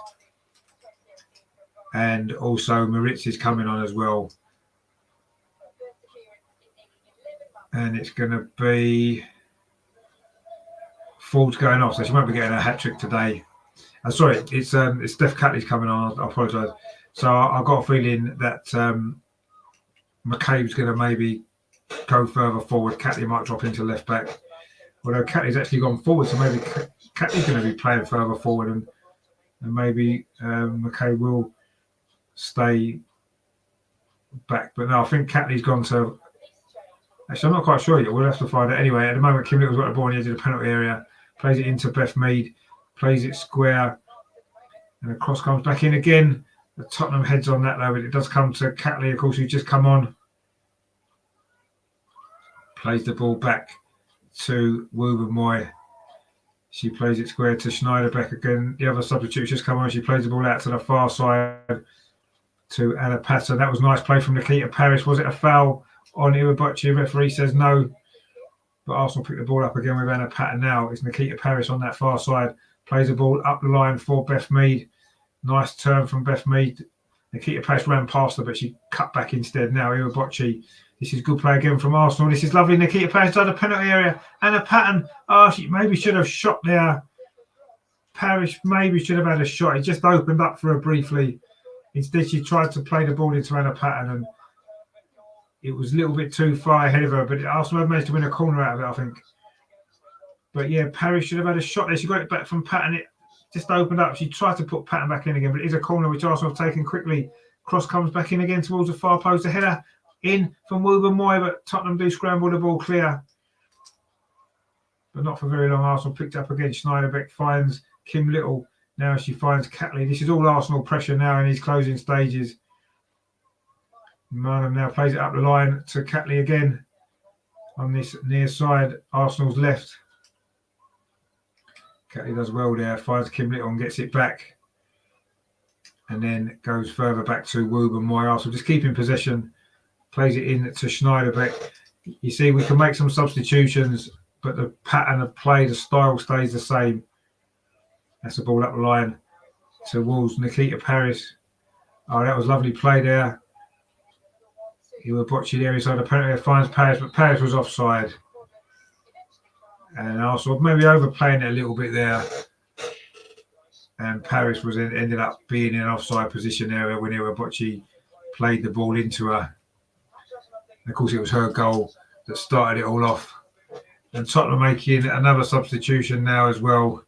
And also Maritz is coming on as well. And it's going to be Ford's going off, so she won't be getting a hat trick today. Sorry, it's Steph Catley's coming on. I apologise. So I've got a feeling that McCabe's going to maybe go further forward. Catley might drop into left back. Although Catley's actually gone forward, so maybe Catley's going to be playing further forward, and maybe McCabe will stay back. But no, I think Catley's gone to. Actually, I'm not quite sure yet. We'll have to find out. Anyway, at the moment, Kim Little's got the ball on the edge of the penalty area. Plays it into Beth Mead. Plays it square. And the cross comes back in again. The Tottenham heads on that, though. But it does come to Catley, of course, who's just come on. Plays the ball back to Wooben Moy. She plays it square to Schneiderbeck again. The other substitute just come on. She plays the ball out to the far side to Anna Patter. That was a nice play from Nikita Paris. Was it a foul on Iwabuchi? Referee says no. But Arsenal pick the ball up again with Anna Patter now. It's Nikita Paris on that far side. Plays the ball up the line for Beth Mead. Nice turn from Beth Mead. Nikita Paris ran past her, but she cut back instead. Now Iwabuchi. This is good play again from Arsenal. This is lovely. Nikita Paris down the penalty area. Anna Patten. Oh, she maybe should have shot there. Paris maybe should have had a shot. It just opened up for her briefly. Instead, she tried to play the ball into Anna Patten, and it was a little bit too far ahead of her, but Arsenal have managed to win a corner out of it, I think. But yeah, Paris should have had a shot there. She got it back from Patton. It just opened up. She tried to put Patton back in again, but it is a corner which Arsenal have taken quickly. Cross comes back in again towards the far post. A header in from Wooben Moy, but Tottenham do scramble the ball clear. But not for very long. Arsenal picked up again. Schneiderbeck finds Kim Little. Now she finds Catley. This is all Arsenal pressure now in these closing stages. Marnham now plays it up the line to Catley again on this near side, Arsenal's left. Catley does well there, finds Kim Little and gets it back. And then goes further back to Wooben Moy. Arsenal just keeping possession, plays it in to Schneiderbeck. You see, we can make some substitutions, but the pattern of play, the style stays the same. That's the ball up the line to Wolves. Nikita Paris. Oh, that was lovely play there. He was watching there inside the penalty, finds Paris, but Paris was offside. And Arsenal maybe overplaying it a little bit there. And Paris was ended up being in an offside position there when Iwabuchi played the ball into her. And of course, it was her goal that started it all off. And Tottenham making another substitution now as well.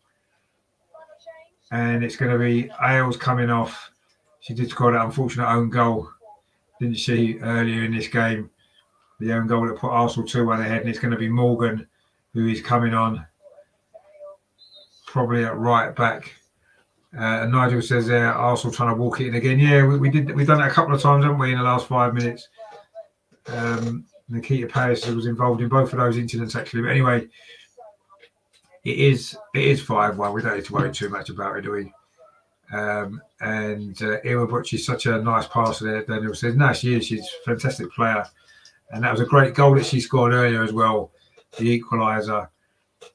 And it's going to be Ailes coming off. She did score that unfortunate own goal, didn't she, earlier in this game? The own goal that put Arsenal 2-1 ahead. And it's going to be Morgan who is coming on, probably at right back. And Nigel says there, Arsenal trying to walk it in again. Yeah, we've done that a couple of times, haven't we, in the last 5 minutes? Nikita Paris was involved in both of those incidents, actually. But anyway, it is 5-1. We don't need to worry too much about it, do we? And Iwabuchi is such a nice passer there. Daniel says, no, she is. She's a fantastic player. And that was a great goal that she scored earlier as well, the equaliser,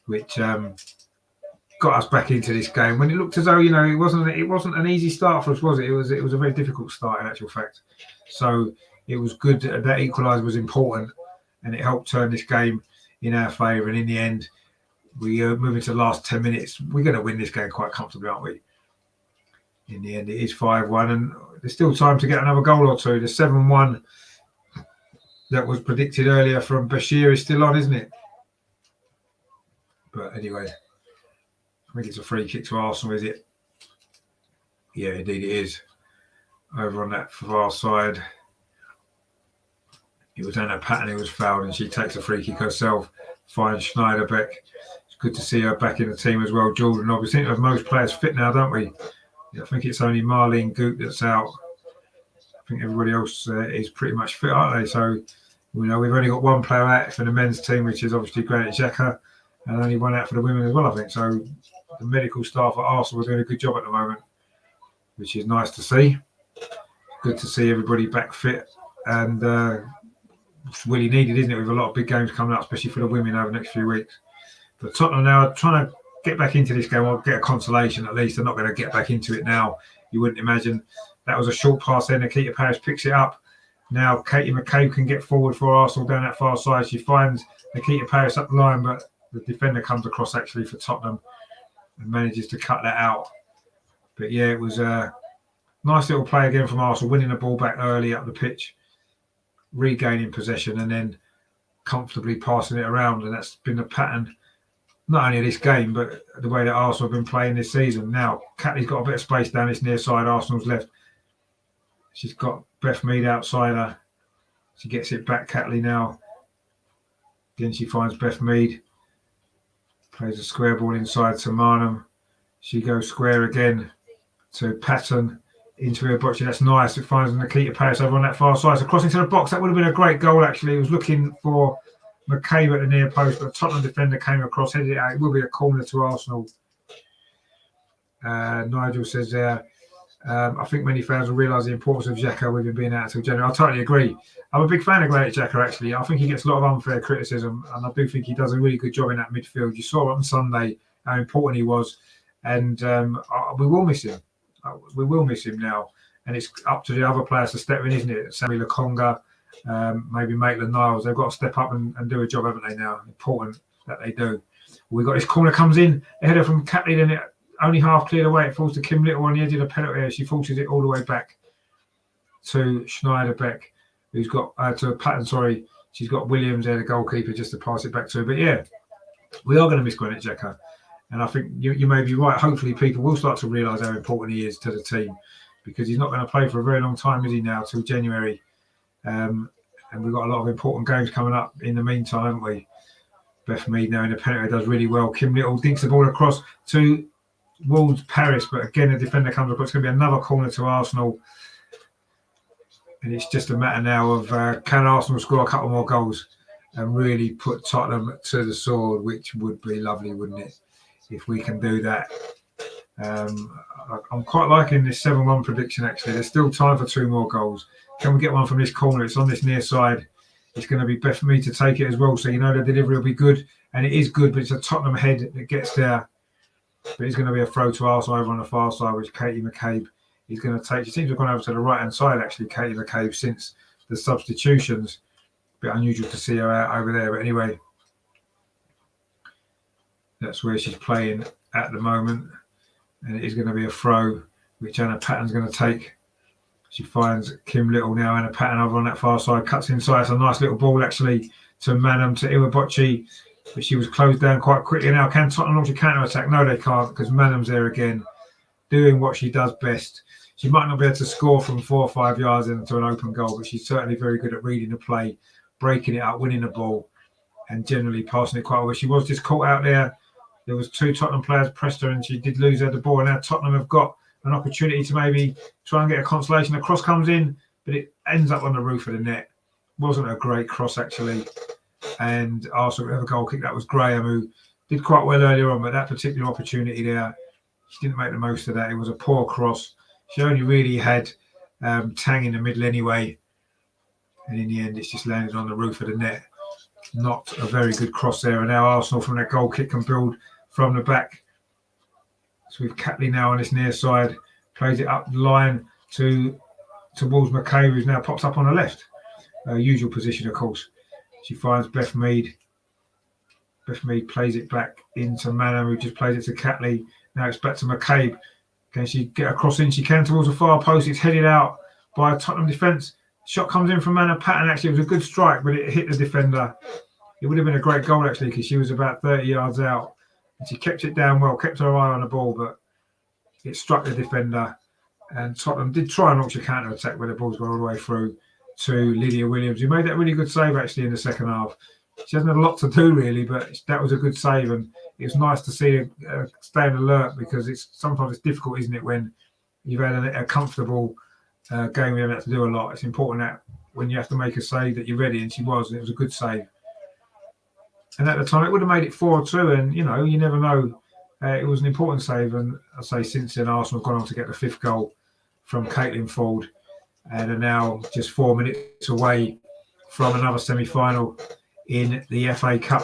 which got us back into this game. When it looked as though, you know, it wasn't an easy start for us, was it? It was a very difficult start in actual fact. So it was good that equaliser was important, and it helped turn this game in our favour. And in the end, we move into the last 10 minutes. We're going to win this game quite comfortably, aren't we? In the end, it is 5-1, and there's still time to get another goal or two. The 7-1 that was predicted earlier from Bashir is still on, isn't it? But anyway, I think it's a free kick to Arsenal, is it? Yeah, indeed it is. Over on that far side. It was Anna Patton who was fouled, and she takes a free kick herself. Finds Schneiderbeck. It's good to see her back in the team as well. Jordan, obviously, we think of most players fit now, don't we? I think it's only Marlene Goot that's out. I think everybody else is pretty much fit, aren't they? So, we've only got one player out for the men's team, which is obviously Granit Xhaka, and only one out for the women as well, I think. So, the medical staff at Arsenal are doing a good job at the moment, which is nice to see. Good to see everybody back fit, and it's really needed, isn't it, with a lot of big games coming up, especially for the women over the next few weeks. But Tottenham now are trying to get back into this game, or get a consolation at least. They're not going to get back into it now. You wouldn't imagine. That was a short pass then. Nikita Parris picks it up. Now Katie McCabe can get forward for Arsenal down that far side. She finds Nikita Parris up the line, but the defender comes across actually for Tottenham and manages to cut that out. But yeah, it was a nice little play again from Arsenal, winning the ball back early up the pitch, regaining possession, and then comfortably passing it around. And that's been the pattern, not only of this game, but the way that Arsenal have been playing this season. Now, Catley's got a bit of space down this near side, Arsenal's left. She's got Beth Mead outside her. She gets it back, Catley now. Then she finds Beth Mead. Plays a square ball inside to Marnham. She goes square again to Patton. Into her box. That's nice. It finds Nikita Parris over on that far side. So crossing to the box. That would have been a great goal, actually. He was looking for McCabe at the near post, but a Tottenham defender came across, headed it out. It will be a corner to Arsenal. Nigel says there, I think many fans will realise the importance of Xhaka with him being out until January. I totally agree. I'm a big fan of Granit Xhaka, actually. I think he gets a lot of unfair criticism, and I do think he does a really good job in that midfield. You saw on Sunday how important he was, and we will miss him. We will miss him now, and it's up to the other players to step in, isn't it? Sammy Lokonga, maybe Maitland-Niles. They've got to step up and do a job, haven't they? Now, important that they do. We got this corner comes in, a header from Catley, then it only half cleared away. It falls to Kim Little on the edge of the penalty area. She forces it all the way back to Schneiderbeck, who's got to Patton. Sorry, she's got Williams there, the goalkeeper, just to pass it back to her. But yeah, we are going to miss Granit Xhaka. And I think you may be right. Hopefully people will start to realise how important he is to the team, because he's not going to play for a very long time, is he now, till January? And we've got a lot of important games coming up in the meantime, haven't we? Beth Mead now in the penalty does really well. Kim Little dinks the ball across to Wolves Paris, but again, the defender comes across. It's going to be another corner to Arsenal. And it's just a matter now of can Arsenal score a couple more goals and really put Tottenham to the sword, which would be lovely, wouldn't it? If we can do that. I'm quite liking this 7-1 prediction, actually. There's still time for 2 more goals. Can we get one from this corner? It's on this near side. It's going to be Beth Mead to take it as well, so you know the delivery will be good. And it is good, but it's a Tottenham head that gets there. But it's going to be a throw to Arsenal over on the far side, which Katie McCabe is going to take. She seems to have gone over to the right-hand side, actually, Katie McCabe, since the substitutions. A bit unusual to see her out over there, but anyway, that's where she's playing at the moment. And it is going to be a throw, which Anna Patton's going to take. She finds Kim Little now. Anna Patton over on that far side, cuts inside. It's a nice little ball, actually, to Manham, to Iwabochi. But she was closed down quite quickly. Now, can Tottenham launch a counter-attack? No, they can't, because Manham's there again, doing what she does best. She might not be able to score from 4 or 5 yards into an open goal, but she's certainly very good at reading the play, breaking it up, winning the ball, and generally passing it quite well. She was just caught out there. There was 2 Tottenham players pressed her, and she did lose her the ball. And now Tottenham have got an opportunity to maybe try and get a consolation. The cross comes in, but it ends up on the roof of the net. Wasn't a great cross, actually. And Arsenal have a goal kick. That was Graham, who did quite well earlier on, but that particular opportunity there, she didn't make the most of that. It was a poor cross. She only really had Tang in the middle anyway. And in the end, it's just landed on the roof of the net. Not a very good cross there. And now Arsenal, from that goal kick, can build from the back. So we've Catley now on this near side, plays it up the line towards McCabe, who's now pops up on the left. Usual position, of course. She finds Beth Mead. Beth Mead plays it back into Manham, who just plays it to Catley. Now it's back to McCabe. Can she get across in? She can towards the far post. It's headed out by a Tottenham defence. Shot comes in from Manham Patton. Actually, it was a good strike, but it hit the defender. It would have been a great goal, actually, because she was about 30 yards out. And she kept it down well, kept her eye on the ball, but it struck the defender. And Tottenham did try and launch a counter-attack where the ball's gone all the way through to Lydia Williams, who made that really good save, actually, in the second half. She hasn't had a lot to do, really, but that was a good save. And it was nice to see her stay alert, because sometimes it's difficult, isn't it, when you've had a comfortable game, we haven't had to do a lot. It's important that when you have to make a save that you're ready, and she was, and it was a good save. And at the time, it would have made it 4-2, and, you know, you never know. It was an important save, and I say since then, Arsenal have gone on to get the 5th goal from Caitlin Ford, and are now just 4 minutes away from another semi-final in the FA Cup.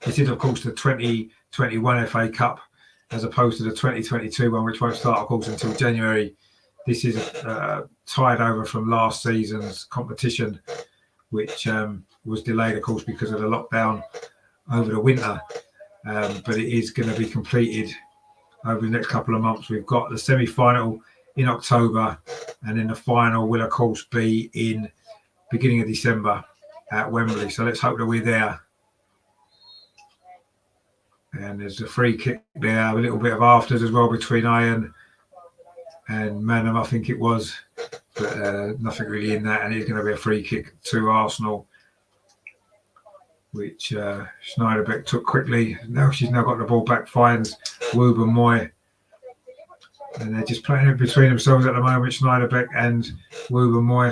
This is, of course, the 2021 FA Cup, as opposed to the 2022 one, which won't start, of course, until January. This is tied over from last season's competition, which was delayed, of course, because of the lockdown over the winter. But it is going to be completed over the next couple of months. We've got the semi-final in October, and then the final will, of course, be in beginning of December at Wembley. So let's hope that we're there. And there's a free kick there, a little bit of afters as well between Iron and Manham, I think it was, but nothing really in that. And it's going to be a free kick to Arsenal, which Schneiderbeck took quickly. Now she's now got the ball back, finds Woober Moy. And they're just playing it between themselves at the moment, Schneiderbeck and Woober Moy.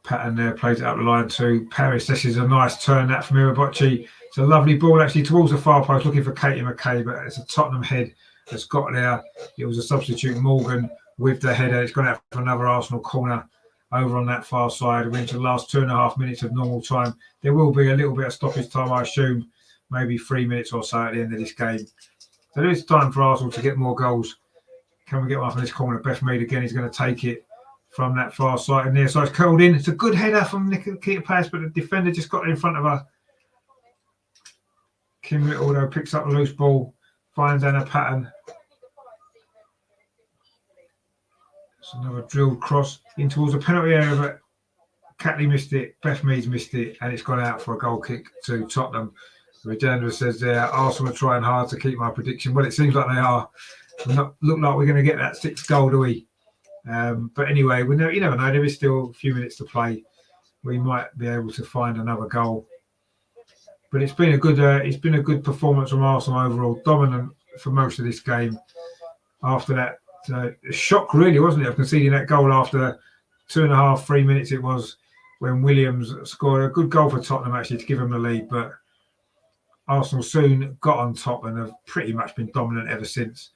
Patton there plays it up the line to Paris. This is a nice turn, that from Irabocci. It's a lovely ball, actually, towards the far post, looking for Katie McKay, but it's a Tottenham head that's got there. It was a substitute, Morgan, with the header. It's gone out for another Arsenal corner over on that far side. We're into the last 2.5 minutes of normal time. There will be a little bit of stoppage time, I assume, maybe 3 minutes or so at the end of this game. So there is time for Arsenal to get more goals. Can we get one from this corner? Beth Mead again is going to take it from that far side in there. So it's curled in. It's a good header from Nikita Pass, but the defender just got it in front of her. Kim Little, though, picks up a loose ball, finds Anna Patton. It's another drilled cross in towards the penalty area, but Catley missed it, Beth Mead's missed it, and it's gone out for a goal kick to Tottenham. Regenda says there, Arsenal are trying hard to keep my prediction. Well, it seems like they are. We not look like we're going to get that 6th goal, do we? But anyway, you never know. There is still a few minutes to play. We might be able to find another goal. But it's been a good performance from Arsenal overall, dominant for most of this game. After that shock, really, wasn't it, of conceding that goal after 2.5, 3 minutes it was, when Williams scored a good goal for Tottenham, actually, to give them the lead. But Arsenal soon got on top and have pretty much been dominant ever since,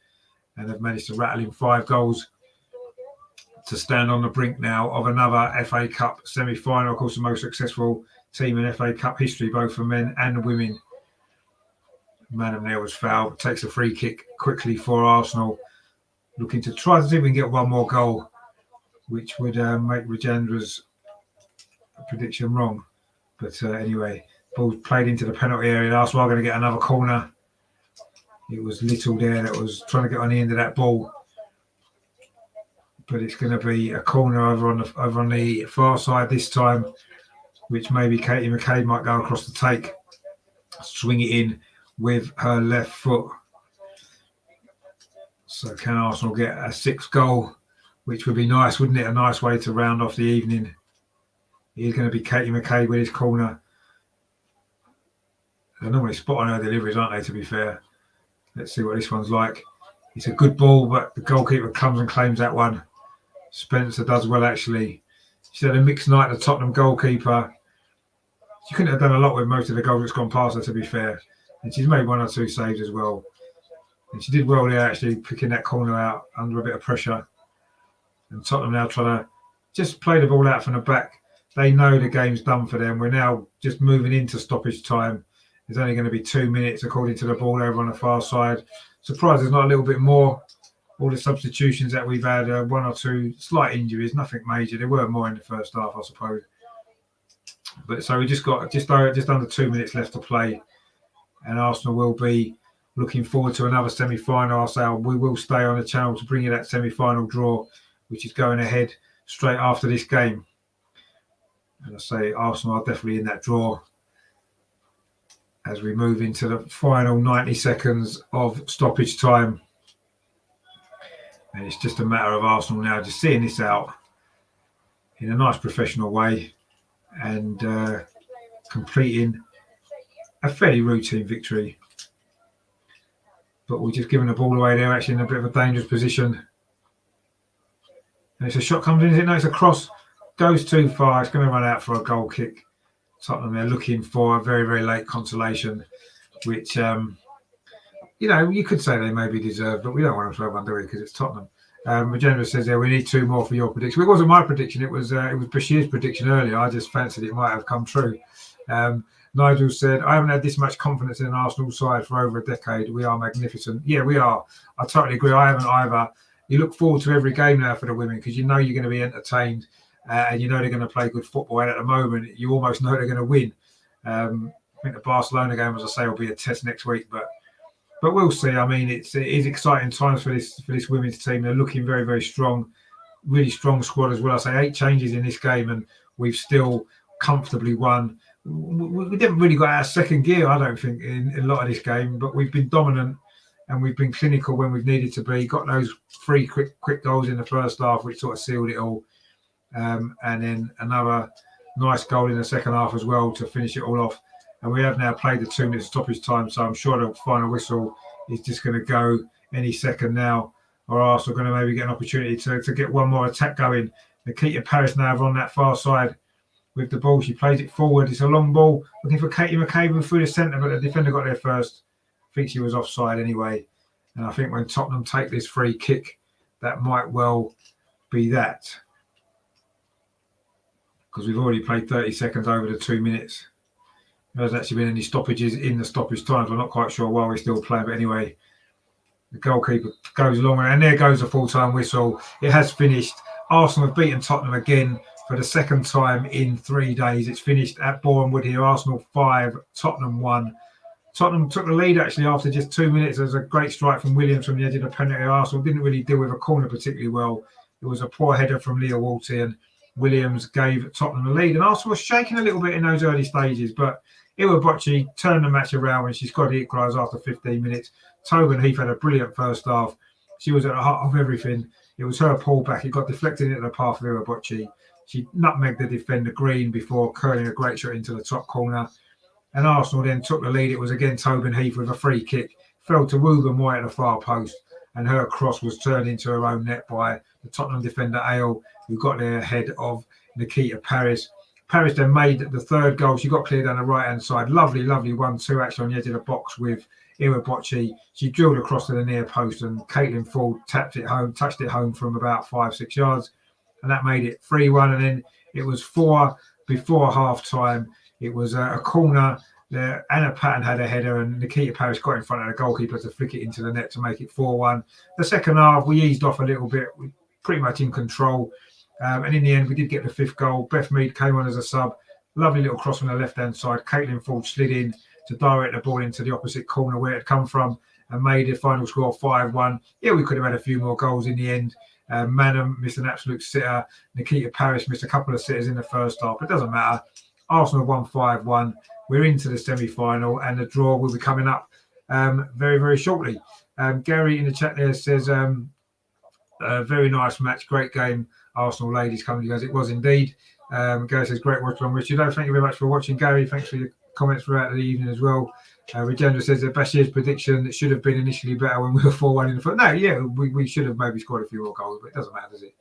and have managed to rattle in 5 goals to stand on the brink now of another FA Cup semi-final. Of course, the most successful team in FA Cup history, both for men and women. Manham there was fouled, takes a free kick quickly for Arsenal, looking to try to see if we can get one more goal, which would make Regendra's prediction wrong. But anyway, ball played into the penalty area. Arsenal are going to get another corner. It was Little there that was trying to get on the end of that ball, but it's going to be a corner over on the far side this time, which maybe Katie McCabe might go across to take, swing it in with her left foot. So can Arsenal get a 6th goal, which would be nice, wouldn't it? A nice way to round off the evening. He's going to be Katie McCabe with his corner. They're normally spot on her deliveries, aren't they, to be fair? Let's see what this one's like. It's a good ball, but the goalkeeper comes and claims that one. Spencer does well, actually. She's had a mixed night, the Tottenham goalkeeper. She couldn't have done a lot with most of the goals that's gone past her, to be fair. And she's made 1 or 2 saves as well. And she did well there, actually, picking that corner out under a bit of pressure. And Tottenham now trying to just play the ball out from the back. They know the game's done for them. We're now just moving into stoppage time. There's only going to be 2 minutes, according to the ball over on the far side. Surprised there's not a little bit more. All the substitutions that we've had, 1 or 2 slight injuries, nothing major. There were more in the first half, I suppose. But so we just got just under 2 minutes left to play, and Arsenal will be looking forward to another semi-final. I'll say we will stay on the channel to bring you that semi-final draw, which is going ahead straight after this game. And I say Arsenal are definitely in that draw as we move into the final 90 seconds of stoppage time. And it's just a matter of Arsenal now just seeing this out in a nice professional way and completing a fairly routine victory. But we're just giving the ball away there, actually in a bit of a dangerous position. And it's a shot comes in, is it? No, it's a cross. Goes too far. It's going to run out for a goal kick. Tottenham, they're looking for a very, very late consolation, which, you could say they maybe deserve, but we don't want them to have one, do we? Because it's Tottenham. Magenda says there, we need 2 more for your prediction. It wasn't my prediction. It was Bashir's prediction earlier. I just fancied it might have come true. Nigel said, I haven't had this much confidence in an Arsenal side for over a decade. We are magnificent. Yeah, we are. I totally agree. I haven't either. You look forward to every game now for the women because you know you're going to be entertained and you know they're going to play good football. And at the moment, you almost know they're going to win. I think the Barcelona game, as I say, will be a test next week. But we'll see. I mean, it is exciting times for this women's team. They're looking very, very strong. Really strong squad as well. I say 8 changes in this game and we've still comfortably won. We didn't really got out of second gear, I don't think, in a lot of this game, but we've been dominant and we've been clinical when we've needed to be. Got those 3 quick goals in the first half, which sort of sealed it all. And then another nice goal in the second half as well to finish it all off. And we have now played the 2 minutes stoppage time, so I'm sure the final whistle is just going to go any second now, or Arsenal are going to maybe get an opportunity to get one more attack going. Nikita Paris now on that far side with the ball. She plays it forward. It's a long ball looking for Katie McCabe through the centre, but the defender got there first. I think she was offside anyway. And I think when Tottenham take this free kick, that might well be that. Because we've already played 30 seconds over the 2 minutes. There hasn't actually been any stoppages in the stoppage times. We're not quite sure why we're still playing, but anyway, the goalkeeper goes along, and there goes a full-time whistle. It has finished. Arsenal have beaten Tottenham again for the second time in 3 days. It's finished at Boreham Wood here. Arsenal 5, Tottenham 1. Tottenham took the lead actually after just 2 minutes. There's a great strike from Williams from the edge of the penalty. Arsenal didn't really deal with a corner particularly well. It was a poor header from Leah Walty, and Williams gave Tottenham the lead. And Arsenal was shaking a little bit in those early stages, but Iwabochi turned the match around when she scored the equaliser after 15 minutes. Tobin Heath had a brilliant first half. She was at the heart of everything. It was her pullback. It got deflected into the path of Iwabochi. She nutmegged the defender Green before curling a great shot into the top corner. And Arsenal then took the lead. It was again Tobin Heath with a free kick. Fell to Ruben Moy at the far post. And her cross was turned into her own net by the Tottenham defender Ale, who got there ahead of Nikita Paris. Paris then made the third goal. She got cleared down the right-hand side. Lovely, lovely 1-2 action on the edge of the box with Iwabochi. She drilled across to the near post and Caitlin Ford touched it home from about 5-6 yards. And that made it 3-1. And then it was 4 before half-time. It was a corner. Anna Patton had a header and Nikita Paris got in front of the goalkeeper to flick it into the net to make it 4-1. The second half, we eased off a little bit. We were pretty much in control. And in the end, we did get the 5th goal. Beth Mead came on as a sub. Lovely little cross on the left-hand side. Caitlin Ford slid in to direct the ball into the opposite corner where it had come from and made the final score 5-1. Yeah, we could have had a few more goals in the end. Manham missed an absolute sitter. Nikita Paris missed a couple of sitters in the first half. It doesn't matter. Arsenal won 5-1. We're into the semi-final and the draw will be coming up very, very shortly. Gary in the chat there says, very nice match, great game. Arsenal ladies coming to us. It was indeed. Gary says, great watch on Richard. Thank you very much for watching, Gary. Thanks for your comments throughout the evening as well. Regenda says that Bashir's prediction should have been initially better when we were 4-1 in the front. No, yeah, we should have maybe scored a few more goals, but it doesn't matter, does it?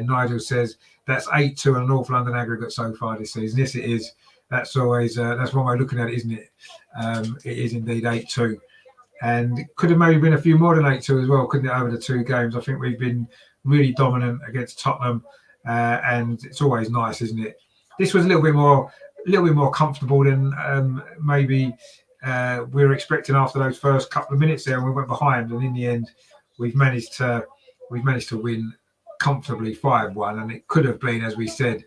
Nigel says that's 8-2 on North London aggregate so far this season. Yes, it is. That's always that's one way of looking at it, isn't it? It is indeed 8-2. And it could have maybe been a few more than 8-2 as well, couldn't it, over the 2 games? I think we've been really dominant against Tottenham, and it's always nice, isn't it? This was a little bit more comfortable than maybe we were expecting after those first couple of minutes there, and we went behind. And in the end, we've managed to win comfortably 5-1, and it could have been, as we said,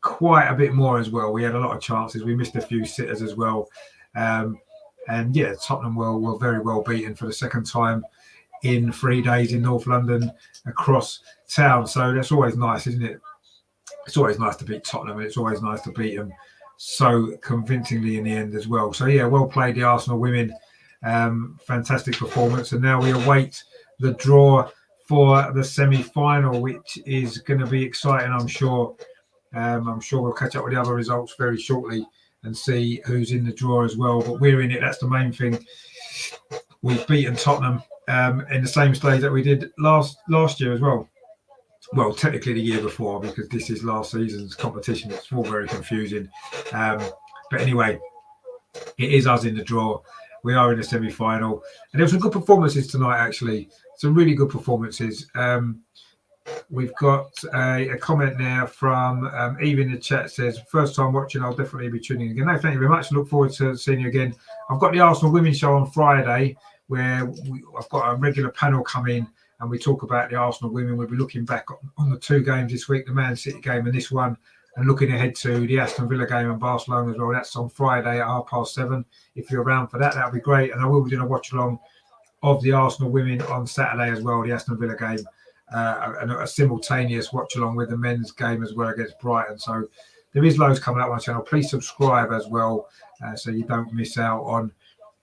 quite a bit more as well. We had a lot of chances. We missed a few sitters as well. And yeah, Tottenham were very well beaten for the second time in 3 days in North London across town. So that's always nice, isn't it? It's always nice to beat Tottenham, and it's always nice to beat them so convincingly in the end as well. So yeah, well played, the Arsenal women. Fantastic performance. And now we await the draw for the semi-final, which is going to be exciting, I'm sure. I'm sure we'll catch up with the other results very shortly and see who's in the draw as well. But we're in it. That's the main thing. We've beaten Tottenham in the same stage that we did last year as well. Well, technically the year before, because this is last season's competition. It's all very confusing. But anyway, it is us in the draw. We are in the semi-final. And there were some good performances tonight, actually. Some really good performances. We've got a comment there from Eve in the chat, says, first time watching, I'll definitely be tuning in again. No, thank you very much. Look forward to seeing you again. I've got the Arsenal Women's Show on Friday, where I've got a regular panel come in and we talk about the Arsenal women. We'll be looking back on the 2 games this week, the Man City game and this one, and looking ahead to the Aston Villa game and Barcelona as well. That's on Friday at 7:30. If you're around for that, that'll be great. And I will be doing a watch-along of the Arsenal women on Saturday as well, the Aston Villa game. And a simultaneous watch along with the men's game as well against Brighton. So there is loads coming up on my channel. Please subscribe as well, so you don't miss out on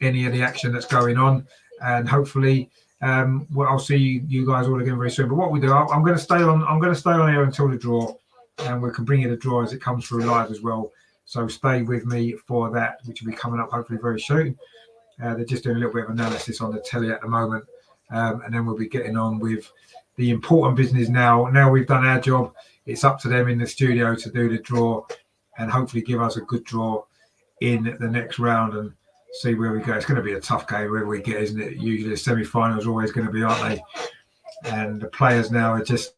any of the action that's going on. And hopefully, I'll see you guys all again very soon. But what we do, I'm going to stay on. I'm going to stay on here until the draw, and we can bring you the draw as it comes through live as well. So stay with me for that, which will be coming up hopefully very soon. They're just doing a little bit of analysis on the telly at the moment, and then we'll be getting on with the important business now. Now we've done our job, it's up to them in the studio to do the draw and hopefully give us a good draw in the next round and see where we go. It's going to be a tough game wherever we get, isn't it? Usually the semi-finals always going to be, aren't they? And the players now are just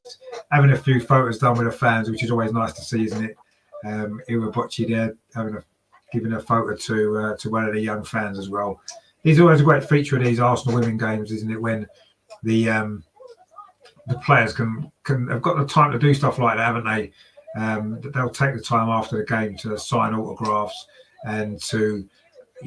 having a few photos done with the fans, which is always nice to see, isn't it? Bocci there giving a photo to one of the young fans as well. It's always a great feature of these Arsenal women games, isn't it? When the players can have got the time to do stuff like that, haven't they? They'll take the time after the game to sign autographs and to,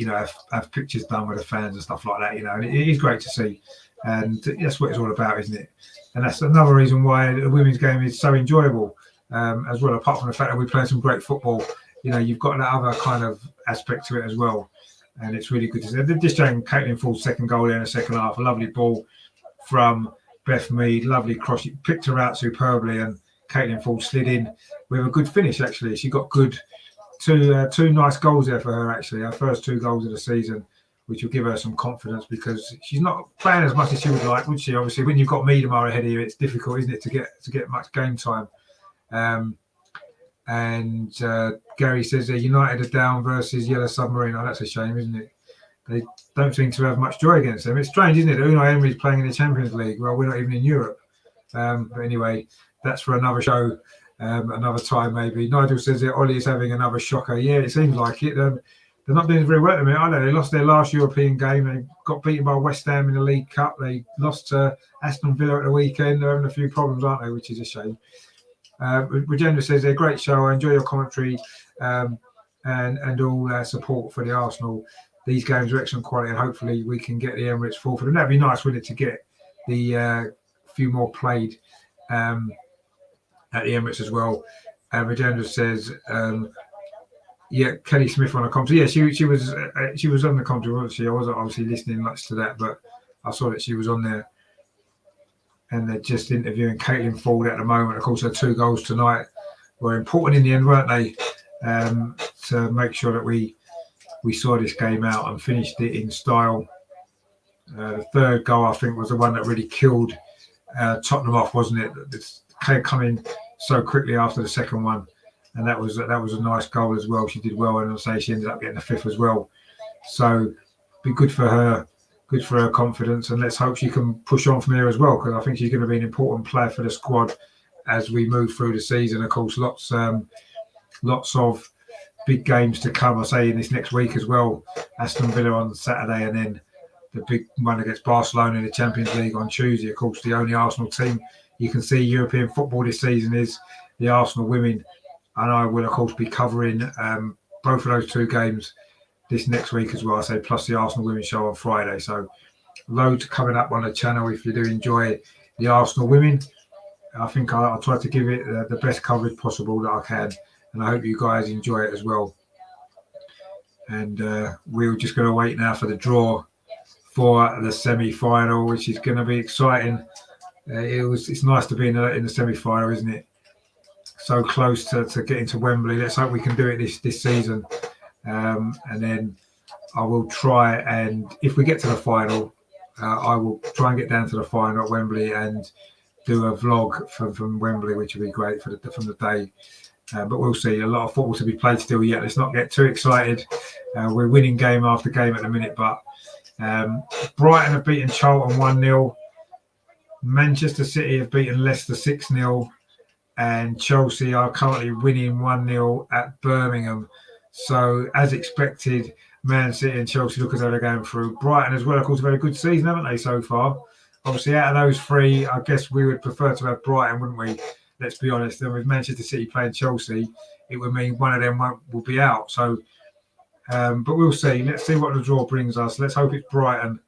have pictures done with the fans and stuff like that. And it is great to see, and that's what it's all about, isn't it? And that's another reason why the women's game is so enjoyable, as well. Apart from the fact that we play some great football, you've got that other kind of aspect to it as well, and it's really good to see. They're just showing Caitlin Ford's second goal there in the second half. A lovely ball from Beth Mead, lovely cross. She picked her out superbly, and Caitlin Ford slid in with a good finish. Actually, she got two nice goals there for her. Actually, her first 2 goals of the season, which will give her some confidence because she's not playing as much as she would like, would she? Obviously, when you've got Meadow Park ahead of you, it's difficult, isn't it, to get much game time. And Gary says that United are down versus Yellow Submarine. Oh, that's a shame, isn't it? They don't seem to have much joy against them. It's strange, isn't it? Unai Emery's playing in the Champions League. Well, we're not even in Europe. But anyway, that's for another show, another time maybe. Nigel says that Ollie is having another shocker. Yeah, it seems like it. They're not doing very well at the minute, are they? They lost their last European game. They got beaten by West Ham in the League Cup. They lost to Aston Villa at the weekend. They're having a few problems, aren't they? Which is a shame. Regenda says they're a great show. I enjoy your commentary and all support for the Arsenal. These games are excellent quality, and hopefully we can get the Emirates full for them. That'd be nice, wouldn't it, to get the few more played at the Emirates as well. Regenda says, Kelly Smith on the commentary. Yeah, she was on the commentary, wasn't she? I wasn't obviously listening much to that, but I saw that she was on there. And they're just interviewing Caitlin Ford at the moment. Of course, her 2 goals tonight were important in the end, weren't they? To make sure that we saw this game out and finished it in style. The 3rd goal, I think, was the one that really killed Tottenham off, wasn't it? It's coming so quickly after the second one, and that was a nice goal as well. She did well, and I'll say she ended up getting the 5th as well. So, be good for her. Good for her confidence, and let's hope she can push on from here as well, because I think she's going to be an important player for the squad as we move through the season. Of course, lots of big games to come. I say in this next week as well. Aston Villa on Saturday, and then the big one against Barcelona in the Champions League on Tuesday. Of course, the only Arsenal team you can see European football this season is the Arsenal women and I will of course be covering both of those two games this next week as well. I say plus the Arsenal Women's Show on Friday. So loads coming up on the channel if you do enjoy the Arsenal women. I think I'll try to give it the best coverage possible that I can, and I hope you guys enjoy it as well. And we're just going to wait now for the draw for the semi-final, which is going to be exciting. It's nice to be in the semi-final, isn't it? So close to getting to Wembley. Let's hope we can do it this season. And then I will try, and if we get to the final, I will try and get down to the final at Wembley and do a vlog from Wembley, which would be great from the day. But we'll see. A lot of football to be played still yet. Let's not get too excited. We're winning game after game at the minute, but Brighton have beaten Charlton 1-0. Manchester City have beaten Leicester 6-0. And Chelsea are currently winning 1-0 at Birmingham. So, as expected, Man City and Chelsea look as though they're going through. Brighton as well, of course, a very good season, haven't they, so far? Obviously, out of those three, I guess we would prefer to have Brighton, wouldn't we? Let's be honest. And with Manchester City playing Chelsea, it would mean one of them will be out. So, but we'll see. Let's see what the draw brings us. Let's hope it's Brighton.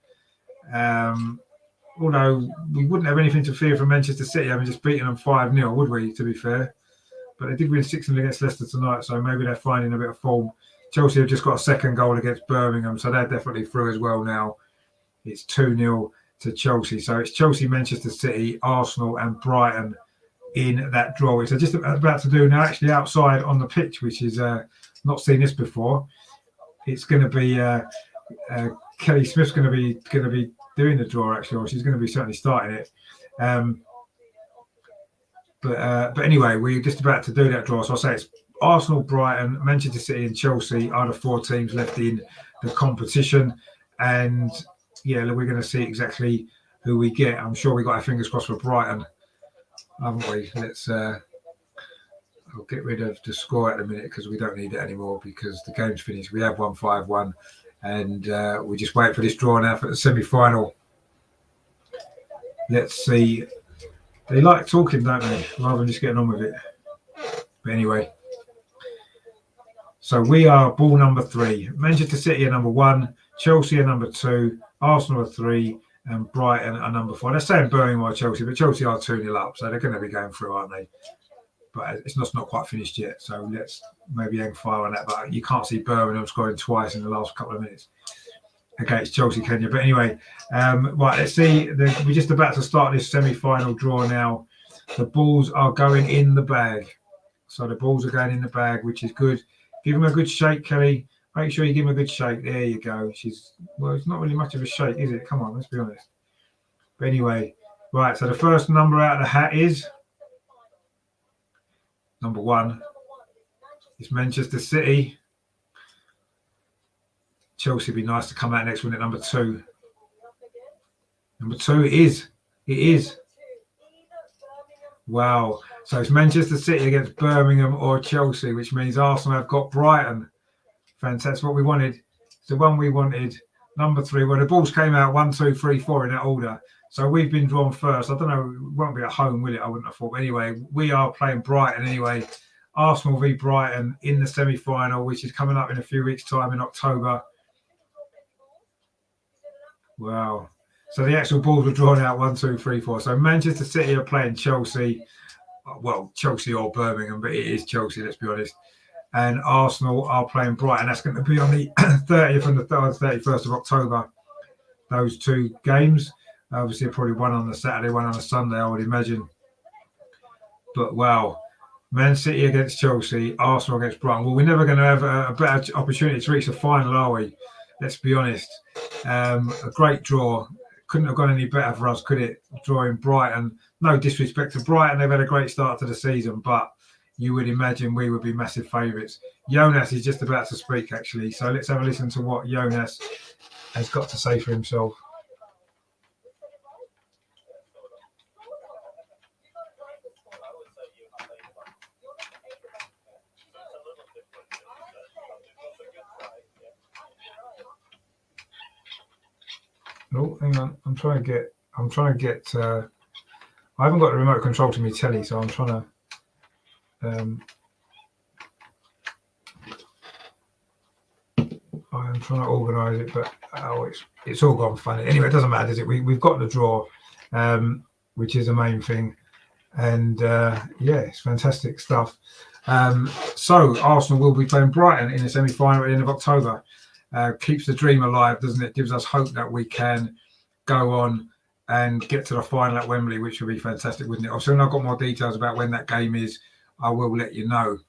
Although we wouldn't have anything to fear from Manchester City having just beaten them 5-0, would we, to be fair? But they did win 6-0 against Leicester tonight, so maybe they're finding a bit of form. Chelsea have just got a second goal against Birmingham, so they're definitely through as well now. It's 2-0 to Chelsea. So it's Chelsea, Manchester City, Arsenal and Brighton in that draw, which they're just about to do now, actually outside on the pitch, which is not seen this before. It's going to be Kelly Smith's going to be doing the draw, actually, or she's going to be certainly starting it. But anyway, we're just about to do that draw. So I'll say it's Arsenal, Brighton, Manchester City and Chelsea are the four teams left in the competition. And yeah, we're going to see exactly who we get. I'm sure we got our fingers crossed for Brighton, haven't we? I'll get rid of the score at the minute because we don't need it anymore because the game's finished. We have won 5-1 and we just wait for this draw now for the semi-final. Let's see. They like talking, don't they? Rather than just getting on with it. But anyway. So we are ball number 3. Manchester City are number 1. Chelsea are number 2. Arsenal are 3. And Brighton are number 4. They're saying Birmingham or Chelsea, but Chelsea are 2-0 up. So they're going to be going through, aren't they? But it's not quite finished yet. So let's maybe hang fire on that. But you can't see Birmingham scoring twice in the last couple of minutes against Chelsea, can you? But anyway, right, let's see. We're just about to start this semi-final draw now. The balls are going in the bag. So the balls are going in the bag, which is good. Give him a good shake, Kelly. Make sure you give him a good shake. There you go. It's not really much of a shake, is it? Come on, let's be honest. But anyway, right, so the first number out of the hat is number 1. It's Manchester City. Chelsea would be nice to come out next one at number 2. Number 2 it is. Wow. So it's Manchester City against Birmingham or Chelsea, which means Arsenal have got Brighton. Fantastic. What we wanted. It's the one we wanted. Number 3. Well, the balls came out 1, 2, 3, 4 in that order. So we've been drawn first. I don't know. It won't be at home, will it? I wouldn't have thought. But anyway, we are playing Brighton anyway. Arsenal v Brighton in the semi-final, which is coming up in a few weeks' time in October. Wow. So the actual balls were drawn out 1, 2, 3, 4. So Manchester City are playing Chelsea. Well, Chelsea or Birmingham, but it is Chelsea, let's be honest. And Arsenal are playing Brighton. That's going to be on the 30th and the 31st of October. Those two games. Obviously, probably one on the Saturday, one on the Sunday, I would imagine. But wow. Man City against Chelsea, Arsenal against Brighton. Well, we're never going to have a better opportunity to reach the final, are we? Let's be honest. A great draw. Couldn't have gone any better for us, could it? Drawing Brighton. No disrespect to Brighton. They've had a great start to the season, but you would imagine we would be massive favourites. Jonas is just about to speak, actually. So let's have a listen to what Jonas has got to say for himself. Oh, hang on. I'm trying to get. I haven't got the remote control to my telly, so I'm trying to I'm trying to organise it, but it's all gone funny. Anyway, it doesn't matter, does it? We've got the draw, which is the main thing, and yeah, it's fantastic stuff. So Arsenal will be playing Brighton in the semi-final at the end of October. Keeps the dream alive, doesn't it? Gives us hope that we can go on and get to the final at Wembley, which would be fantastic, wouldn't it? Also, when I've got more details about when that game is, I will let you know.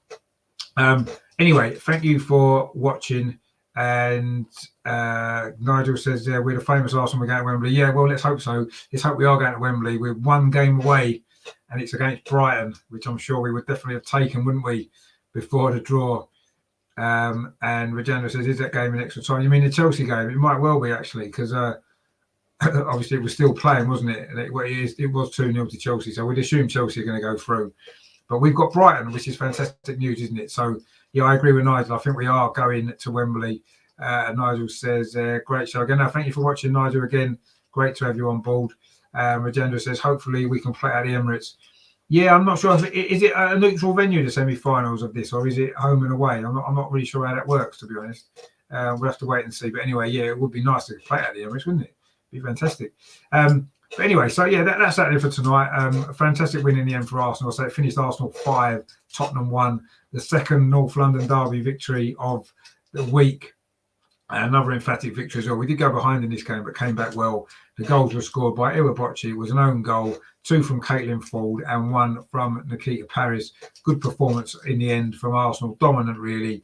Anyway, thank you for watching. And Nigel says, yeah, we're the famous Arsenal, we're going to Wembley. Yeah, well, let's hope so. Let's hope we are going to Wembley. We're one game away, and it's against Brighton, which I'm sure we would definitely have taken, wouldn't we, before the draw. And Regenda says, is that game in extra time? You mean the Chelsea game? It might well be, actually, because obviously it was still playing, wasn't it? It was 2-0 to Chelsea, so we'd assume Chelsea are going to go through. But we've got Brighton, which is fantastic news, isn't it? So, yeah, I agree with Nigel. I think we are going to Wembley. Nigel says, great show again. No, thank you for watching, Nigel, again. Great to have you on board. Regenda says, hopefully we can play at the Emirates. Yeah, I'm not sure. Is it a neutral venue, the semi-finals of this, or is it home and away? I'm not really sure how that works, to be honest. We'll have to wait and see. But anyway, yeah, it would be nice to play at the Emirates, wouldn't it? Be fantastic. But anyway, so yeah, that's it for tonight. A fantastic win in the end for Arsenal. So it finished Arsenal 5, Tottenham 1, the second North London derby victory of the week. Another emphatic victory as well. We did go behind in this game, but came back well. The goals were scored by Iwabochi. It was an own goal, 2 from Caitlin Ford and 1 from Nikita Paris. Good performance in the end from Arsenal. Dominant, really.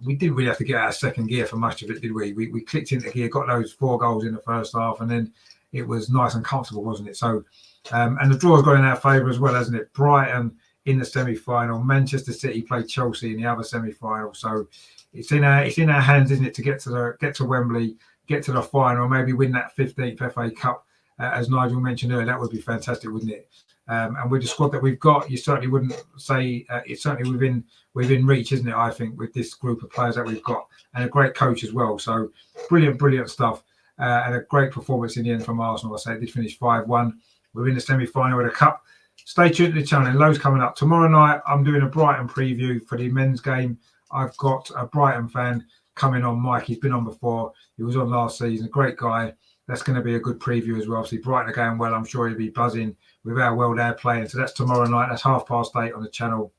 We didn't really have to get out of second gear for much of it, did we? We clicked into gear, got those 4 goals in the first half, and then it was nice and comfortable, wasn't it? So, and the draw's gone in our favour as well, hasn't it? Brighton in the semi-final. Manchester City played Chelsea in the other semi-final. So it's in our hands, isn't it, to get to Wembley, get to the final, maybe win that 15th FA Cup, as Nigel mentioned earlier. That would be fantastic, wouldn't it? And with the squad that we've got, you certainly wouldn't say it's certainly within reach, isn't it? I think with this group of players that we've got, and a great coach as well. So brilliant stuff, and a great performance in the end from Arsenal. I say it did finish 5-1. We're in the semi-final of the cup. Stay tuned to the channel. Loads coming up tomorrow night. I'm doing a Brighton preview for the men's game. I've got a Brighton fan coming on, Mike. He's been on before. He was on last season. A great guy. That's going to be a good preview as well. Obviously, Brighton are going well. I'm sure he'll be buzzing with how well they're playing. So that's tomorrow night. That's 8:30 on the channel.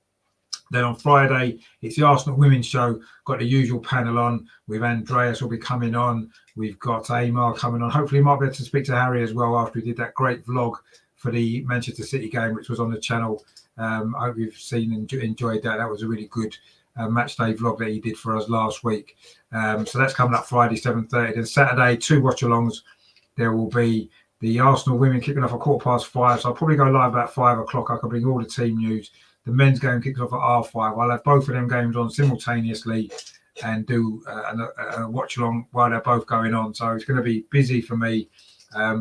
Then on Friday, it's the Arsenal Women's Show. Got the usual panel on with Andreas will be coming on. We've got Amar coming on. Hopefully, might be able to speak to Harry as well after we did that great vlog for the Manchester City game, which was on the channel. I hope you've seen and enjoyed that. That was a really good match day vlog that he did for us last week. So that's coming up Friday, 7:30. Then Saturday, 2 watch-alongs. There will be the Arsenal women kicking off at 5:15. So I'll probably go live about 5 o'clock. I can bring all the team news. The men's game kicks off at 5:30. I'll have both of them games on simultaneously and do a watch-along while they're both going on. So it's going to be busy for me.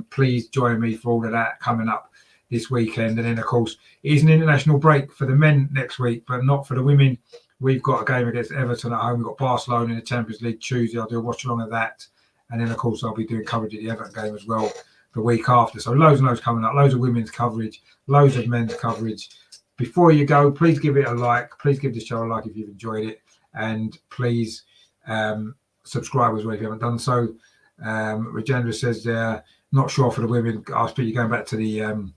Please join me for all of that coming up this weekend. And then, of course, it is an international break for the men next week, but not for the women. We've got a game against Everton at home. We've got Barcelona in the Champions League Tuesday. I'll do a watch-along of that. And then, of course, I'll be doing coverage of the Everton game as well the week after. So loads and loads coming up. Loads of women's coverage. Loads of men's coverage. Before you go, please give it a like. Please give this show a like if you've enjoyed it. And please subscribe as well if you haven't done so. Regenda says they're not sure for the women. I'll speak you going back to the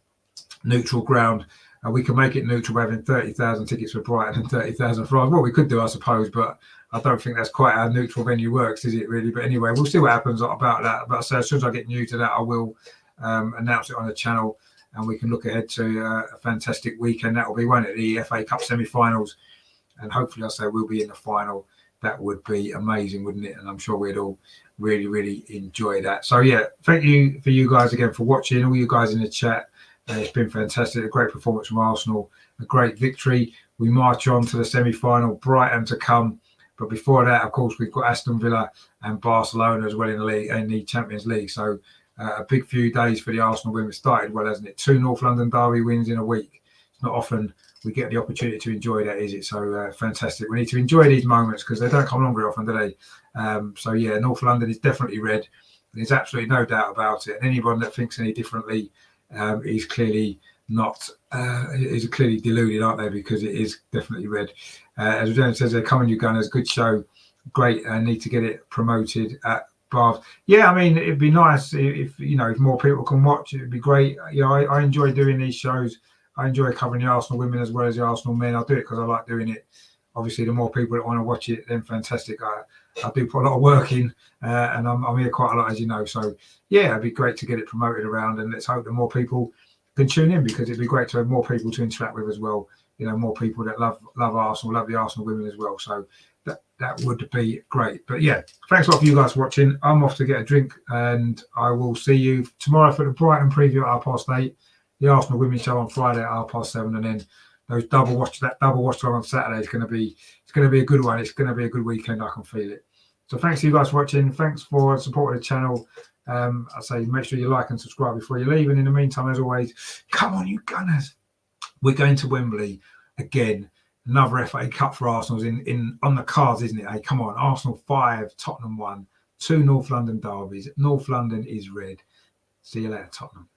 neutral ground. We can make it neutral by having 30,000 tickets for Brighton and 30,000 for us. Well, we could do, I suppose, but I don't think that's quite how neutral venue works, is it really? But anyway, we'll see what happens about that. But so as soon as I get news to that, I will announce it on the channel, and we can look ahead to a fantastic weekend. That will be one at the FA Cup semi-finals, and hopefully, I say we'll be in the final. That would be amazing, wouldn't it? And I'm sure we'd all really enjoy that. So yeah, thank you for you guys again for watching. All you guys in the chat. It's been fantastic. A great performance from Arsenal. A great victory. We march on to the semi-final. Brighton to come. But before that, of course, we've got Aston Villa and Barcelona as well in the league, in the Champions League. So a big few days for the Arsenal women. Started well, hasn't it? 2 North London derby wins in a week. It's not often we get the opportunity to enjoy that, is it? So fantastic. We need to enjoy these moments because they don't come along very often, do they? So yeah, North London is definitely red. There's absolutely no doubt about it. And anyone that thinks any differently is clearly not is clearly deluded, aren't they? Because it is definitely red. As Jen says, they're coming, you Gunners. Good show. great. Need to get it promoted at Bath. Yeah, I mean, it'd be nice if if more people can watch. It'd be great. I enjoy doing these shows. I enjoy covering the Arsenal women as well as the Arsenal men. I'll do it because I like doing it. Obviously, the more people that want to watch it, then fantastic. I do put a lot of work in, and I'm here quite a lot, as you know. So yeah, it'd be great to get it promoted around, and let's hope that more people can tune in, because it'd be great to have more people to interact with as well. More people that love Arsenal, love the Arsenal women as well. So that would be great. But yeah, thanks a lot for you guys watching. I'm off to get a drink, and I will see you tomorrow for the Brighton preview at 8:30. The Arsenal women's show on Friday at 7:30, and then that double watch on Saturday is going to be a good one. It's going to be a good weekend. I can feel it. So thanks to you guys for watching. Thanks for supporting the channel. I say make sure you like and subscribe before you leave. And in the meantime, as always, come on, you Gunners. We're going to Wembley again. Another FA Cup for Arsenal's in on the cards, isn't it? Hey, come on, Arsenal 5, Tottenham 1, 2 North London derbies. North London is red. See you later, Tottenham.